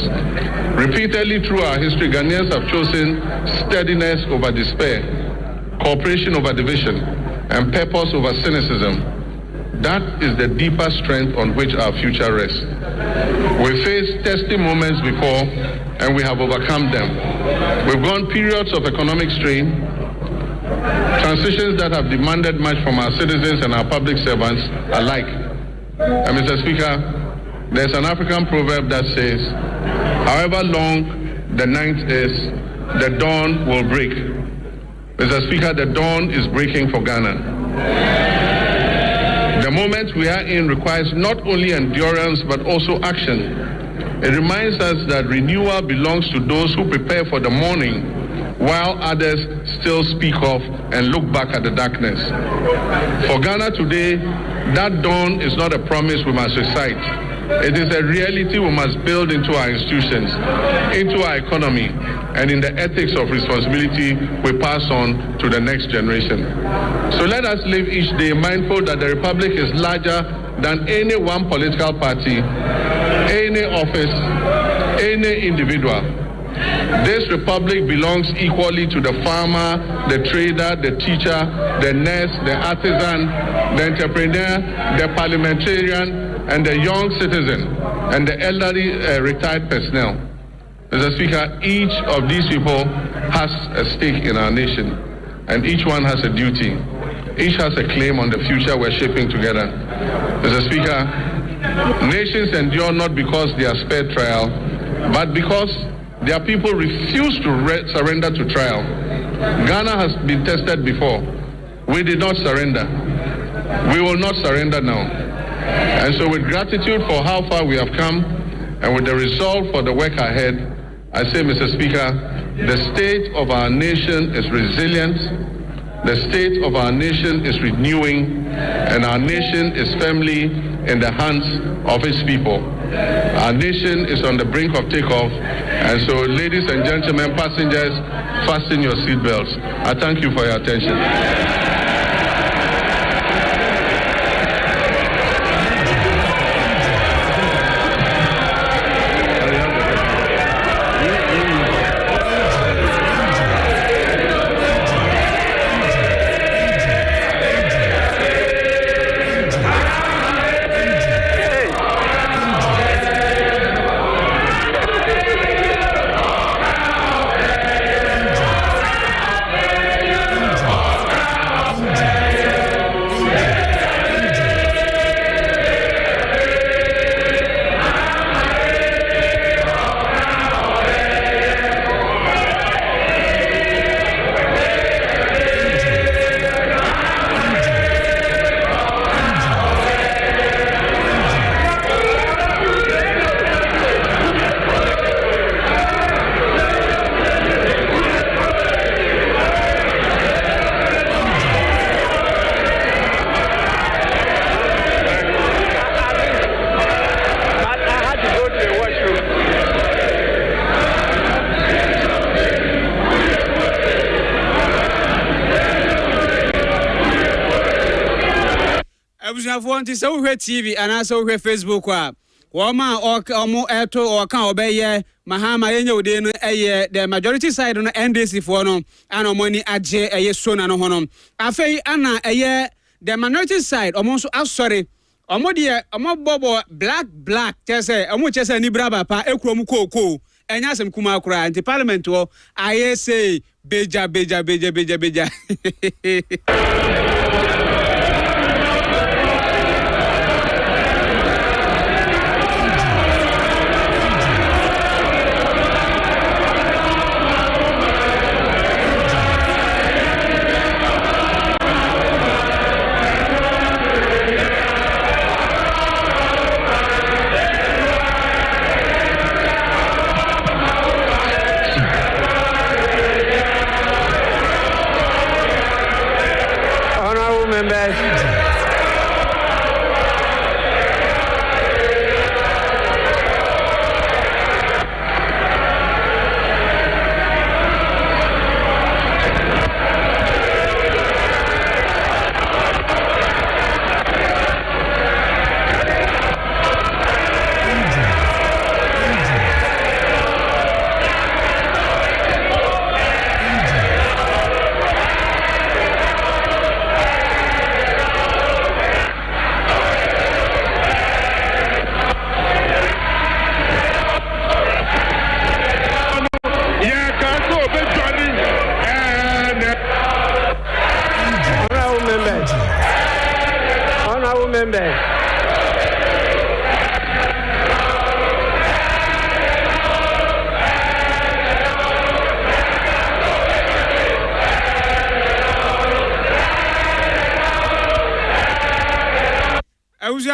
Repeatedly through our history, Ghanaians have chosen steadiness over despair, cooperation over division, and purpose over cynicism. That is the deeper strength on which our future rests. We faced testing moments before, and we have overcome them. We've gone periods of economic strain, transitions that have demanded much from our citizens and our public servants alike. And Mr. Speaker, there's an African proverb that says, however long the night is, the dawn will break. Mr. Speaker, the dawn is breaking for Ghana. The moment we are in requires not only endurance but also action. It reminds us that renewal belongs to those who prepare for the morning, while others still speak of and look back at the darkness. For Ghana today, that dawn is not a promise we must recite. It is a reality we must build into our institutions, into our economy, and in the ethics of responsibility we pass on to the next generation. So let us live each day mindful that the Republic is larger than any one political party, any office, any individual. This republic belongs equally to the farmer, the trader, the teacher, the nurse, the artisan, the entrepreneur, the parliamentarian, and the young citizen, and the elderly retired personnel. Mr. Speaker, each of these people has a stake in our nation, and each one has a duty. Each has a claim on the future we're shaping together. Mr. Speaker, nations endure not because they are spared trial, but because their people refuse to surrender to trial. Ghana has been tested before. We did not surrender. We will not surrender now. And so with gratitude for how far we have come and with the resolve for the work ahead, I say, Mr. Speaker, the state of our nation is resilient, the state of our nation is renewing, and our nation is firmly in the hands of its people. Our nation is on the brink of takeoff, and so, ladies and gentlemen, passengers, fasten your seatbelts. I thank you for your attention. Wanti so hwe TV ana so hwe Facebook a wo ma omo eto o kan obeye mahama yenye ode no eye the majority side no NDC for no ana mo ni age eye sona no hono afei ana eye the minority side omo so asori omo de omo bobo black chese omo chese ni braba pa ekuro koko enya asem kuma akura anti parliament wo aye say beja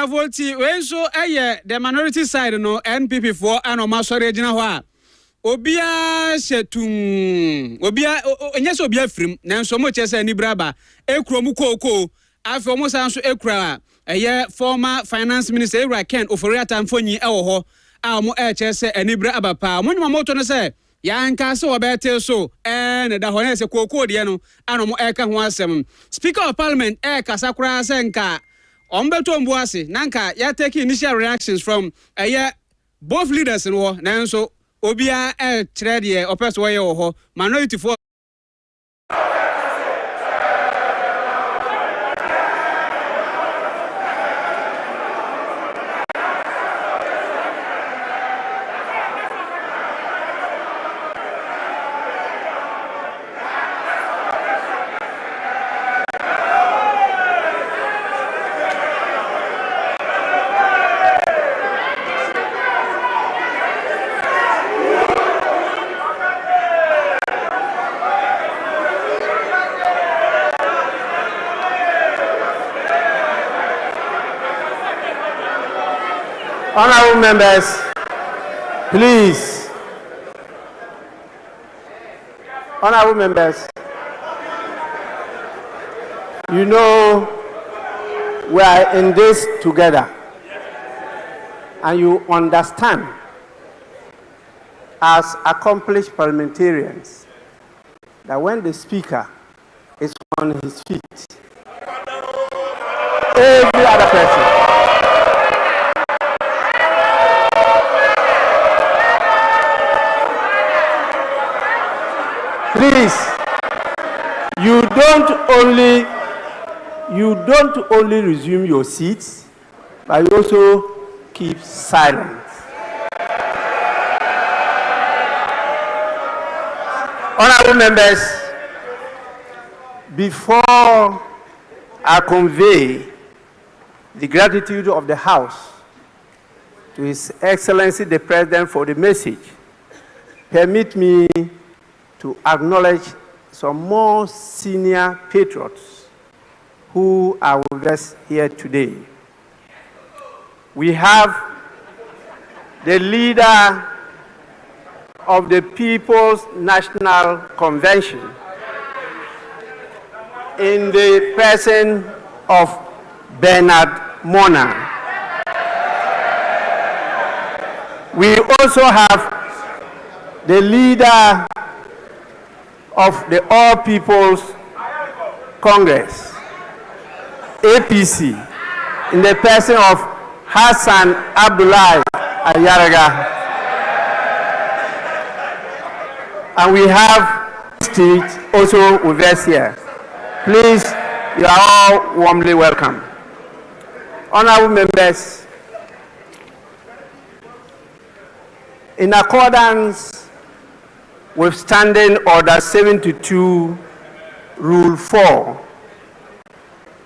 Volti when so the minority side no NPP for and ma sori gina ho a obia shetum obia onyeso obia frim nanso mo chese ni braba ekuro koko afi omo sanso ekura former finance minister Era Ken Oforiata Mfonyi ewo ho a mo chese anibra abapa mo nyuma moto no se yanka se obete so ne da ho na se koko de no ano mo eka ho asem Speaker of Parliament kasa kura se nka Ombeto Mbuasi, Nanka, ya take initial reactions from both leaders in war, Nanso, obia kyerɛ deɛ ɔpɛ so wɔyɛ wɔ hɔ minority for Honorable members, please. Honorable members, you know we are in this together, and you understand as accomplished parliamentarians that when the speaker is on his feet, every other person please, you don't only resume your seats, but you also keep silent. Honorable members, before I convey the gratitude of the House to His Excellency the President for the message, permit me to acknowledge some more senior patriots who are with us here today. We have the leader of the People's National Convention in the person of Bernard Mona. We also have the leader of the All People's Congress, APC, in the person of Hassan Abdullahi Ayaraga. And we have Street also with us here. Please, you are all warmly welcome. Honorable members, in accordance with Standing Order 72, Rule 4,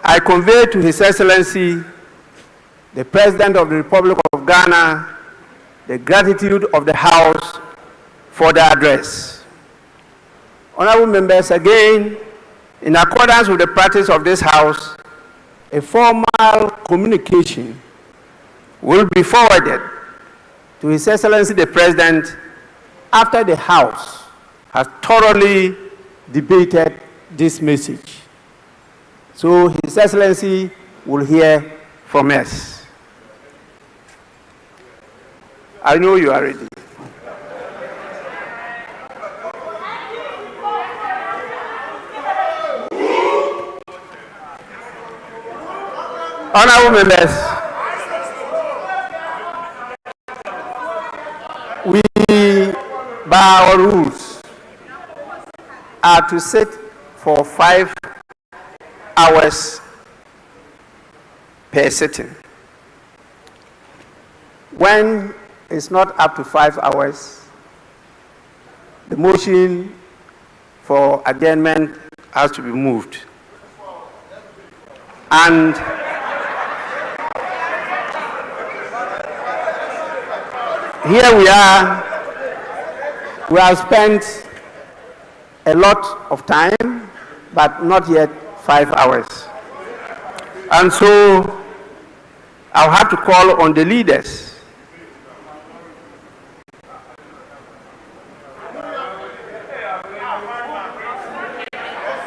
I convey to His Excellency, the President of the Republic of Ghana, the gratitude of the House for the address. Honorable members, again, in accordance with the practice of this House, a formal communication will be forwarded to His Excellency the President after the House has thoroughly debated this message. So His Excellency will hear from us. I know you are ready. Honorable members, we, by our rules, are to sit for 5 hours per sitting. When it's not up to 5 hours, the motion for adjournment has to be moved. And here we are. We have spent a lot of time, but not yet 5 hours. And so I'll have to call on the leaders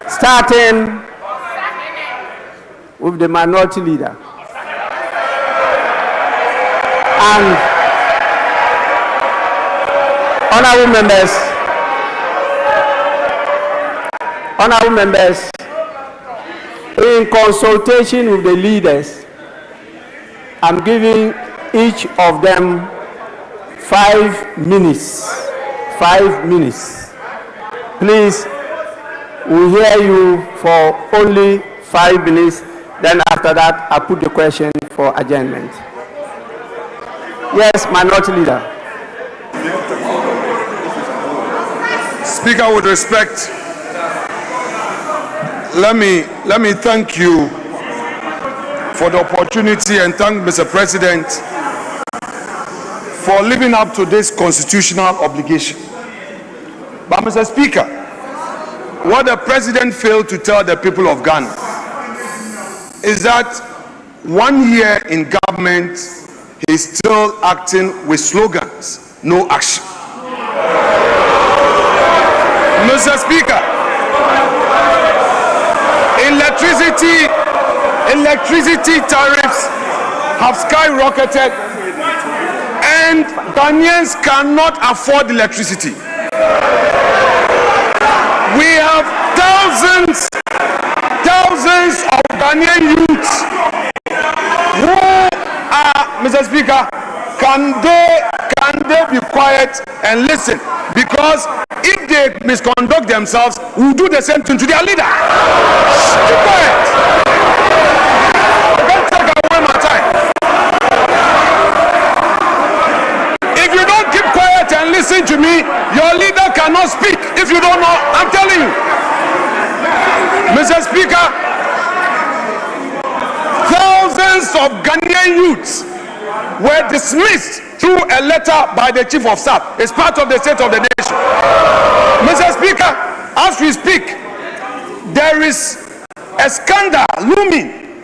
starting with the minority leader. And honorable members, in consultation with the leaders, I'm giving each of them 5 minutes. 5 minutes. Please, we hear you for only 5 minutes. Then after that, I put the question for adjournment. Yes, Minority Leader. Speaker, with respect, let me thank you for the opportunity and thank Mr. President for living up to this constitutional obligation. But Mr. Speaker, what the President failed to tell the people of Ghana is that 1 year in government, he is still acting with slogans, no action. Mr. Speaker, electricity tariffs have skyrocketed and Ghanaians cannot afford electricity. We have thousands of Ghanaian youths who are, Mr. Speaker, can they be quiet and listen? Because if they misconduct themselves, we'll do the same thing to their leader. Keep quiet. Don't take away my time. If you don't keep quiet and listen to me, your leader cannot speak. If you don't know, I'm telling you. Mr. Speaker, thousands of Ghanaian youths were dismissed through a letter by the Chief of Staff. It's part of the state of the nation. Mr. Speaker, as we speak, there is a scandal looming.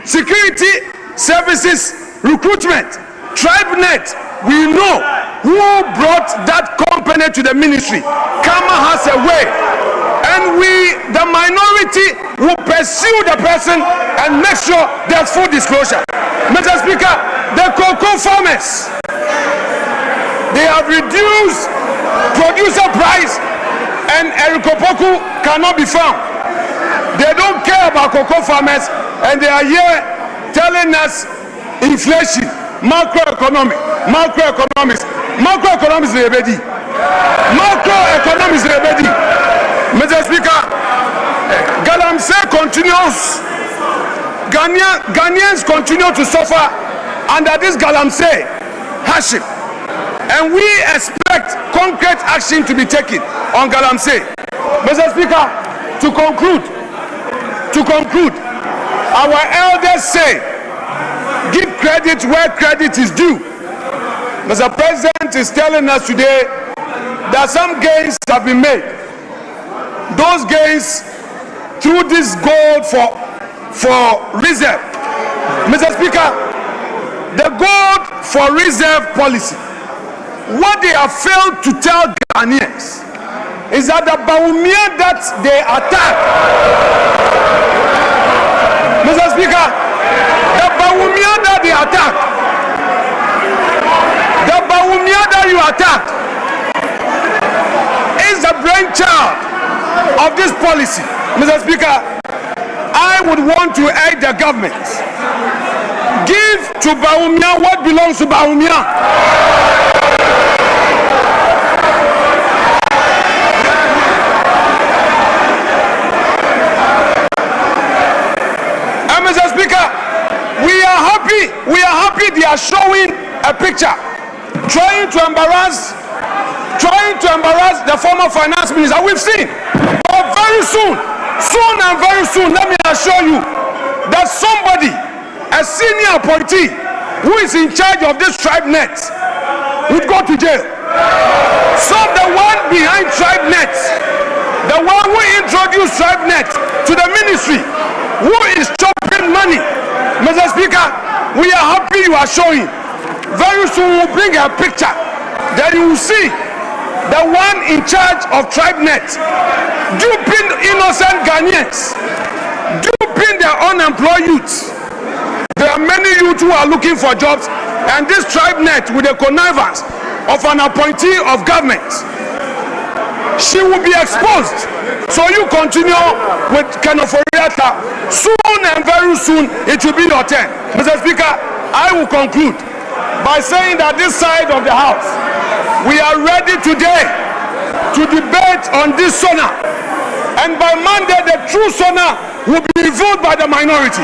Security services recruitment, TribeNet, we know who brought that company to the ministry. Kama has a way. And we, the minority, will pursue the person and make sure there's full disclosure. Mr. Speaker, the cocoa farmers, they have reduced producer price and Erikopoku cannot be found. They don't care about cocoa farmers and they are here telling us inflation, macroeconomics rebedi. Macroeconomics rebedi. Mr. Speaker, Galamsey continues. Ghanaians continue to suffer under this Galamsey hardship. And we expect concrete action to be taken on Galamsey. Mr. Speaker, to conclude, our elders say, give credit where credit is due. Mr. President is telling us today that some gains have been made. Those gains through this gold for reserve. Mr. Speaker, the gold for reserve policy, what they have failed to tell Ghanaians is that the Bawumia that they attack, Mr. Speaker, the Bawumia that they attack, the Bawumia that you attacked is the brainchild of this policy. Mr. Speaker, I would want to urge the government, give to Bawumia what belongs to Bawumia. Mr. Speaker, we are happy they are showing a picture trying to embarrass the former finance minister. We've seen, but very soon and very soon, let me assure you that somebody, a senior appointee who is in charge of this TribeNet, would go to jail. So the one behind TribeNet, the one who introduced TribeNet to the ministry, who is chopping money, Mr. Speaker, we are happy you are showing. Very soon we'll bring a picture that you will see the one in charge of TribeNet duping innocent Ghanaians, duping their unemployed youths. There are many youths who are looking for jobs, and this TribeNet, with the connivance of an appointee of government, she will be exposed. So you continue with Kenneth Oriata. Soon and very soon it will be your turn. Mr. Speaker, I will conclude by saying that this side of the house, we are ready today to debate on this SONA. And by Monday, the true SONA will be revealed by the minority.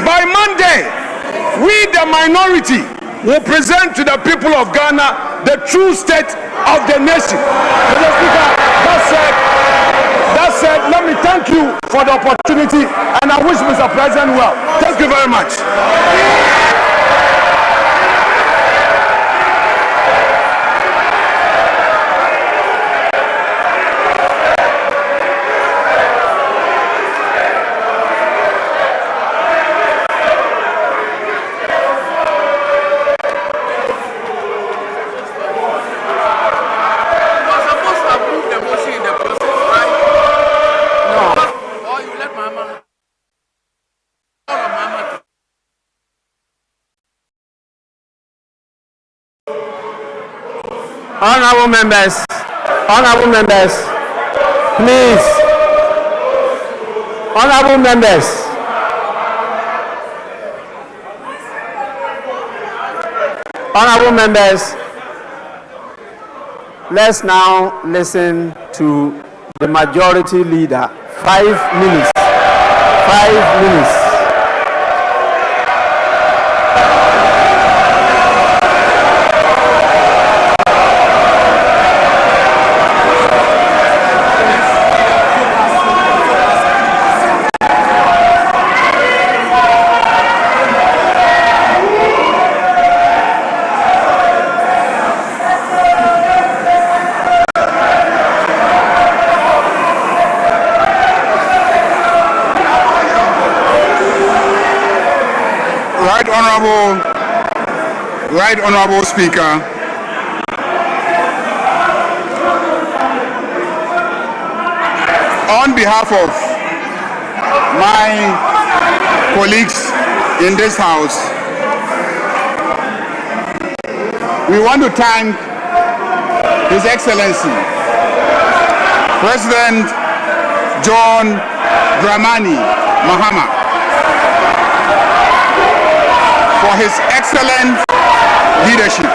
By Monday, we, the minority, will present to the people of Ghana the true state of the nation. Mr. Speaker, that said, let me thank you for the opportunity, and I wish Mr. President well. Thank you very much. Honorable members, please. Honorable members, let's now listen to the majority leader. 5 minutes. 5 minutes. Right Honorable Speaker, on behalf of my colleagues in this House, we want to thank His Excellency, President John Dramani Mahama, for his excellent leadership.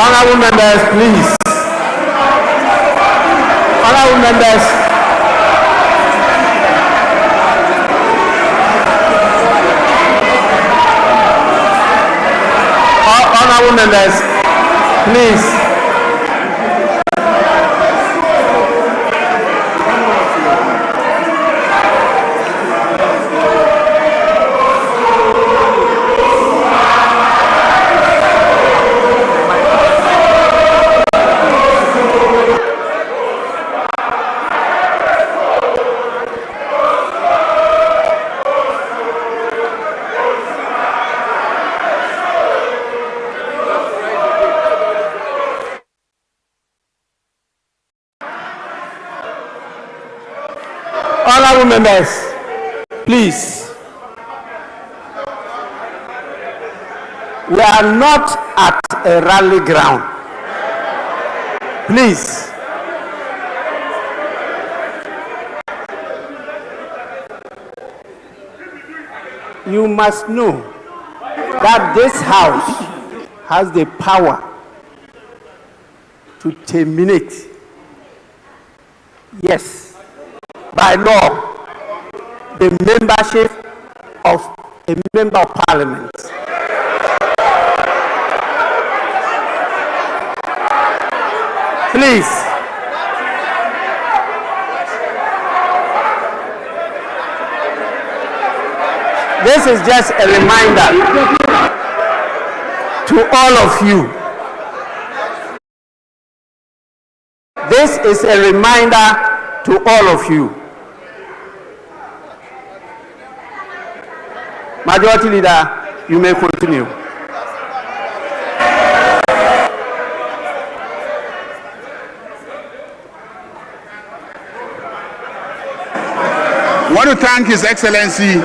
Honorable members, please. Honorable members. Honorable members, please. Honorable members, please. We are not at a rally ground. Please. You must know that this House has the power to terminate. Yes. By law, the membership of a member of parliament. Please. This is just a reminder to all of you. This is a reminder to all of you. Majority Leader, you may continue. I want to thank His Excellency,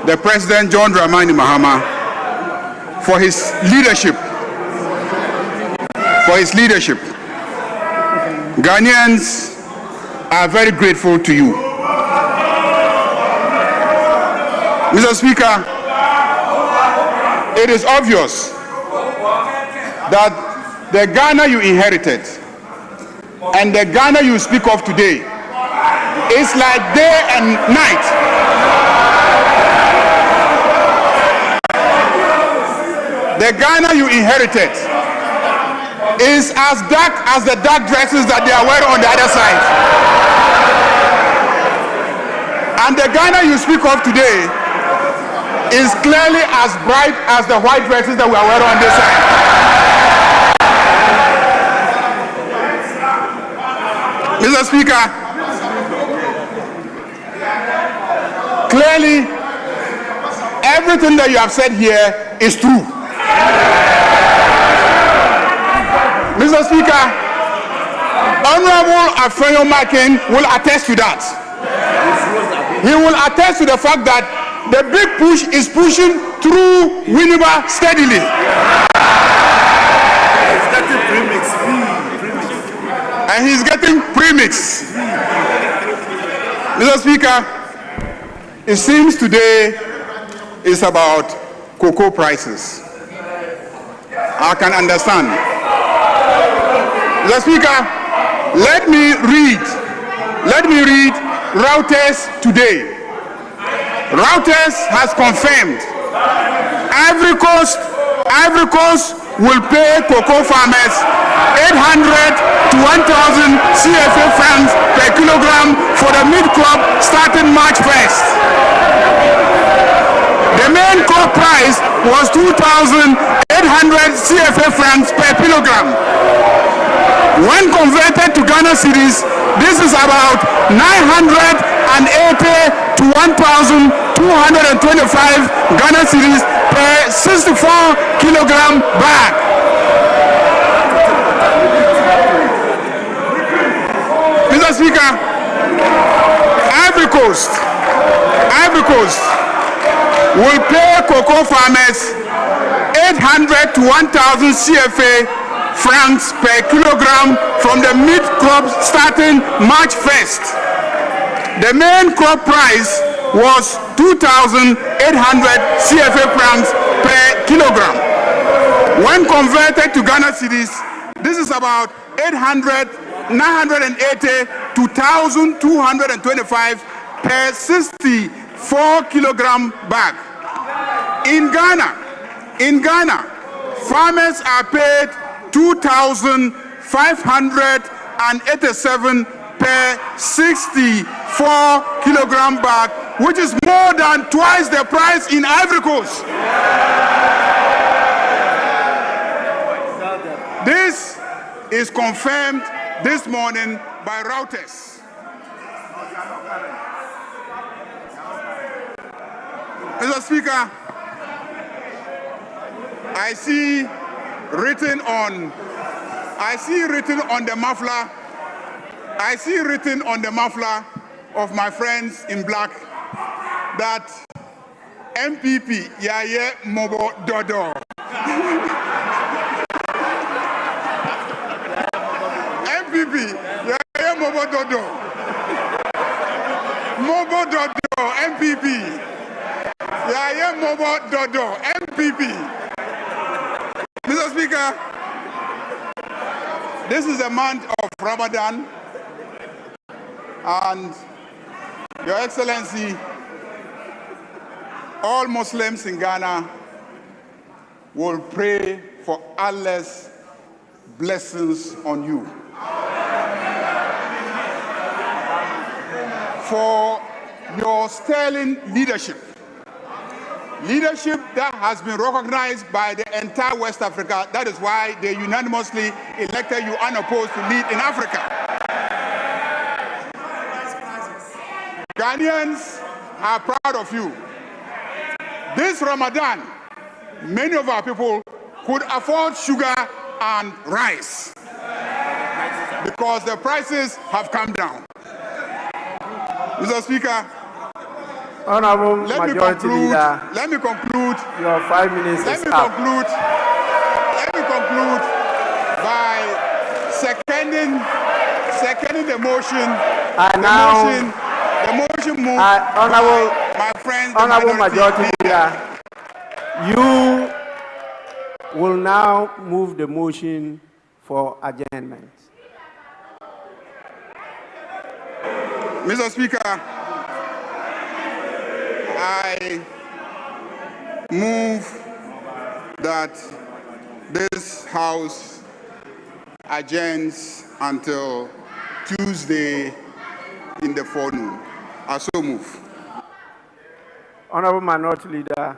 the President John Dramani Mahama, for his leadership. Ghanaians are very grateful to you. Mr. Speaker, it is obvious that the Ghana you inherited and the Ghana you speak of today is like day and night. The Ghana you inherited is as dark as the dark dresses that they are wearing on the other side. And the Ghana you speak of today is clearly as bright as the white dresses that we are wearing on this side. Mr. Speaker, clearly everything that you have said here is true. Mr. Speaker, Honorable Afenyo Makin will attest to that. He will attest to the fact that the big push is pushing through Winneba steadily. And he's getting premix. Mr. Speaker, it seems today is about cocoa prices. I can understand. Mr. Speaker, let me read Reuters today. Reuters has confirmed Ivory Coast will pay cocoa farmers 800 to 1,000 CFA francs per kilogram for the mid-crop starting March 1st. The main crop price was 2,800 CFA francs per kilogram. When converted to Ghana cedis, this is about 980 to 1,225 Ghana cedis per 64 kilogram bag. Mr. Speaker, Ivory Coast will pay cocoa farmers 800 to 1,000 CFA francs per kilogram from the mid-crop starting March 1st. The main crop price was 2,800 CFA francs per kilogram. When converted to Ghana cedis, this is about 980 to 1,225 per 64 kilogram bag. In Ghana, farmers are paid 2,587 per 64 kilogram bag, which is more than twice the price in Ivory Coast. This is confirmed this morning by Reuters. Mr. Speaker, I see written on the muffler of my friends in black that MPP Yaya Mobo Dodo. MPP Yaya Mobo Dodo. Mobo Dodo MPP. Yaya Mobo Dodo MPP. Mr. Speaker, this is a month of Ramadan, and Your Excellency, all Muslims in Ghana will pray for Allah's blessings on you. For your sterling leadership that has been recognized by the entire West Africa. That is why they unanimously elected you unopposed to lead in Africa. Ghanaians are proud of you. This Ramadan, many of our people could afford sugar and rice because the prices have come down. Mr. Speaker, Honorable Majority Leader, let me conclude. Your 5 minutes is up. Let me conclude by seconding seconding the motion. The motion moved Honorable, my friends, the Honorable majority Majority Leader, you will now move the motion for adjournment. Mr. Speaker, I move that this House adjourns until Tuesday in the forenoon. I so move. Honorable Minority Leader.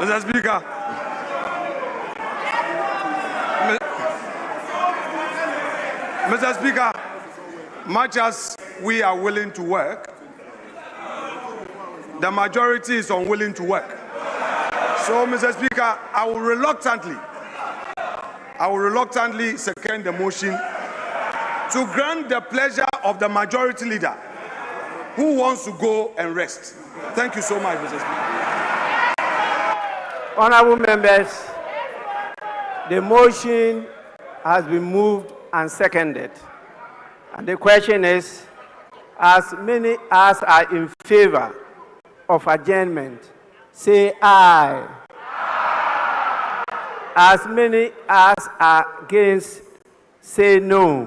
Mr. Speaker, Mr. Speaker, much as we are willing to work, the majority is unwilling to work. So, Mr. Speaker, I will reluctantly second the motion to grant the pleasure of the majority leader who wants to go and rest. Thank you so much, Mr. Speaker. Honorable members, the motion has been moved and seconded. And the question is, as many as are in favor of adjournment, say aye. As many as are against, say no.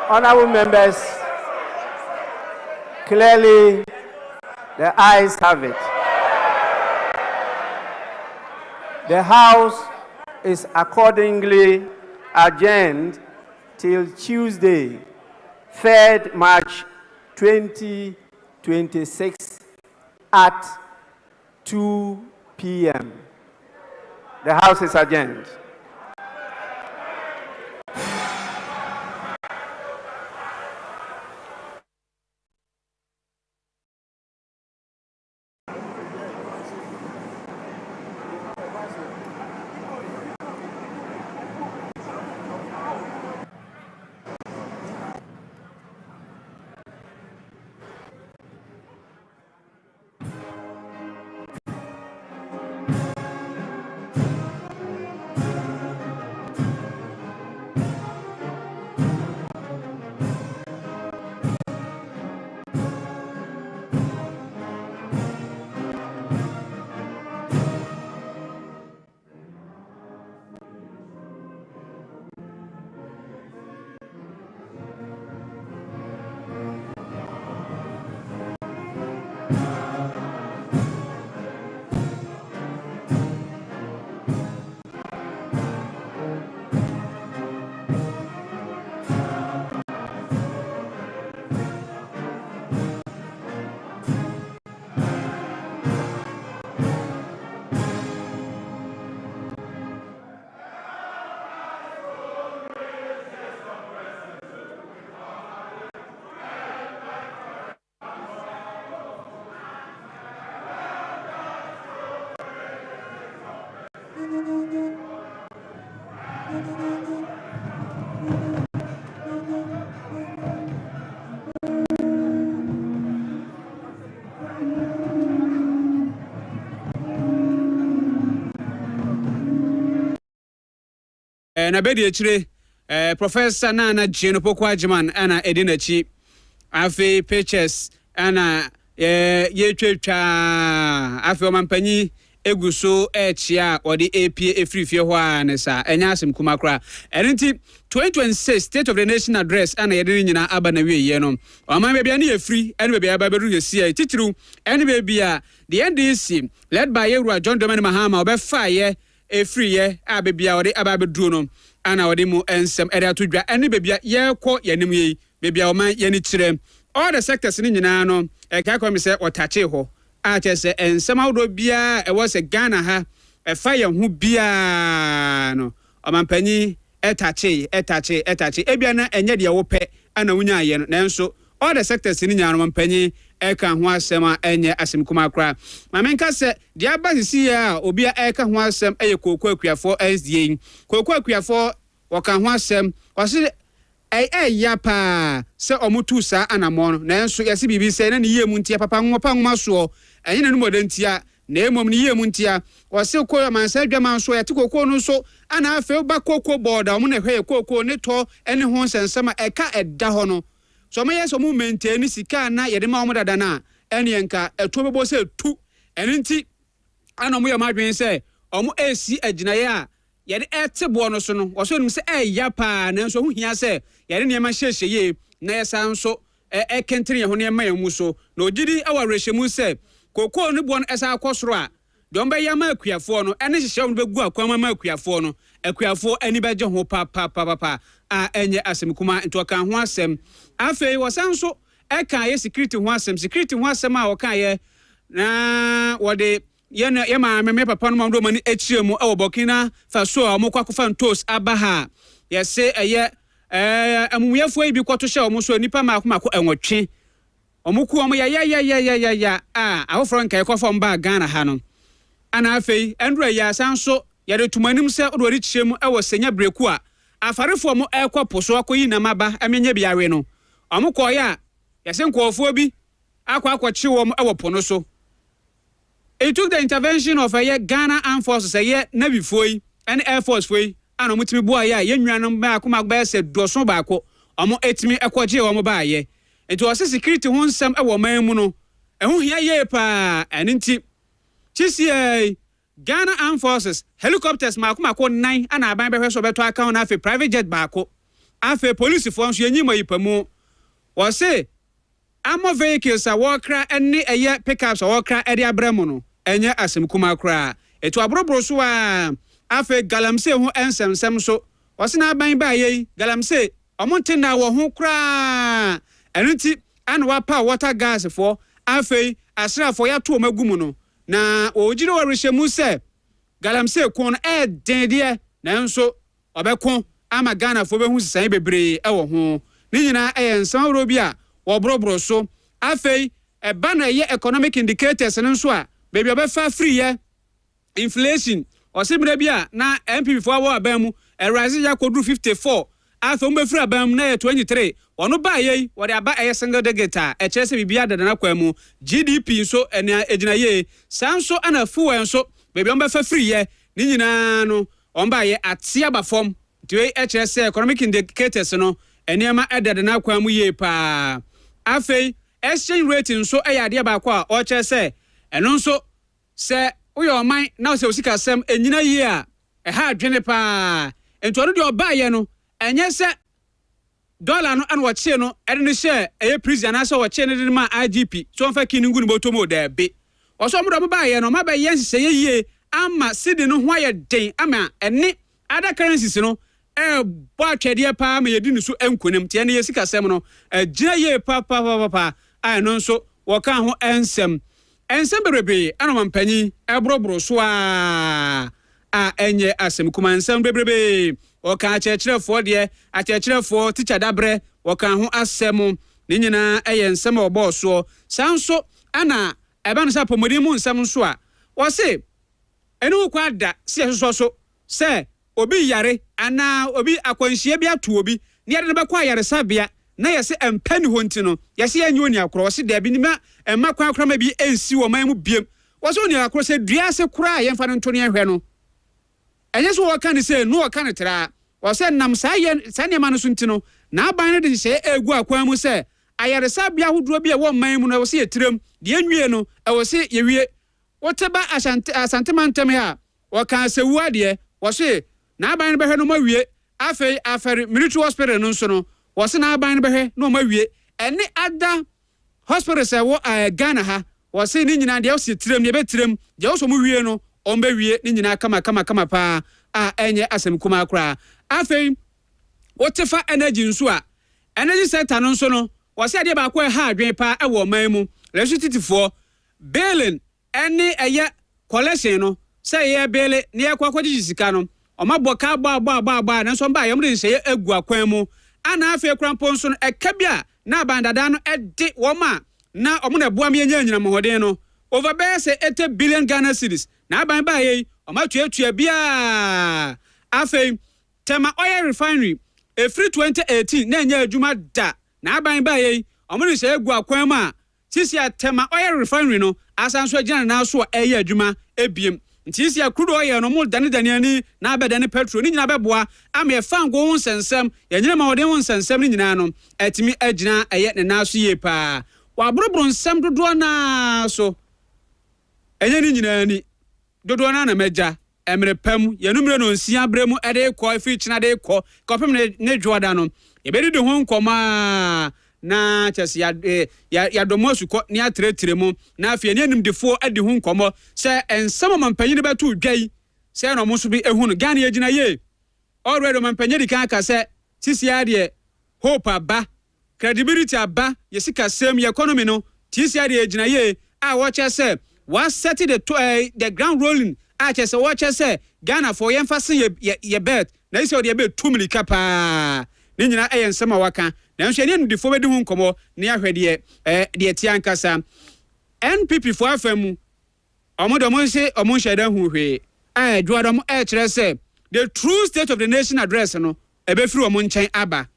Honorable members, clearly the ayes have it. The House is accordingly adjourned till Tuesday, 3rd March 2026 at 2 p.m. The House is adjourned. Na bedi echire Professor Nana Jane Pokwajiman ana edinachi afi purchase ana ye twetwa afi omampanyi eguso echia odi APA efrifie ho anesa enya asem kuma kra enti 2026 State of the Nation address ana yedini nyina aba na wiye no oman bebia na ye free ene bebia aba beru yesia titiru ene bebia the NDC led by Yewura John Dramani Mahama obefa ye efriye abebia odi aba beduru no ana odi mu ensem ere to dwa ene bebia ye kọ yanim yi bebia oman ye ni kire all the sectors ni nyina no ka kwa mi se otache ho a chese ensem awdo bia e wo se Ghana ha e fa ye hu bia no omampanyi etache ebia na enye de wo pe ana wunya ye no nanso all the sectors ni nyina no omampanyi eka ho asɛm a enye asɛm kuma kra ma menka sɛ de aba sisi a obi a eka ho asɛm eye kokɔ akuafo SDA kokɔ akuafo wɔka ho asɛm wɔse ya pa sɛ ɔmotu saa anamɔ no nanso yɛse bibi sɛ na ne yie mu ntia papa ngopa ngoma so ɛnyɛ ne mo dantia na emom ne yie mu ntia wɔse ko mansa dwama so yɛte kokɔ no so ana afɛ ba kokɔ bɔɔda ɔmo na hwɛ kokɔ ne tɔ ɛne ho nsɛnsɛm a ɛka ɛda hɔ no so ɔmo yɛ so mo maintain sika na yɛde ma ɔmo dada na ɛne nka ɛto bɛbɔ sɛ tu ɛne nti ana ɔmo yɛ madwen sɛ ɔmo esi agyinaye a yɛde ɛte boɔ no so no wɔso nim sɛ ya pa nanso ho hia sɛ yɛde nneɛma hyehyɛ yie na yɛsa nso ɛkentene yɛ ho nneɛma yɛ mu so na ogidi awɔ rehyɛmu sɛ kokoo ne boɔ no ɛsa akɔ soro a deɛ ɔmbɛyɛ ma akuafoɔ no ɛne hyehyɛ no bɛgu akwama ma akuafoɔ no akuafoɔ ani bɛgye ho pa a ɛnyɛ asɛm kuma nti ɔka ho asɛm afei wɔsan nso ɛka yɛ security ho asɛm a wɔka yɛ na wɔde yɛ maame papa no mamdo mani ekyire mu ɛwɔ Burkina Faso a ɔmokɔ akɔfa ntos aba ha yɛse ɛyɛ amumuyɛfoɔ yi bi kɔto hyɛ ɔmo so nipa maako ɛnwɔtwe ɔmoku ɔmo ya a ahoforɔ nkae kɔfa ɔmo ba Ghana ha no ana afei ɛndura yɛ asan so yɛde tumanim sɛ ɔde wɔde kyerɛ mu ɛwɔ senya breku a afarefoɔ mo ɛkɔ poso akɔyi nam aba ɛmenyɛ biawe no ɔmo kɔɔyɛ a yɛse nkɔɔfoɔ bi akɔkye wɔn ɛwɔ po no so. It took the intervention of Ghana Armed Forces, Navy Foy, and Air Force Foy, and Omutimi Boya, Yenuan Bakuma Bass, Doson Bako, Omo Etimi Aquaji or Mobaye. It was a security one some our Mamuno, and who here pa, and in tip. TCA Ghana Armed Forces, helicopters Makumako 9, and I buy the rest of the account of a private jet Bako. After police forms, you knew my pamo. Was say, Amo vehicles are walker and a pickups or walker at the Abramono, and ya asem kuma kra. Eto abrobro so a afe galamse ho ensem so. Was na ban ba ye galamse omonte na wo ho kra. Enunti an wapa water gas for afe asra for ya to magumu no. Na ojire wo rehyemu se galamse kon den de nanso obekon ama Ghana fo behu sisan bebre e wo ho. Ni nyina ensam robi a Obrobro so afei eba na ye economic indicators nso a baby obefa free ye inflation osimre bia na MPP fo awo abamu rise ya kodru 54 afei mbe free abamu na ye 23 ono ba ye wo de aba single digit a kyerese bibia dada na kwamu GDP so ena ejina ye sanso ana fuwe nso baby obefa free ye ni nyina no omba ye atia ba form tiwe kyerese economic indicators no eniema edada na kwamu ye pa afei exchange rate nso ade ba kwa o kyerese eno nso se uyoman na se osika sem enyina yi a ha adwene pa ento no de oba ye no enye se dollar no an wo kye no ede ne hye eye prison na se wo kye ne de ma IGP so mfa kini ngu ne botomo da be oso mo do ba ye no ma ba ye nhye ye ama sidi no ho aye den ama ene other currencies no bo atwede pa ma yedi ne so enkonem tie ne yesika sem no gina ye pa ai no nso wo kan ho ensem bebrebe anoma mpanyi ebrobro so a enye asem kuma ensem bebrebe wo kan akyerefo de akyerefo teacher dabre wo kan ho asem ne nyina eye ensem obo so sanso ana eba no sa pomodi mu ensem nso a wo se enu kwa da se so se obi yare ana obi akwanhie bi ato obi ne yare ne bekwa yare sabia na yese empani honti no yese yanyo ni akro wose da bi ni ma emma kwan akro ma bi ensi wo man mu biem wose oni akro se dua se kura yemfa no ntoni ehwe no enye so wo kan se no wo kan tra wose nam sane ma no so ntino na aban no de se egu akwan mu se ayare sabia hoduro bi e wo man mu no wose yetirem de enwie no e wose yewie woteba asante mantem ha wo kan se wuade wose na aban behwe no mawie aferi military hospital no so no wose na aban behwe no mawie ene ada hospital se wo Ghana ha wose ni nyina de wose tirem ne betirem de wose mo wie no on be wie ni nyina kama pa enye asem kuma akra afei wotefa energy nso a energy sector no so no wose ade ba kwa ha adwen pa e wo man mu electricity for billing ene eye collection no say ye bill ne yakwa kwaji sika no omabo ka ba na so mba yom de sey egu akwan mu ana afi krampo nso no ekabia na bandada no ede wo ma na omo na boa me nyina mohoden no over be say 80 billion Ghana cedis na aban ba ye omatuatua bia afei Tema Oil Refinery free 2018 na nya adwuma da na aban ba ye omo ni se egu akwan ma sisia Tema Oil Refinery no asanso agina na so eye adwuma ebiem ntisia crude oil no mo dane ani na abedane petrol ni nyina beboa ama fango ho sensem ye nyina ma wode ho sensem ni nyina no atimi agina eye ne na so ye pa wa boroboro nsem dodo na so enye ni nyina ni dodo na meja emre pam ye numre no nsia bremu ede ko free china de ko kopem ne dwoda no ye be de ho nkoma na chese ya domosu ko ni atretire mu na afie ne animdefo ade ho nkomo se ensam mampanyi be to dwai se no mo so bi ehunu Ghana ye gina ye already mampanyi di kan aka se sisi ade hope aba credibility aba yesika sem ye economy no sisi ade gina ye a wo chese was set the ground rolling a chese wo chese Ghana for yemfase ye bet na isi ode be 2 milika pa ni nyina ensam waka na nhwe ne ndifo bedi hu nkomo ne ahwede de ti ankasa NPP fo afamu omodo monse omonhwe da hu hwe dwadom kire se the true state of the nation address no ebe firi omon nchen aba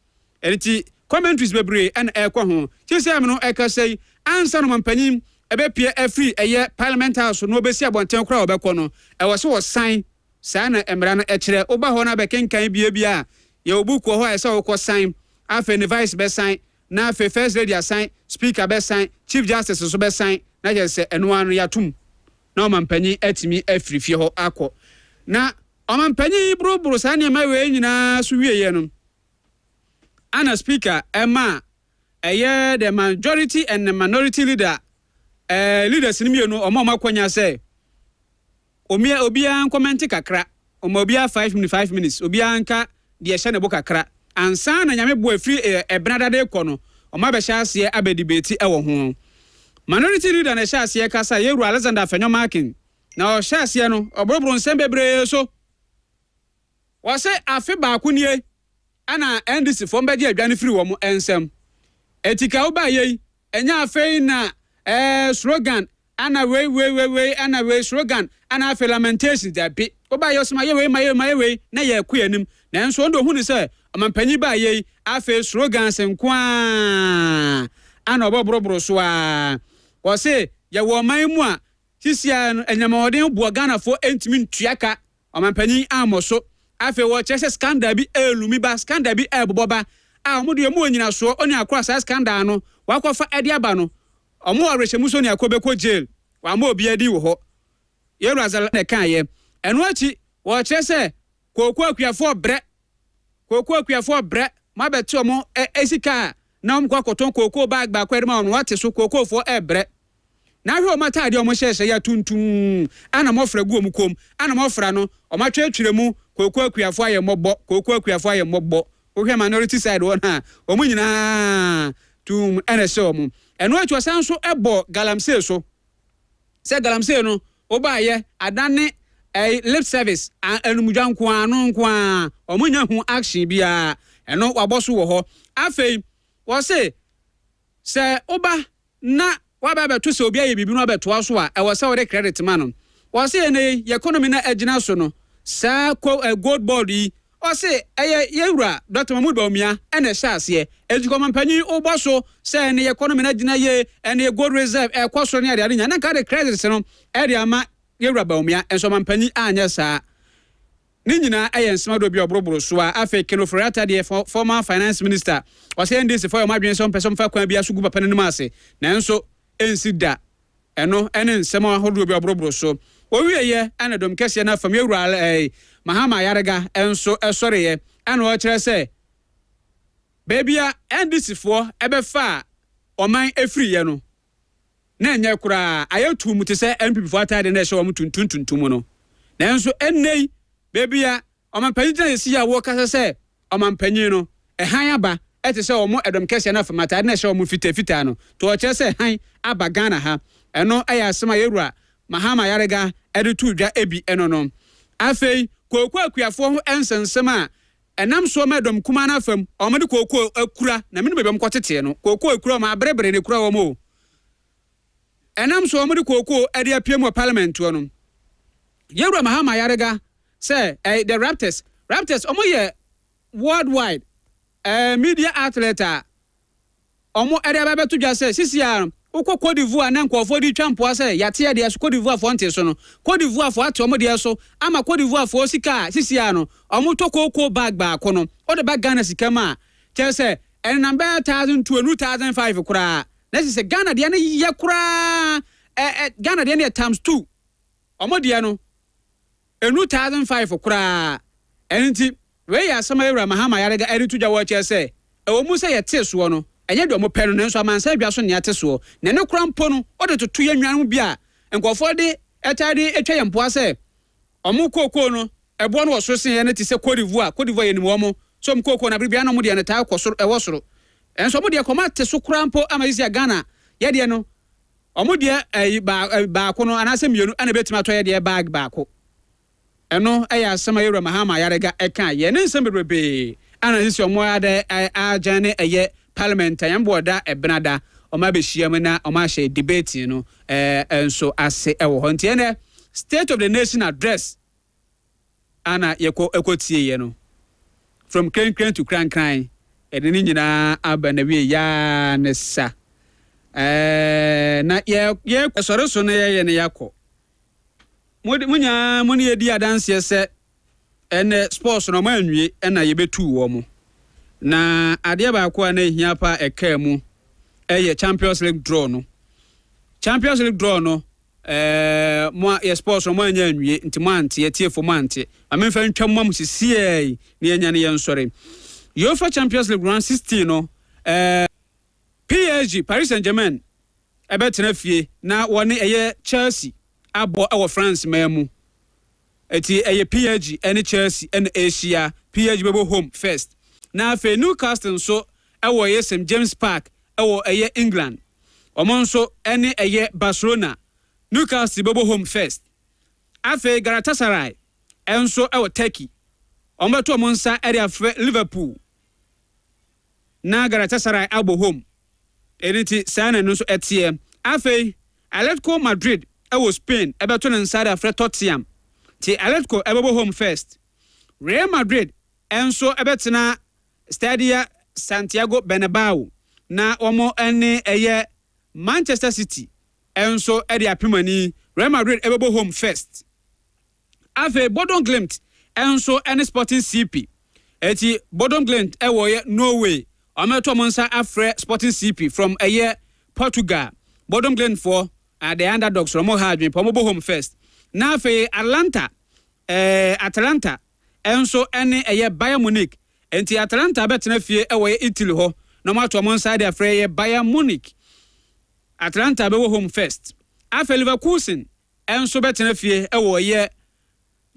enti commentaries bebre and ekwo ho kise am no ekasei ansa no mampanyim ebe pie afiri eye parliament house no obesi abonten kra obekọ no ewo se wo sign sa na emra no kire oba ho na bekenkan bia ye obuku ho ese wo ko sign afe ne vice be sign na afe first lady assign speaker be sign chief justice so be sign na je se eno anu yatum na o mampanyi atimi afirifie ho akọ na o mampanyi brobro sa ne ma we nyina so wieye no ana speaker ema eye the majority and the minority leader leaders ni mienu o ma makwanya se obia comment kakra o ma obia 5 minutes obia nka de ehye ne bo kakra ansa na nyame bo afiri ebnada de kɔ no ɔma bɛhyɛ ase abedibeti ɛwɔ ho minority leader na hyɛ ase kasa Yeru Alexander Afenyo Markin na ɔhyɛ ase no ɔboroboro nsɛm bebree so wɔsɛ afe baako nie ana NDC fo mbɛgye adwane firi wɔ mo ensɛm etika wo ba yei enya afe na slogan ana we ana we slogan ana afe lamentation da bi wo ba yosma ye we na ye ku anim na enso ndo hu ni se amampanyi ba ye afe slogan senkwa ana oboboroboro so a wo se ye wo man mu a sisia enyamodin bu Ghana fo entimi ntuaka amampanyi amoso afe wo chese scandal bi elumi ba scandal bi eboboba a omo de mu onyina so oni akwa sa scandal no wakofa ede aba no omo orehemu so ni akobeko jail wa ma obi adi wo ho Yeru azala ne kan ye eno achi wo chese koku akuafo bre ma beti omo esika na omo kwakoton koku bag ba kwere ma ono wate so koku fo ebre na hwe o mata ade omo hyehye ya tuntum ana mo fra gu omu kom ana mo fra no o ma twetwire mu koku akuafo aye mogbo wo hwe minority side wona omo nyina tum ene se omo eno achi osanso ebo galamsey so se galamsey no oba ye adane lip service enumudwa nkwa omunya hu action bia eno waboso wo ho afei wo se oba na waba beto se obi aye bibi no beto aso a wo se wo de credit man wo se ne economy na agina so no sa gold board yi wo se Yewura Dr. Mahmood Bawumia ene hye ase ejiko mampanyi oboso se ne economy na agina ye ene gold reserve kwaso ne ade nya na ka de credit no ade ama Yewura Bawumia enso mampanyi anya saa ni nyina ensema do bi oboroboro so a afa Kenoforiata de former finance minister o se NDC for your so person fa kwan bia so gu papa nanim ase na enso ensida eno ene nsema hodo bi oboroboro so owieye ana dom kese na fam Yewura Mahama Yarega enso esoreye ana o kire se bebia NDC for ebefa oman efriye no na enye kura ayetu mu te se NPP for atade na ehye wo tuntuntuntum no na enso ennei bebia omampanyi na yesi ya wo kasa se omampanyi no ehan aba ete se omo edom kese na fam atade na ehye wo fitafita no to o kire se han aba Ghana ha eno aya asema Yewura Mahama Yarega editu dwa ebi eno no afei koku akuafo ho ensensem a enam so medom kuma na fam omede koku akura na menu bebem kwotete no koku akura ma abrebre ne kura wo mo enam so omudi koko ade apiem wa parliament no Yewura Mahama Yarega say the Raptors omo worldwide media outlet omo ade ababeto dwa say CCR ukọ Cote d'Ivoire na nkofo di twampo say yate ya de Cote d'Ivoire fo nte so no Cote d'Ivoire fo ate omo de so ama Cote d'Ivoire fo sika CCR no omo to koko bag ba ko no o de bag Ghana sika ma tell say en number 1000 to 2005 kura na say Ghana de na ye kura Ghana de na times 2 omo de no 2005 kura enti we ya sama Yewura Mahama Yarega eritu dwa wo che say e mu say yete so no enye de omo pɛ no nso amansa adwa so ne ate so ne ne krampo no o de toto yanwan bi a nkofo de etade etwa yempo ase omo koko no ebo no so sen ye ne ti se Cote d'Ivoire ye ni mo so m koko na bibia no mo de ne ta akosoro ewo soro enso mo de koma te so krampo amazisia Ghana ye de no omo de ba ko no anase mienu ana betima to ye de bag ba ko eno eya asema Yewura Mahama Yarega eka ye ne nsem bebrebe ana sisi omo ade ajane eye parliament ayambo da ebenada oma behia mu na oma hye debate no enso ase ewo ho ntie state of the nation address ana ekotie ye no from kran to kran edeni nyina aba na wie ya ne sa na ye soro so na ye ne yakọ munya muni edi adanse se ene sports no ma nwie na ye betu wo mo na ade ba ko na hia pa eka mu Champions League draw no mo ye sports no mo anya nwie nti mo ante ye tie fo mo ante amemfa ntwa mo sisi ne anya ne yensore UEFA Champions League round 16 no PSG Paris Saint-Germain ebetena fie na woni Chelsea abo ewo France mamu eti PSG ene Chelsea ene Asia PSG bebo home first na fe Newcastle so ewo St James Park ewo England omon so ene Barcelona Newcastle bebo home first afe Galatasaray enso ewo Turkey ombeto omonsa area Liverpool na Galatasaray abo home eniti sana no so etie afe Atletico Madrid ewo Spain ebeto nsade afre Tottenham ti Atletico ebebo home first Real Madrid enso ebetena Stadio Santiago Bernabeu na omo ene Manchester City enso ede apimani Real Madrid ebebo home first afe Bodø Glimt enso ene Sporting CP eti Bodø Glimt ewo Norway ometo monsa afre Sporting CP from Portugal Bodø Glimt for the underdogs from Ohadwin pomobo home first na afe Atalanta enso ene Bayern Munich enti Atalanta betena fie ewo Italy ho no mato monsa de afre Bayern Munich Atalanta bewo home first afe Leverkusen enso betena fie ewo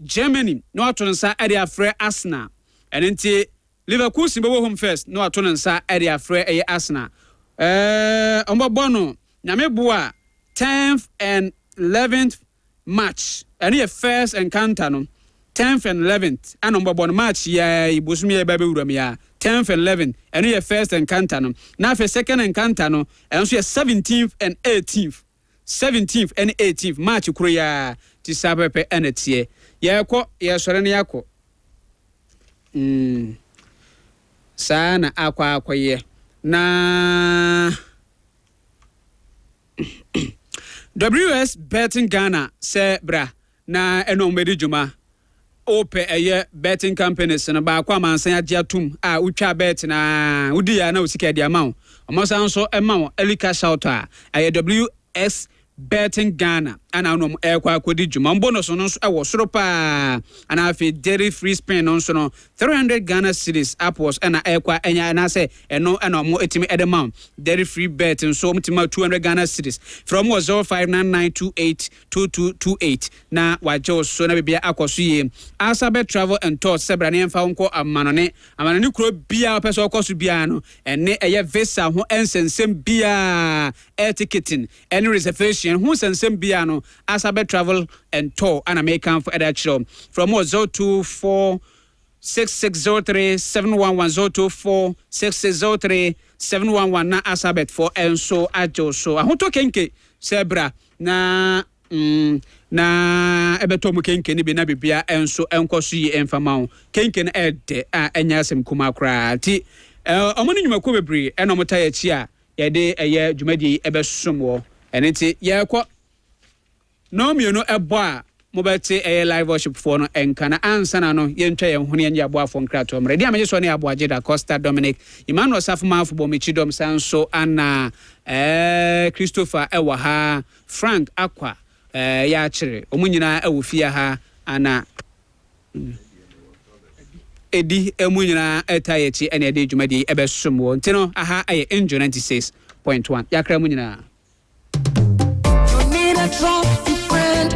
Germany no atonsa ade afre Arsenal enti Leverkusen bewo home first no atonsa ade afre Arsenal ombobono nyame boa 10th and 11th match any first encounter no 10th and 11th and ombobono match ya ibosumi ya babe wuram ya 10th and 11th any first encounter no na for second encounter no enso 17th and 18th match kuro ya ti sabepe enetie ye sore ne yakọ sana akwaye na WS Betting Ghana se bra na eno medi juma ope betting companies na ba kwa mansan agye atum a utwa bet na udi ya na usika dia ma omosan so ema elika shouter WS Betting Ghana ana no ekwa akodi juma bonus no so ewo soro pa ana afi dairy free spin no so no 300 Ghana cedis apples ana ekwa enya na say eno mo etimi edema dairy free bet so mtima 200 Ghana cedis from 0599282228 na wajo so na bibia akoso ye Asabet Travel and Tours sebra ne mfa nko amanone kro bia opeso akoso bia no ene visa ho ensensem bia air ticketing any reservation who sensem bia no Asabet Travel and Tour and American for Edachiro from 0246603711 0246603711 711 na Asabet for enso ajo so ahoto kenke sebra na na ebeto mu kenke ni bi na bibia enso enkoso yi emfama ho kenke na ede a enya asem kuma kra ti omoni nyumako bebre eno mota ya chi a yede eye dwumadi ebesom eniti yekọ no mienu ebo a mobete live worship for no enkana ansana no yentwa ye hone anya abo afọ nkrato mre dia meso ne abo ageda Costa Dominic Emmanuel Safuma afọ bomichidom sanso ana Christopher ewa ha Frank Akwa ya chire omunyina ewofia ha ana edi emunyina etayechi ene ede dwumadi ebesom wo ntino aha aye Enjo 96.1 yakra munyina you need a trophy friend